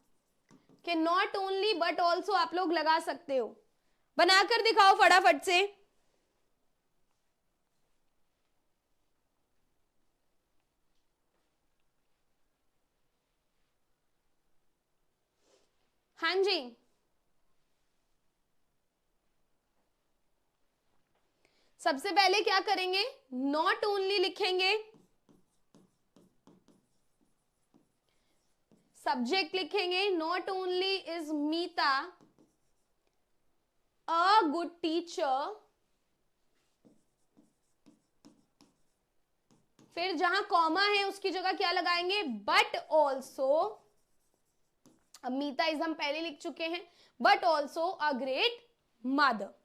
कि नॉट ओनली बट ऑल्सो आप लोग लगा सकते हो। बनाकर दिखाओ फटाफट से। हाँ जी, सबसे पहले क्या करेंगे? नॉट ओनली लिखेंगे, सब्जेक्ट लिखेंगे, not only is Meeta a good teacher. फिर जहां कॉमा है उसकी जगह क्या लगाएंगे? But also. अब मीता इज हम पहले लिख चुके हैं, but also a great mother.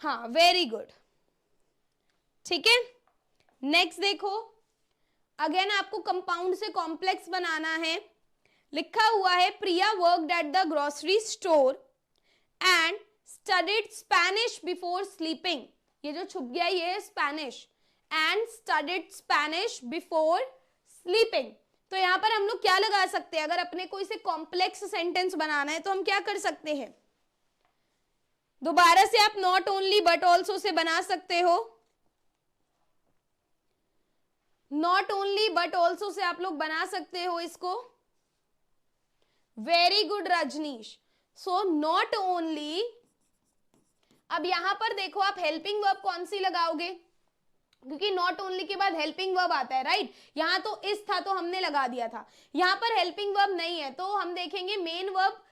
हाँ, वेरी गुड। ठीक है, नेक्स्ट देखो, अगेन आपको कंपाउंड से कॉम्प्लेक्स बनाना है। लिखा हुआ है Priya worked at the grocery store and studied Spanish before sleeping. ये जो छुप गया ये है Spanish, and studied Spanish before sleeping. तो यहां पर हम लोग क्या लगा सकते हैं? अगर अपने को इसे कॉम्प्लेक्स सेंटेंस बनाना है तो हम क्या कर सकते हैं? दोबारा से आप not only but also say बना सकते हो। Not only but also say आप लोग बना सकते हो इसको। Very good Rajnish. So not only, अब यहां पर देखो आप हेल्पिंग वर्ब कौन सी लगाओगे? क्योंकि नॉट ओनली के बाद हेल्पिंग वर्ब आता है, राइट। यहां तो इस था तो हमने लगा दिया था, यहां पर हेल्पिंग वर्ब नहीं है तो हम देखेंगे मेन वर्ब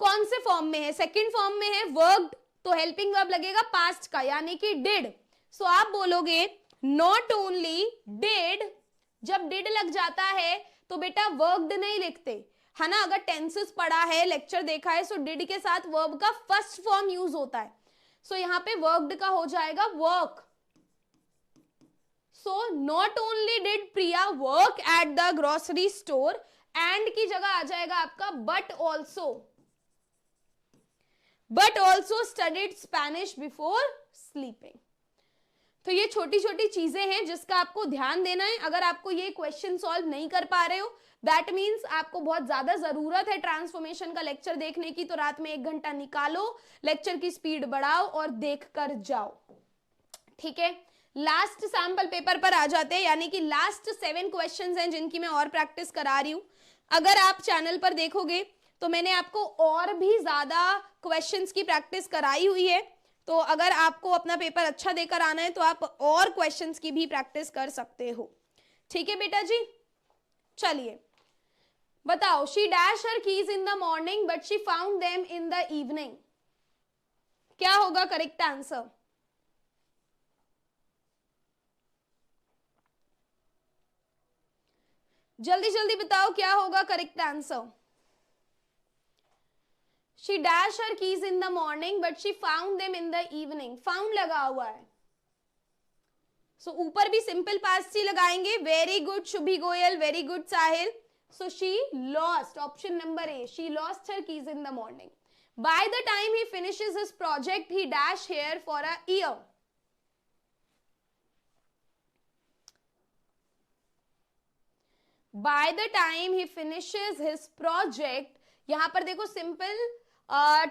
कौन से फॉर्म में है? सेकंड फॉर्म में है, वर्कड। तो हेल्पिंग वर्ब लगेगा पास्ट का, यानी कि डिड। सो आप बोलोगे नॉट ओनली डिड। जब डिड लग जाता है तो बेटा वर्कड नहीं लिखते, है ना। अगर टेंसेस पढ़ा है, लेक्चर देखा है, सो डिड के साथ वर्ब का फर्स्ट फॉर्म यूज होता है। सो यहां पे वर्कड का हो जाएगा work. So not only did Priya work at the grocery store, and की जगह आ जाएगा आपका but also studied Spanish before sleeping. तो ये छोटी छोटी चीजें हैं जिसका आपको ध्यान देना है। अगर आपको ये क्वेश्चन सॉल्व नहीं कर पा रहे हो, दैट मीन्स आपको बहुत ज्यादा जरूरत है ट्रांसफॉर्मेशन का लेक्चर देखने की, तो रात में 1 घंटा निकालो, लेक्चर की स्पीड बढ़ाओ और देख कर जाओ। ठीक है, लास्ट सैंपल पेपर पर आ जाते हैं, यानी कि लास्ट 7 क्वेश्चंस हैं जिनकी मैं और प्रैक्टिस करा रही हूं। अगर आप चैनल पर देखोगे तो मैंने आपको और भी ज्यादा क्वेश्चंस की प्रैक्टिस कराई हुई है। तो अगर आपको अपना पेपर अच्छा देकर आना है तो आप और क्वेश्चंस की भी प्रैक्टिस कर सकते हो। ठीक है बेटा जी, चलिए बताओ। She dash her keys in the morning but she found them in the evening. क्या होगा करेक्ट आंसर? जल्दी जल्दी बताओ क्या होगा correct answer. She dash her keys in the morning but she found them in the evening, found लगा हुआ है, सो ऊपर भी सिंपल पास्ट ही लगाएंगे। Very good Shubhi Goyal, very good Sahil. So she lost, option number A, she lost her keys in the morning. By the time he finishes his project, he dash here for a year. By the time he finishes his project, यहां पर देखो simple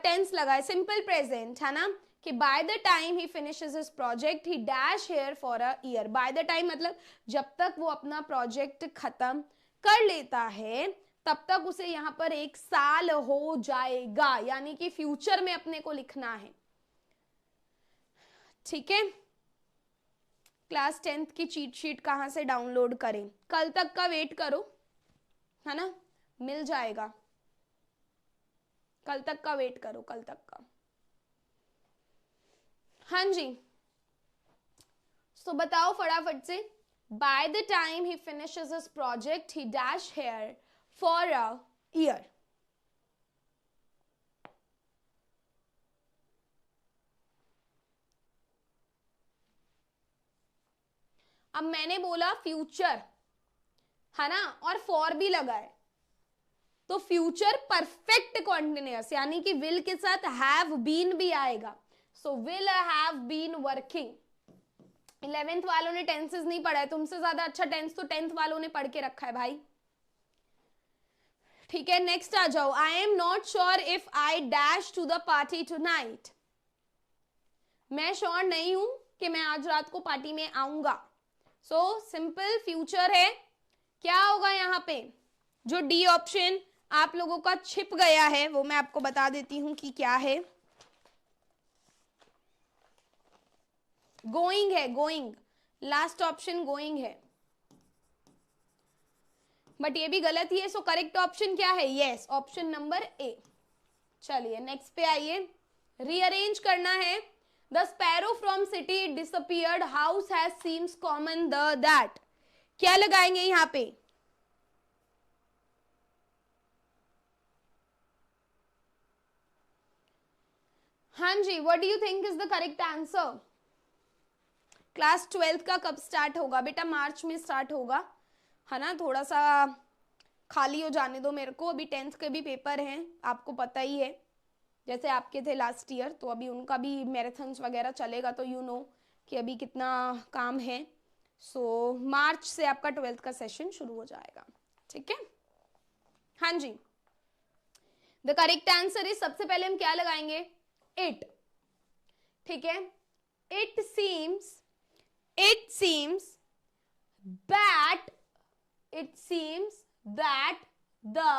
tense लगा है, simple present है ना, कि by the time he finishes his project, he dash here for a year. By the time मतलब जब तक वो अपना प्रोजेक्ट खत्म कर लेता है तब तक उसे यहां पर 1 साल हो जाएगा, यानी कि फ्यूचर में अपने को लिखना है। ठीक है, क्लास 10th की चीट शीट कहां से डाउनलोड करें? कल तक का वेट करो, है ना, मिल जाएगा। कल तक का वेट करो, कल तक का। हाँ जी, तो बताओ फटाफट से। By the time he finishes his project he dash here for a year. अब मैंने बोला फ्यूचर है ना, और फॉर भी लगा है, तो फ्यूचर परफेक्ट कॉन्टिन्यूअस, यानी कि विल के साथ हैव बीन भी आएगा। So will have been working. 11th वालों ने टेंसेस नहीं पढ़ा है, तुमसे ज्यादा अच्छा टेंस तो 10th वालों ने पढ़ के रखा है भाई। ठीक है, नेक्स्ट आ जाओ। I am not sure if I dash to the party tonight. मैं श्योर नहीं हूं कि मैं आज रात को पार्टी में आऊंगा। सो सिंपल फ्यूचर है, क्या होगा यहाँ पे? जो डी ऑप्शन आप लोगों का छिप गया है वो मैं आपको बता देती हूं कि क्या है। गोइंग है, गोइंग, लास्ट ऑप्शन गोइंग है, बट ये भी गलत ही है। सो करेक्ट ऑप्शन क्या है? Yes, option number A. चलिए नेक्स्ट पे आइए, रीअरेंज करना है। The sparrow from city disappeared, house has seems common the that. क्या लगाएंगे यहां पे? हाँ जी, what do you think is the correct answer? Class 12th का कब स्टार्ट होगा बेटा? मार्च में स्टार्ट होगा, है ना। थोड़ा सा खाली हो जाने दो मेरे को, अभी 10th के भी पेपर हैं, आपको पता ही है, जैसे आपके थे लास्ट ईयर, तो अभी उनका भी मैराथन्स वगैरह चलेगा, तो यू नो कि अभी कितना काम है। सो मार्च से आपका 12th का सेशन शुरू हो जाएगा। ठीक है, हाँ जी। द करेक्ट आंसर इज, सबसे पहले हम क्या लगाएंगे? इट। ठीक है, it seems that it seems that the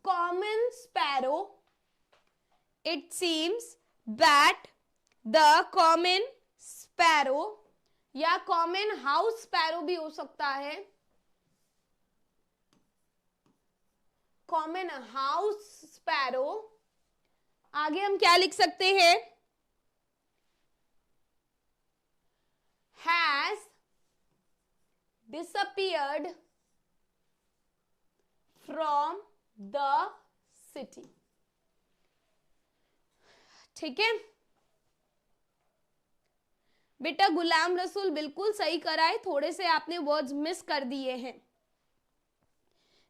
common sparrow, it seems that the common sparrow या common house sparrow भी हो सकता है, common house sparrow। आगे हम क्या लिख सकते हैं? has disappeared from the city। ठीक है बेटा, गुलाम रसूल बिल्कुल सही करा है, थोड़े से आपने वर्ड्स मिस कर दिए हैं।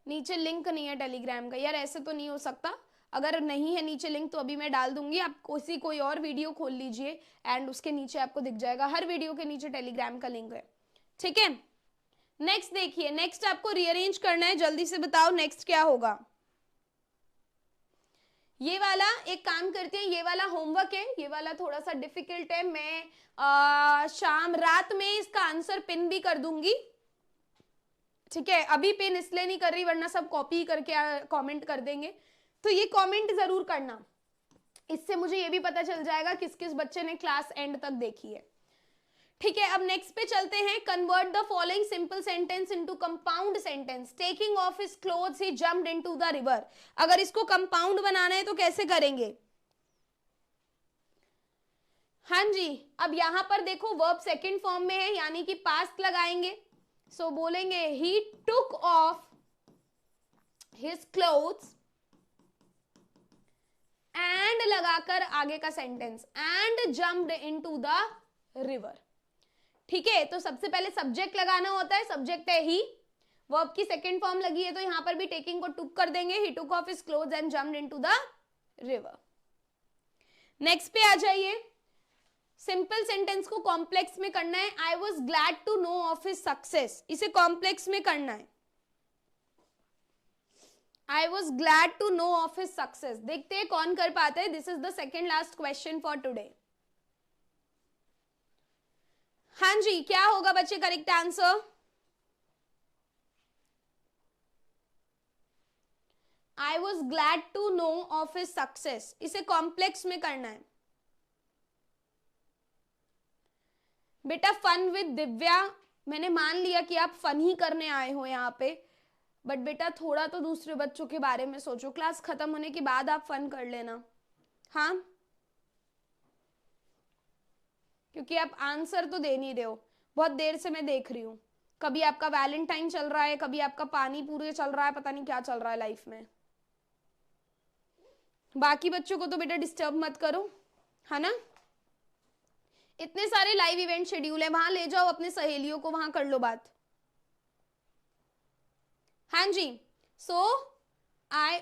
नीचे लिंक नहीं है टेलीग्राम का, यार ऐसे तो नहीं हो सकता। अगर नहीं है नीचे लिंक तो अभी मैं डाल दूंगी, आप कोई और वीडियो खोल लीजिए एंड उसके नीचे आपको दिख जाएगा, हर वीडियो के नीचे टेलीग्राम का लिंक है। ठीक है, नेक्स्ट देखिए, नेक्स्ट आपको रीअरेंज करना है, जल्दी से बताओ नेक्स्ट क्या होगा। ये वाला एक काम करते हैं, ये वाला होमवर्क है, ये वाला थोड़ा सा डिफिकल्ट है, मैं शाम रात में इसका आंसर पिन भी कर दूंगी। ठीक है, अभी पिन इसलिए नहीं कर रही वरना सब कॉपी करके कमेंट कर देंगे, तो ये कमेंट जरूर करना, इससे मुझे ये भी पता चल जाएगा किस किस बच्चे ने क्लास एंड तक देखी है। ठीक है, अब नेक्स्ट पे चलते हैं। Convert the following simple sentence into compound sentence. Taking of his clothes he jumped into the river. अगर इसको कंपाउंड बनाना है तो कैसे करेंगे? हाँ जी, अब यहां पर देखो वर्ब सेकंड फॉर्म में है, यानी कि पास्ट लगाएंगे। सो बोलेंगे he took off his clothes and लगाकर आगे का sentence, and jumped into the river. ठीक है, तो सबसे पहले सब्जेक्ट लगाना होता है, सब्जेक्ट है ही, वर्ब की सेकंड फॉर्म लगी है तो यहां पर भी टेकिंग को टुक कर देंगे, he took off his clothes and jumped into the river. Next पे आ जाइए, सिंपल सेंटेंस को कॉम्प्लेक्स में करना है, I was glad to know of his success, इसे कॉम्प्लेक्स में करना है, I was glad to know of his success. देखते हैं कौन कर पाता है, this is the second last question for today. हाँ जी, क्या होगा बच्चे correct answer? I was glad to know of his success, इसे कॉम्प्लेक्स में करना है बेटा। फन विद दिव्या, मैंने मान लिया कि आप फन ही करने आए हो यहाँ पे, बट बेटा थोड़ा तो दूसरे बच्चों के बारे में सोचो, क्लास खत्म होने के बाद आप फन कर लेना, हाँ, क्योंकि आप आंसर तो दे नहीं रहे हो, बहुत देर से मैं देख रही हूँ, कभी आपका वैलेंटाइन चल रहा है, कभी आपका पानी पूरी चल रहा है, पता नहीं क्या चल रहा है लाइफ में। बाकी बच्चों को तो बेटा डिस्टर्ब मत करो, है ना। इतने सारे लाइव इवेंट शेड्यूल है, वहां ले जाओ अपने सहेलियों को, वहां कर लो बात। हाँ जी, सो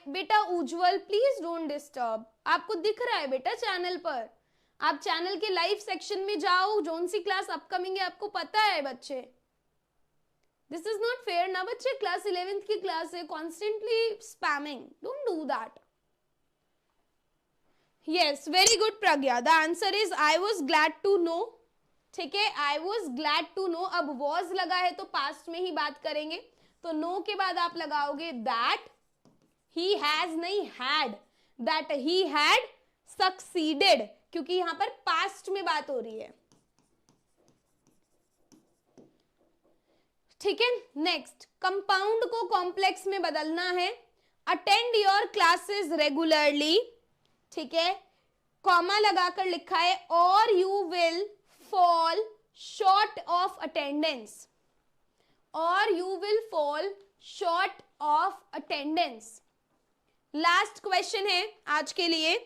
बेटा उज्जवल प्लीज डोंट डिस्टर्ब, आपको दिख रहा है बेटा चैनल पर, आप चैनल के लाइव सेक्शन में जाओ, जोन सी क्लास अपकमिंग है आपको पता है बच्चे, दिस इज नॉट फेयर ना बच्चे, क्लास 11th की क्लास है, constantly spamming, don't do that. Yes, very good Pragya. The answer is I was glad to know. ठीक है, I was glad to know. अब was लगा है तो past में ही बात करेंगे, तो no के बाद आप लगाओगे that he has नहीं had, that he had succeeded, क्योंकि यहां पर past में बात हो रही है। ठीक है, नेक्स्ट कंपाउंड को कॉम्प्लेक्स में बदलना है, अटेंड योर क्लासेस रेगुलरली, ठीक है, कॉमा लगाकर लिखा है, और you will fall short of attendance, और you will fall short of attendance. Last question है आज के लिए,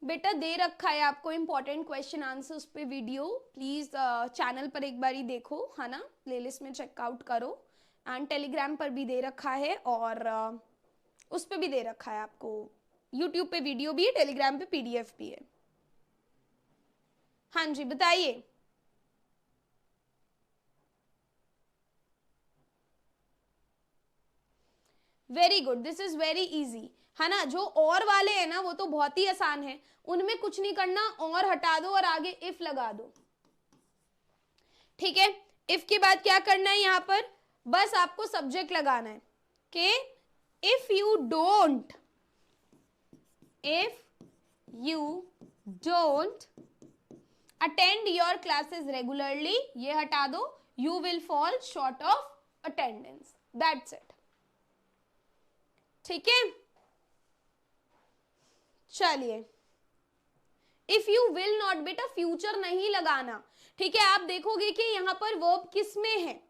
बेटा दे रखा है आपको इंपॉर्टेंट क्वेश्चन आंसर्स पे वीडियो, प्लीज चैनल पर एक बारी देखो, है ना, प्लेलिस्ट में चेकआउट करो, एंड टेलीग्राम पर भी दे रखा है, और उस पे भी दे रखा है आपको, यूट्यूब पे वीडियो भी है, टेलीग्राम पे पीडीएफ भी है। हाँ जी बताइए। Very good, this is very easy, है ना। जो और वाले हैं ना वो तो बहुत ही आसान है, उनमें कुछ नहीं करना, और हटा दो और आगे इफ लगा दो, ठीक है। इफ के बाद क्या करना है, यहां पर बस आपको सब्जेक्ट लगाना है कि if you don't attend your classes regularly, ये हटा दो, you will fall short of attendance, that's it, ठीक है। चलिए, इफ यू विल नॉट, बेटा फ्यूचर नहीं लगाना, ठीक है। आप देखोगे कि यहां पर वर्ब किस में है,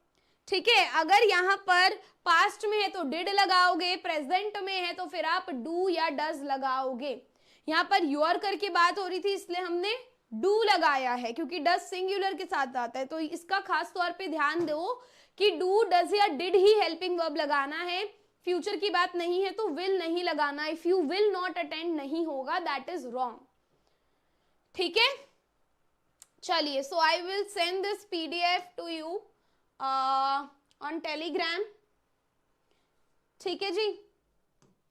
ठीक है, अगर यहां पर पास्ट में है तो डिड लगाओगे, प्रेजेंट में है तो फिर आप डू या डज लगाओगे। यहां पर योर करके बात हो रही थी इसलिए हमने डू लगाया है, क्योंकि डज सिंगुलर के साथ आता है, तो इसका खास तौर पे ध्यान दो कि डू डज या डिड ही हेल्पिंग वर्ब लगाना है, फ्यूचर की बात नहीं है तो विल नहीं लगाना, if you will not attend नहीं होगा, दैट इज रॉन्ग, ठीक है। चलिए, so I will send this PDF to you on Telegram, ठीक है जी।